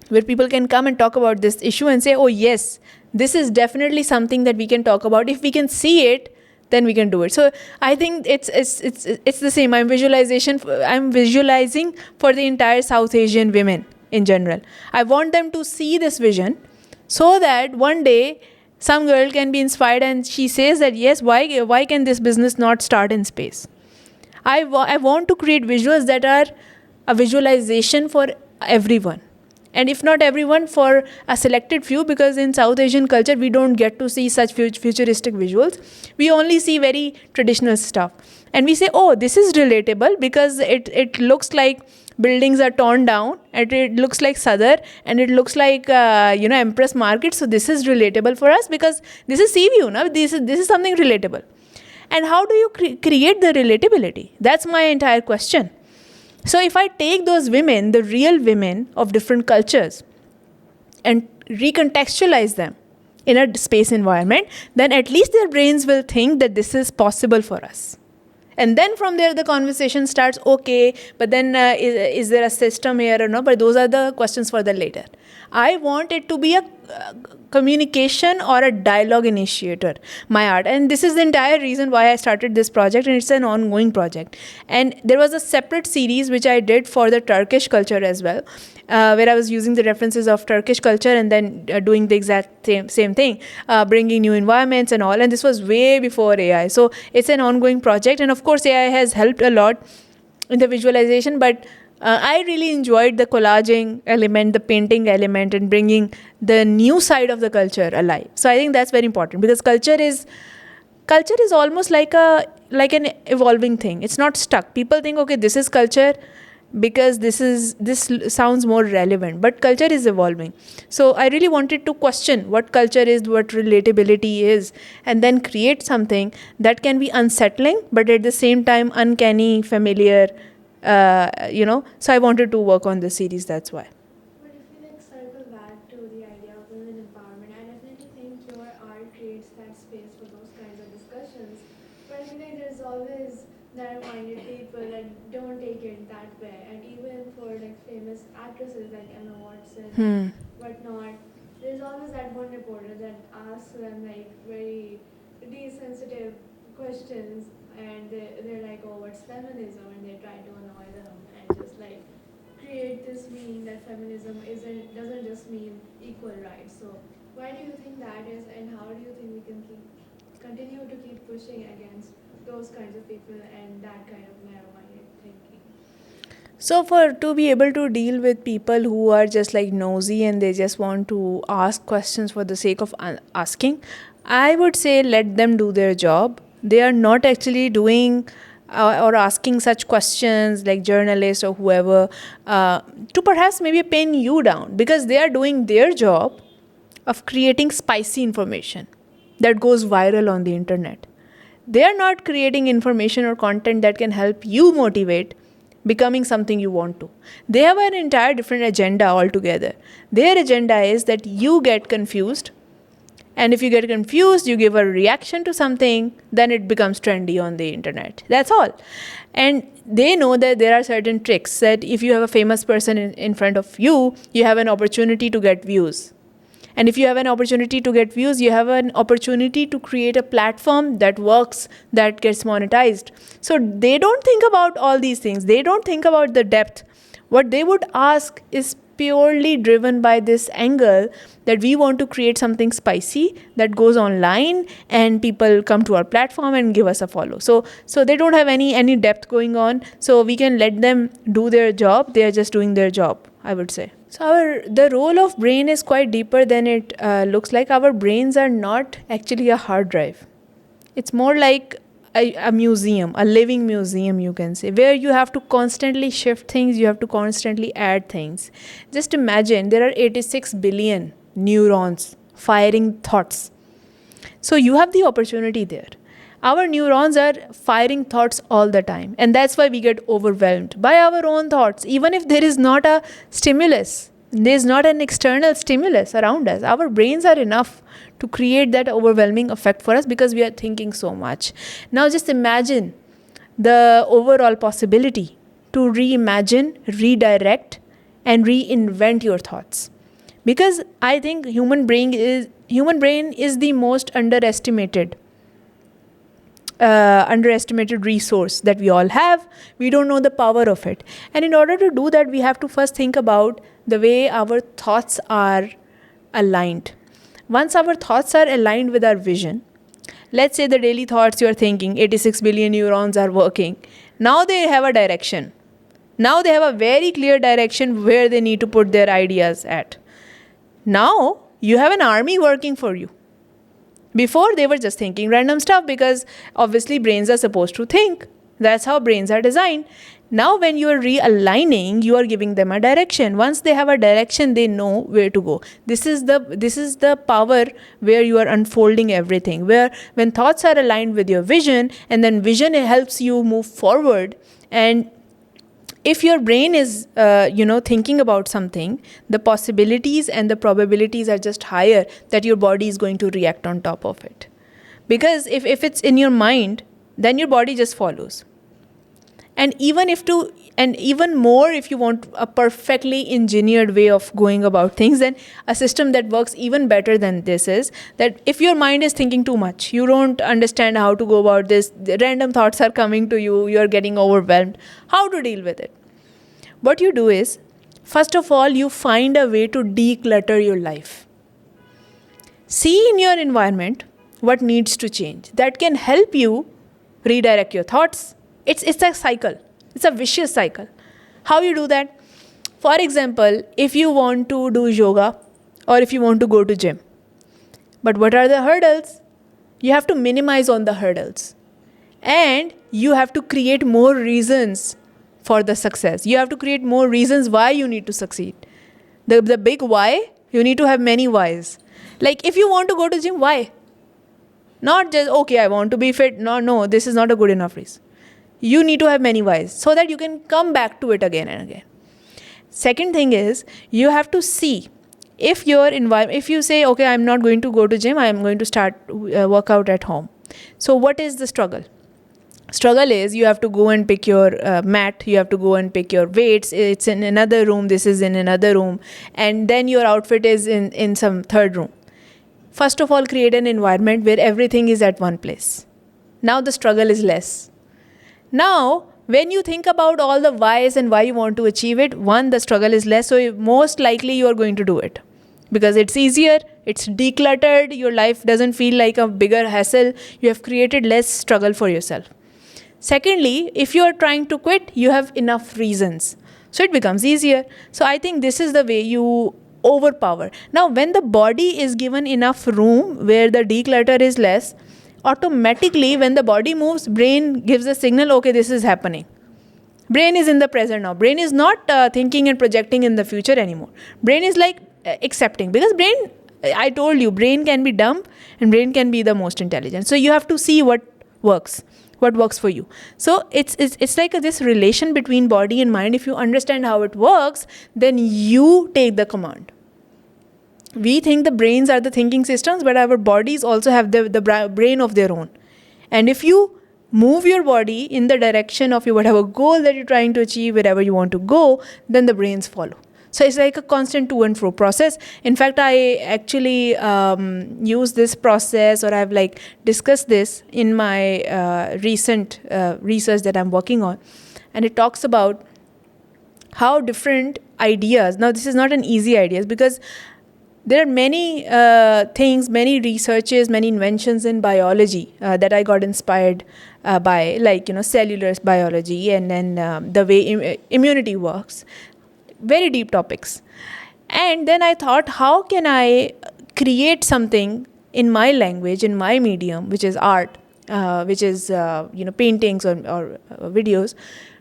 where people can come and talk about this issue and say, oh yes, this is definitely something that we can talk about. If we can see it, then we can do it. So I think it's the same. I'm visualizing for the entire South Asian women in general. I want them to see this vision so that one day some girl can be inspired and she says that, yes, why can this business not start in space? I want to create visuals that are a visualization for everyone. And if not everyone, for a selected few, because in South Asian culture, we don't get to see such futuristic visuals. We only see very traditional stuff. And we say, oh, this is relatable because it looks like buildings are torn down, and it looks like Sadar, and it looks like, Empress Market. So this is relatable for us because this is Seaview. No? This is something relatable. And how do you create the relatability? That's my entire question. So if I take those women, the real women of different cultures, and recontextualize them in a space environment, then at least their brains will think that this is possible for us. And then from there, the conversation starts, okay, but then is there a system here or no? But those are the questions for the later. I want it to be a communication or a dialogue initiator, my art. And this is the entire reason why I started this project, and it's an ongoing project. And there was a separate series which I did for the Turkish culture as well, where I was using the references of Turkish culture and then doing the exact same thing, bringing new environments and all. And this was way before AI. So it's an ongoing project. And of course, AI has helped a lot in the visualization, but I really enjoyed the collaging element, the painting element, and bringing the new side of the culture alive. So I think that's very important, because culture is almost like an evolving thing. It's not stuck. People think, okay, this is culture because this sounds more relevant, but culture is evolving. So I really wanted to question what culture is, what relatability is, and then create something that can be unsettling, but at the same time uncanny, familiar. So I wanted to work on this series, that's why. But if we circle back to the idea of women empowerment, I definitely think your art creates that space for those kinds of discussions. But I feel like there's always narrow-minded people that don't take it that way, and even for famous actresses like Emma Watson, whatnot, there's always that one reporter that asks them very desensitive questions, and they're like, oh, what's feminism? And they try to annoy them and just create this meaning that feminism doesn't just mean equal rights. So why do you think that is, and how do you think we can continue to keep pushing against those kinds of people and that kind of narrow-minded thinking? So to be able to deal with people who are just nosy and they just want to ask questions for the sake of asking, I would say let them do their job. They are not actually doing or asking such questions like journalists or whoever to perhaps maybe pin you down, because they are doing their job of creating spicy information that goes viral on the internet. They are not creating information or content that can help you motivate becoming something you want to. They have an entire different agenda altogether. Their agenda is that you get confused, and if you get confused, you give a reaction to something, then it becomes trendy on the internet. That's all. And they know that there are certain tricks, that if you have a famous person in front of you, you have an opportunity to get views. And if you have an opportunity to get views, you have an opportunity to create a platform that works, that gets monetized. So they don't think about all these things. They don't think about the depth. What they would ask is purely driven by this angle that we want to create something spicy that goes online and people come to our platform and give us a follow. So they don't have any depth going on. So we can let them do their job. They are just doing their job, I would say. So the role of brain is quite deeper than it looks like. Our brains are not actually a hard drive. It's more like a museum, a living museum, you can say, where you have to constantly shift things, you have to constantly add things. Just imagine there are 86 billion neurons firing thoughts. So you have the opportunity there. Our neurons are firing thoughts all the time, and that's why we get overwhelmed by our own thoughts. Even if there is not a stimulus, there is not an external stimulus around us, our brains are enough to create that overwhelming effect for us because we are thinking so much. Now just imagine the overall possibility to reimagine, redirect, and reinvent your thoughts. Because I think human brain is the most underestimated resource that we all have. We don't know the power of it. And in order to do that, we have to first think about the way our thoughts are aligned. Once our thoughts are aligned with our vision, let's say the daily thoughts you're thinking, 86 billion neurons are working. Now they have a direction. Now they have a very clear direction where they need to put their ideas at. Now you have an army working for you. Before, they were just thinking random stuff because obviously brains are supposed to think. That's how brains are designed. Now when you are realigning, you are giving them a direction. Once they have a direction, they know where to go. This is the power where you are unfolding everything. Where when thoughts are aligned with your vision, and then vision helps you move forward. And if your brain is thinking about something, the possibilities and the probabilities are just higher that your body is going to react on top of it. Because if it's in your mind, then your body just follows. And even more, if you want a perfectly engineered way of going about things, then a system that works even better than this is that if your mind is thinking too much, you don't understand how to go about this, the random thoughts are coming to you, you're getting overwhelmed, how to deal with it? What you do is, first of all, you find a way to declutter your life. See in your environment what needs to change. That can help you redirect your thoughts. It's a cycle. It's a vicious cycle. How you do that? For example, if you want to do yoga or if you want to go to gym. But what are the hurdles? You have to minimize on the hurdles. And you have to create more reasons for the success. You have to create more reasons why you need to succeed. The big why, you need to have many whys. Like if you want to go to gym, why? Not just, okay, I want to be fit. No, this is not a good enough reason. You need to have many whys so that you can come back to it again and again. Second thing is, you have to see if your environment, if you say, okay, I'm not going to go to gym, I'm going to start workout at home. So what is the struggle? Struggle is you have to go and pick your mat, you have to go and pick your weights, it's in another room, this is in another room, and then your outfit is in some third room. First of all, create an environment where everything is at one place. Now the struggle is less. Now, when you think about all the whys and why you want to achieve it, one, the struggle is less, so most likely you are going to do it. Because it's easier, it's decluttered, your life doesn't feel like a bigger hassle, you have created less struggle for yourself. Secondly, if you are trying to quit, you have enough reasons. So it becomes easier. So I think this is the way you overpower. Now, when the body is given enough room where the declutter is less, automatically when the body moves, brain gives a signal, okay, this is happening. Brain is in the present now. Brain is not thinking and projecting in the future anymore. Brain is like accepting. Because brain, I told you, brain can be dumb and brain can be the most intelligent. So you have to see what works for you. So it's like this relation between body and mind. If you understand how it works, then you take the command. We think the brains are the thinking systems, but our bodies also have the brain of their own. And if you move your body in the direction of your whatever goal that you're trying to achieve, wherever you want to go, then the brains follow. So it's like a constant to and fro process. In fact, I actually use this process, or I've discussed this in my recent research that I'm working on. And it talks about how different ideas, now this is not an easy idea because there are many things, many researches, many inventions in biology that I got inspired by, cellular biology and then the way immunity works. Very deep topics. And then I thought, how can I create something in my language, in my medium, which is art, which is paintings or videos,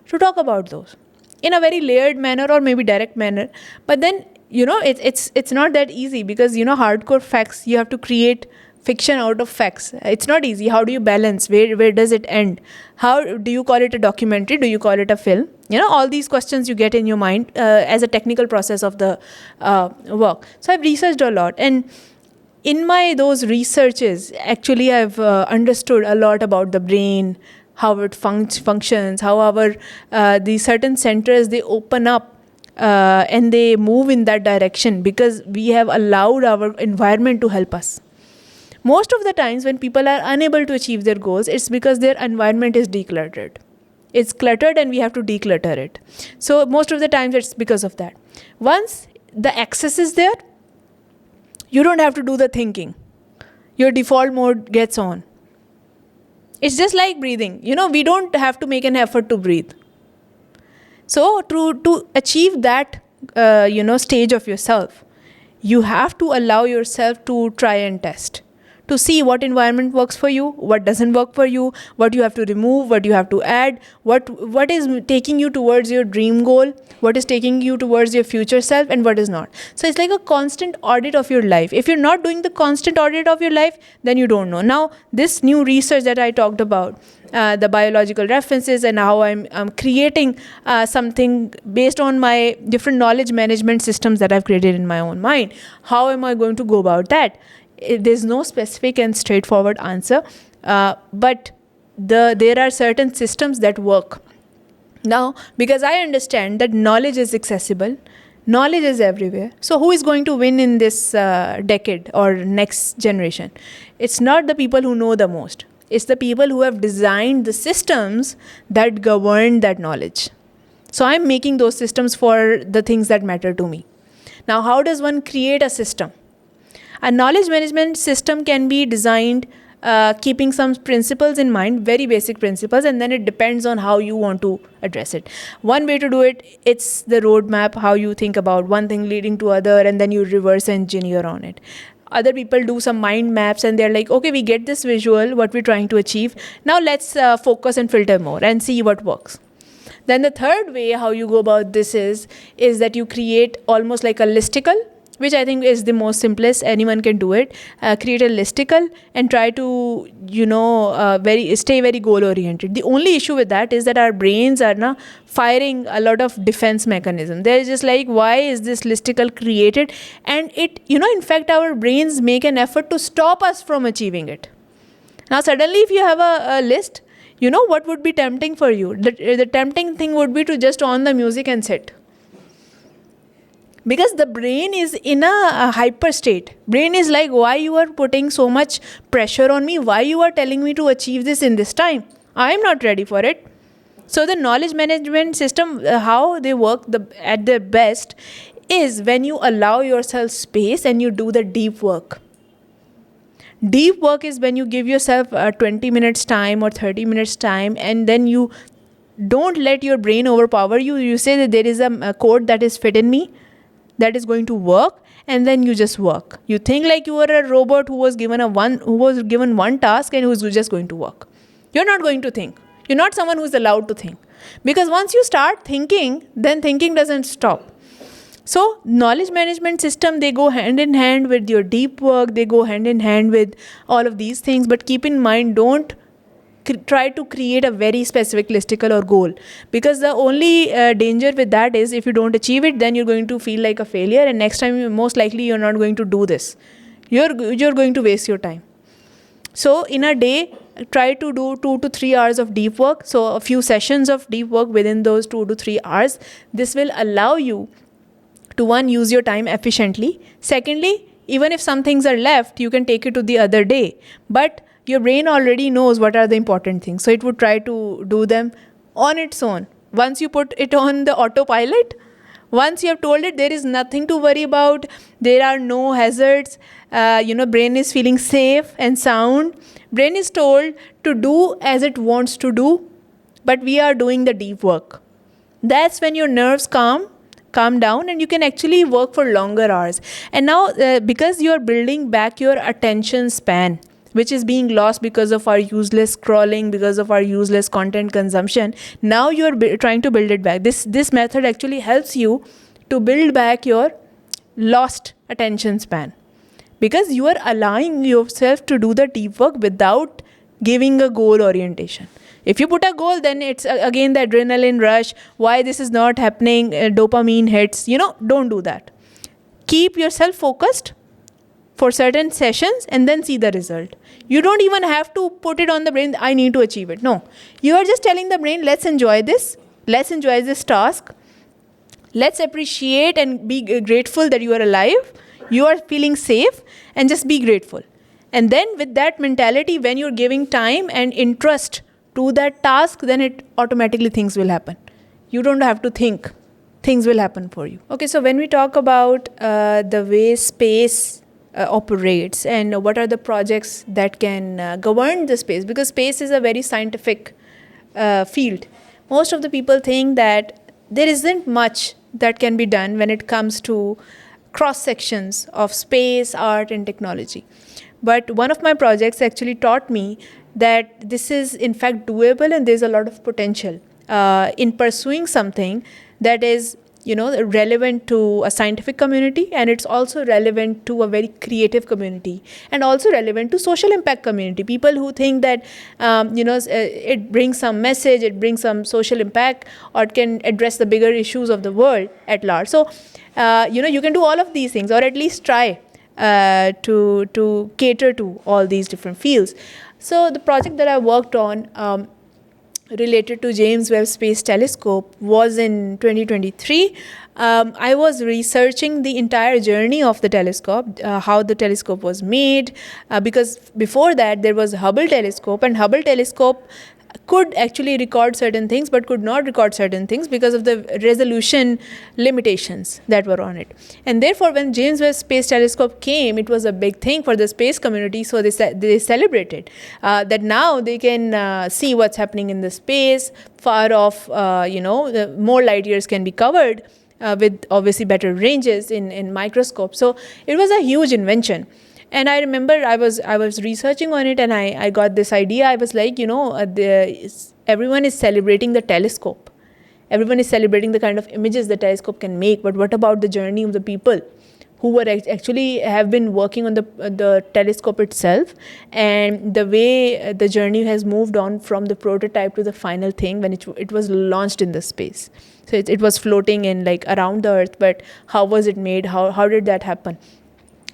to talk about those in a very layered manner or maybe direct manner. But then it's not that easy, because hardcore facts, you have to create fiction out of facts. It's not easy. How do you balance? Where does it end? How do you call it a documentary? Do you call it a film? All these questions you get in your mind as a technical process of the work. So I've researched a lot, and in those researches, actually I've understood a lot about the brain, how it functions, how our the certain centers, they open up and they move in that direction because we have allowed our environment to help us. Most of the times when people are unable to achieve their goals, it's because their environment is decluttered. It's cluttered and we have to declutter it. So most of the times it's because of that. Once the access is there, you don't have to do the thinking. Your default mode gets on. It's just like breathing. We don't have to make an effort to breathe. So to achieve that stage of yourself, you have to allow yourself to try and test, to see what environment works for you, what doesn't work for you, what you have to remove, what you have to add, what is taking you towards your dream goal, what is taking you towards your future self, and what is not. So it's like a constant audit of your life. If you're not doing the constant audit of your life, then you don't know. Now, this new research that I talked about, the biological references, and how I'm creating something based on my different knowledge management systems that I've created in my own mind. How am I going to go about that? There's no specific and straightforward answer, but there are certain systems that work. Now, because I understand that knowledge is accessible, knowledge is everywhere. So who is going to win in this decade or next generation? It's not the people who know the most. It's the people who have designed the systems that govern that knowledge. So I'm making those systems for the things that matter to me. Now, how does one create a system? A knowledge management system can be designed keeping some principles in mind, very basic principles, and then it depends on how you want to address it. One way to do it, it's the roadmap, how you think about one thing leading to other, and then you reverse engineer on it. Other people do some mind maps and they're like, okay, we get this visual, what we're trying to achieve. Now let's focus and filter more and see what works. Then the third way how you go about this is that you create almost like a listicle, which I think is the most simplest. Anyone can do it. Create a listicle and try to, stay very goal oriented. The only issue with that is that our brains are now firing a lot of defense mechanism. They're just like, why is this listicle created? And it, in fact, our brains make an effort to stop us from achieving it. Now, suddenly, if you have a list, what would be tempting for you? The tempting thing would be to just on the music and sit. Because the brain is in a hyper state. Brain is like, why you are putting so much pressure on me? Why you are telling me to achieve this in this time? I am not ready for it. So the knowledge management system, how they work at their best is when you allow yourself space and you do the deep work. Deep work is when you give yourself 20 minutes time or 30 minutes time, and then you don't let your brain overpower you. You say that there is a code that is fit in me, that is going to work, and then you just work. You think like you are a robot who was given one task and who is just going to work. You're not going to think. You're not someone who is allowed to think. Because once you start thinking, then thinking doesn't stop. So knowledge management system, they go hand in hand with your deep work. They go hand in hand with all of these things. But keep in mind, don't try to create a very specific listicle or goal, because the only danger with that is if you don't achieve it, then you're going to feel like a failure, and next time most likely you're not going to do this. You're going to waste your time. So in a day, try to do 2 to 3 hours of deep work. So a few sessions of deep work within those 2 to 3 hours. This will allow you to, one, use your time efficiently. Secondly, even if some things are left, you can take it to the other day. But your brain already knows what are the important things. So it would try to do them on its own. Once you put it on the autopilot, once you have told it there is nothing to worry about, there are no hazards, brain is feeling safe and sound. Brain is told to do as it wants to do, but we are doing the deep work. That's when your nerves calm down and you can actually work for longer hours. And now, because you're building back your attention span, which is being lost because of our useless scrolling, because of our useless content consumption. Now you're trying to build it back. This method actually helps you to build back your lost attention span, because you are allowing yourself to do the deep work without giving a goal orientation. If you put a goal, then it's again the adrenaline rush, why this is not happening, dopamine hits, don't do that. Keep yourself focused for certain sessions and then see the result. You don't even have to put it on the brain, I need to achieve it. No, you are just telling the brain, let's enjoy this task, let's appreciate and be grateful that you are alive, you are feeling safe, and just be grateful. And then with that mentality, when you're giving time and interest to that task, then it automatically things will happen. You don't have to think, things will happen for you. Okay, so when we talk about the way space operates and what are the projects that can govern the space, because space is a very scientific field. Most of the people think that there isn't much that can be done when it comes to cross sections of space, art, and technology. But one of my projects actually taught me that this is in fact doable, and there's a lot of potential in pursuing something that is relevant to a scientific community, and it's also relevant to a very creative community, and also relevant to social impact community. People who think that it brings some message, it brings some social impact, or it can address the bigger issues of the world at large. So you can do all of these things, or at least try to cater to all these different fields. So the project that I worked on related to James Webb Space Telescope was in 2023. I was researching the entire journey of the telescope, how the telescope was made, because before that there was Hubble telescope, and Hubble telescope could actually record certain things but could not record certain things because of the resolution limitations that were on it. And therefore, when James Webb Space Telescope came, it was a big thing for the space community, so they celebrated that now they can see what's happening in the space far off. More light years can be covered with obviously better ranges in microscope. So it was a huge invention. And I remember I was researching on it, and I got this idea. I was like, everyone is celebrating the telescope. Everyone is celebrating the kind of images the telescope can make. But what about the journey of the people who were actually have been working on the telescope itself, and the way the journey has moved on from the prototype to the final thing when it was launched in the space. So it was floating in around the Earth, but how was it made? How did that happen?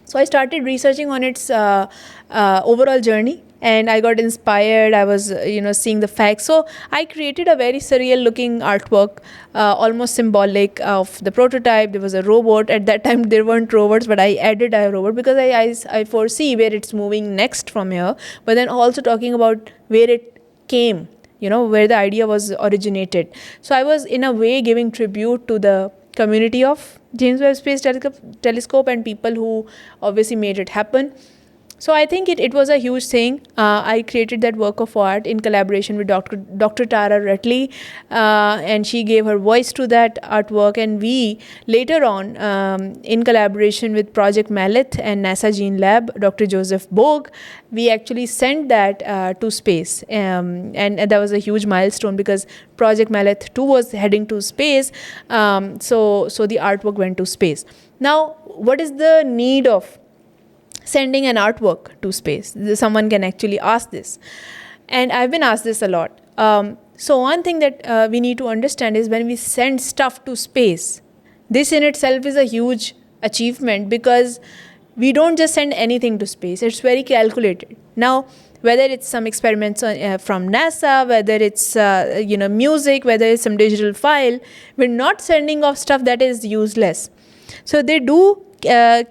So I started researching on its overall journey, and I got inspired. I was, seeing the facts. So I created a very surreal-looking artwork, almost symbolic of the prototype. There was a robot. At that time, there weren't robots, but I added a robot because I foresee where it's moving next from here. But then also talking about where it came, where the idea was originated. So I was, in a way, giving tribute to the community of James Webb Space Telescope and people who obviously made it happen. So I think it was a huge thing. I created that work of art in collaboration with Dr. Tara Rutley, and she gave her voice to that artwork. And we later on, in collaboration with Project Mallet and NASA Gene Lab, Dr. Joseph Bogue, we actually sent that to space. And that was a huge milestone because Project Mallet 2 was heading to space. So the artwork went to space. Now, what is the need of sending an artwork to space? Someone can actually ask this. And I've been asked this a lot. So one thing that we need to understand is when we send stuff to space, this in itself is a huge achievement because we don't just send anything to space. It's very calculated. Now, whether it's some experiments from NASA, whether it's music, whether it's some digital file, we're not sending off stuff that is useless. So they do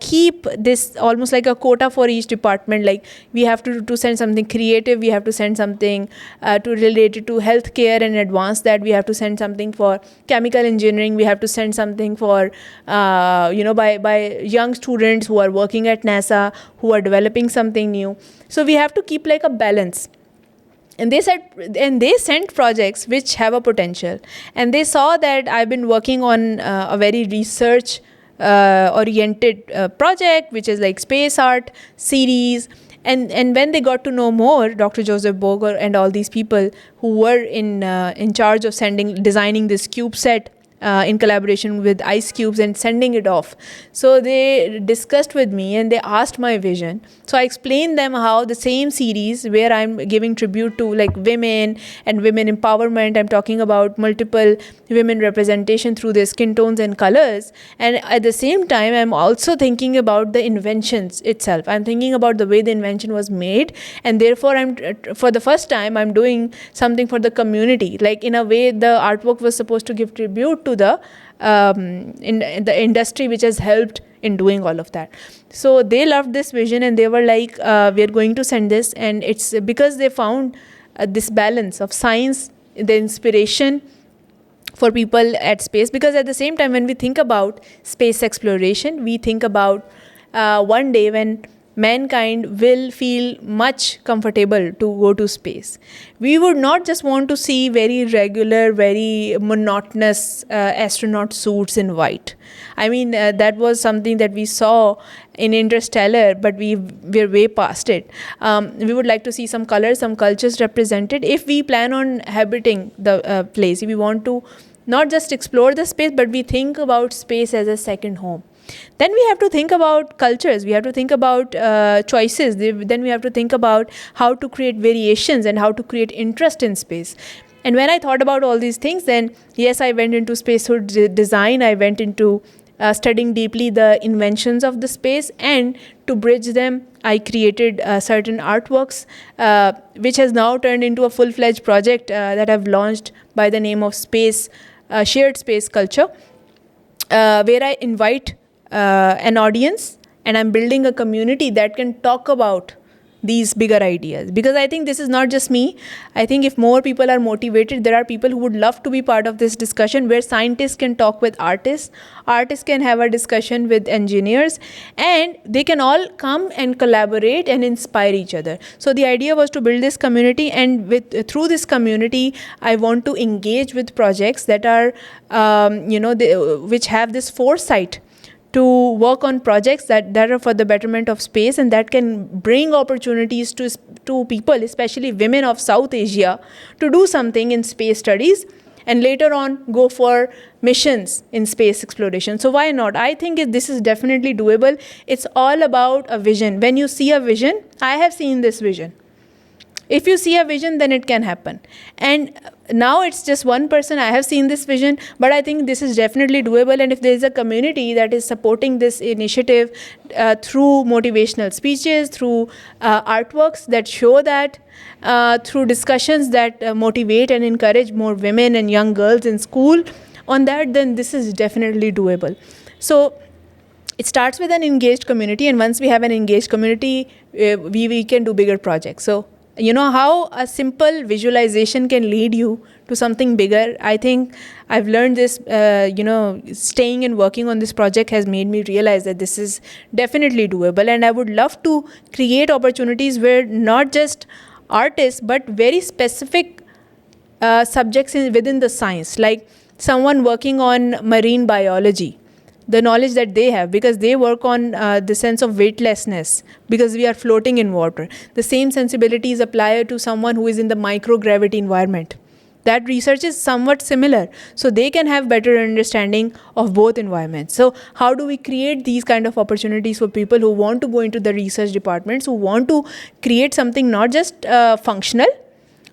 keep this almost like a quota for each department. Like we have to send something creative, we have to send something related to healthcare and advance that, we have to send something for chemical engineering, we have to send something for by young students who are working at NASA who are developing something new. So we have to keep like a balance. And they sent projects which have a potential, and they saw that I've been working on a very research oriented project which is like space art series, And when they got to know more, Dr. Joseph Boger and all these people who were in charge of designing this CubeSat in collaboration with Ice Cubes and sending it off. So they discussed with me and they asked my vision. So I explained them how the same series where I'm giving tribute to like women and women empowerment, I'm talking about multiple women representation through their skin tones and colors. And at the same time, I'm also thinking about the inventions itself. I'm thinking about the way the invention was made, and therefore for the first time I'm doing something for the community. Like in a way, the artwork was supposed to give tribute to the in the industry which has helped in doing all of that. So they loved this vision and they were like, we are going to send this. And it's because they found this balance of science, the inspiration for people at space. Because at the same time, when we think about space exploration, we think about one day when mankind will feel much comfortable to go to space. We would not just want to see very regular, very monotonous astronaut suits in white. I mean, that was something that we saw in Interstellar, but we're way past it. We would like to see some colors, some cultures represented. If we plan on habiting the place, we want to not just explore the space, but we think about space as a second home. Then we have to think about cultures, we have to think about choices, then we have to think about how to create variations and how to create interest in space. And when I thought about all these things, then yes, I went into spacesuit design, I went into studying deeply the inventions of the space, and to bridge them, I created certain artworks, which has now turned into a full-fledged project that I've launched by the name of Shared Space Culture, where I invite an audience, and I'm building a community that can talk about these bigger ideas. Because I think this is not just me. I think if more people are motivated, there are people who would love to be part of this discussion, where scientists can talk with artists can have a discussion with engineers, and they can all come and collaborate and inspire each other. So the idea was to build this community, and through this community, I want to engage with projects that are, which have this foresight to work on projects that are for the betterment of space, and that can bring opportunities to people, especially women of South Asia, to do something in space studies and later on go for missions in space exploration. So why not? I think this is definitely doable. It's all about a vision. When you see a vision, I have seen this vision. If you see a vision, then it can happen. And now it's just one person. I have seen this vision, but I think this is definitely doable. And if there is a community that is supporting this initiative through motivational speeches, through artworks that show that, through discussions that motivate and encourage more women and young girls in school on that, then this is definitely doable. So it starts with an engaged community, and once we have an engaged community, we can do bigger projects. So you know how a simple visualization can lead you to something bigger. I think I've learned this, staying and working on this project has made me realize that this is definitely doable. And I would love to create opportunities where not just artists, but very specific subjects within the science, like someone working on marine biology, the knowledge that they have, because they work on the sense of weightlessness, because we are floating in water. The same sensibilities apply to someone who is in the microgravity environment. That research is somewhat similar, so they can have better understanding of both environments. So how do we create these kind of opportunities for people who want to go into the research departments, who want to create something not just functional,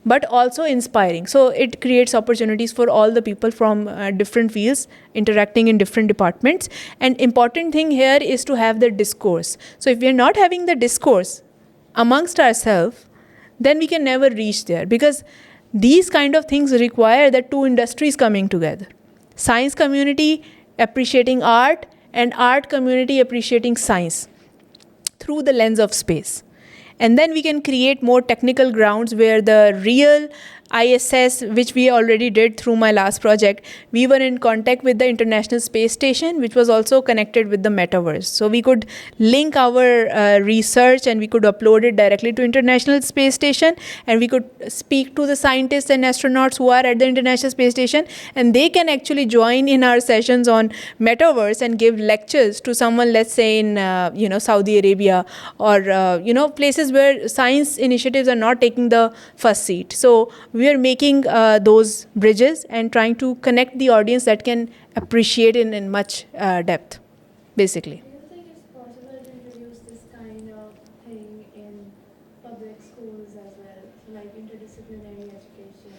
but also inspiring. So it creates opportunities for all the people from different fields interacting in different departments. And important thing here is to have the discourse. So if we are not having the discourse amongst ourselves, then we can never reach there, because these kind of things require that two industries coming together. Science community appreciating art, and art community appreciating science through the lens of space. And then we can create more technical grounds where the real ISS, which we already did through my last project, we were in contact with the International Space Station, which was also connected with the metaverse. So we could link our research and we could upload it directly to International Space Station, and we could speak to the scientists and astronauts who are at the International Space Station, and they can actually join in our sessions on metaverse and give lectures to someone, let's say in Saudi Arabia, or places where science initiatives are not taking the first seat. So we are making those bridges and trying to connect the audience that can appreciate in much depth, basically. Do you think it's possible to introduce this kind of thing in public schools as well, like interdisciplinary education?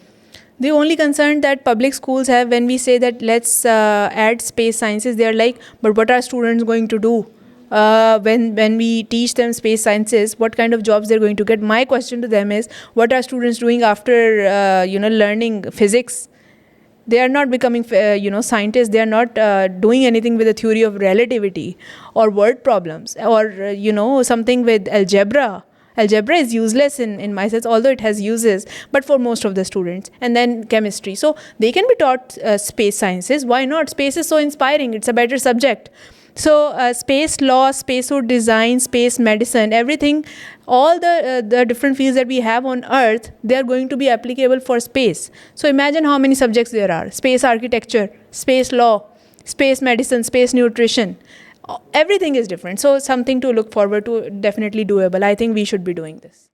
The only concern that public schools have when we say that let's add space sciences, they are like, but what are students going to do? When we teach them space sciences, what kind of jobs they're going to get? My question to them is, what are students doing after learning physics? They are not becoming scientists. They are not doing anything with the theory of relativity or word problems or something with algebra. Algebra is useless in my sense, although it has uses, but for most of the students. And then chemistry. So they can be taught space sciences. Why not? Space is so inspiring. It's a better subject. So space law, spacesuit design, space medicine, everything, all the different fields that we have on Earth, they are going to be applicable for space. So imagine how many subjects there are: space architecture, space law, space medicine, space nutrition. Everything is different. So something to look forward to, definitely doable. I think we should be doing this.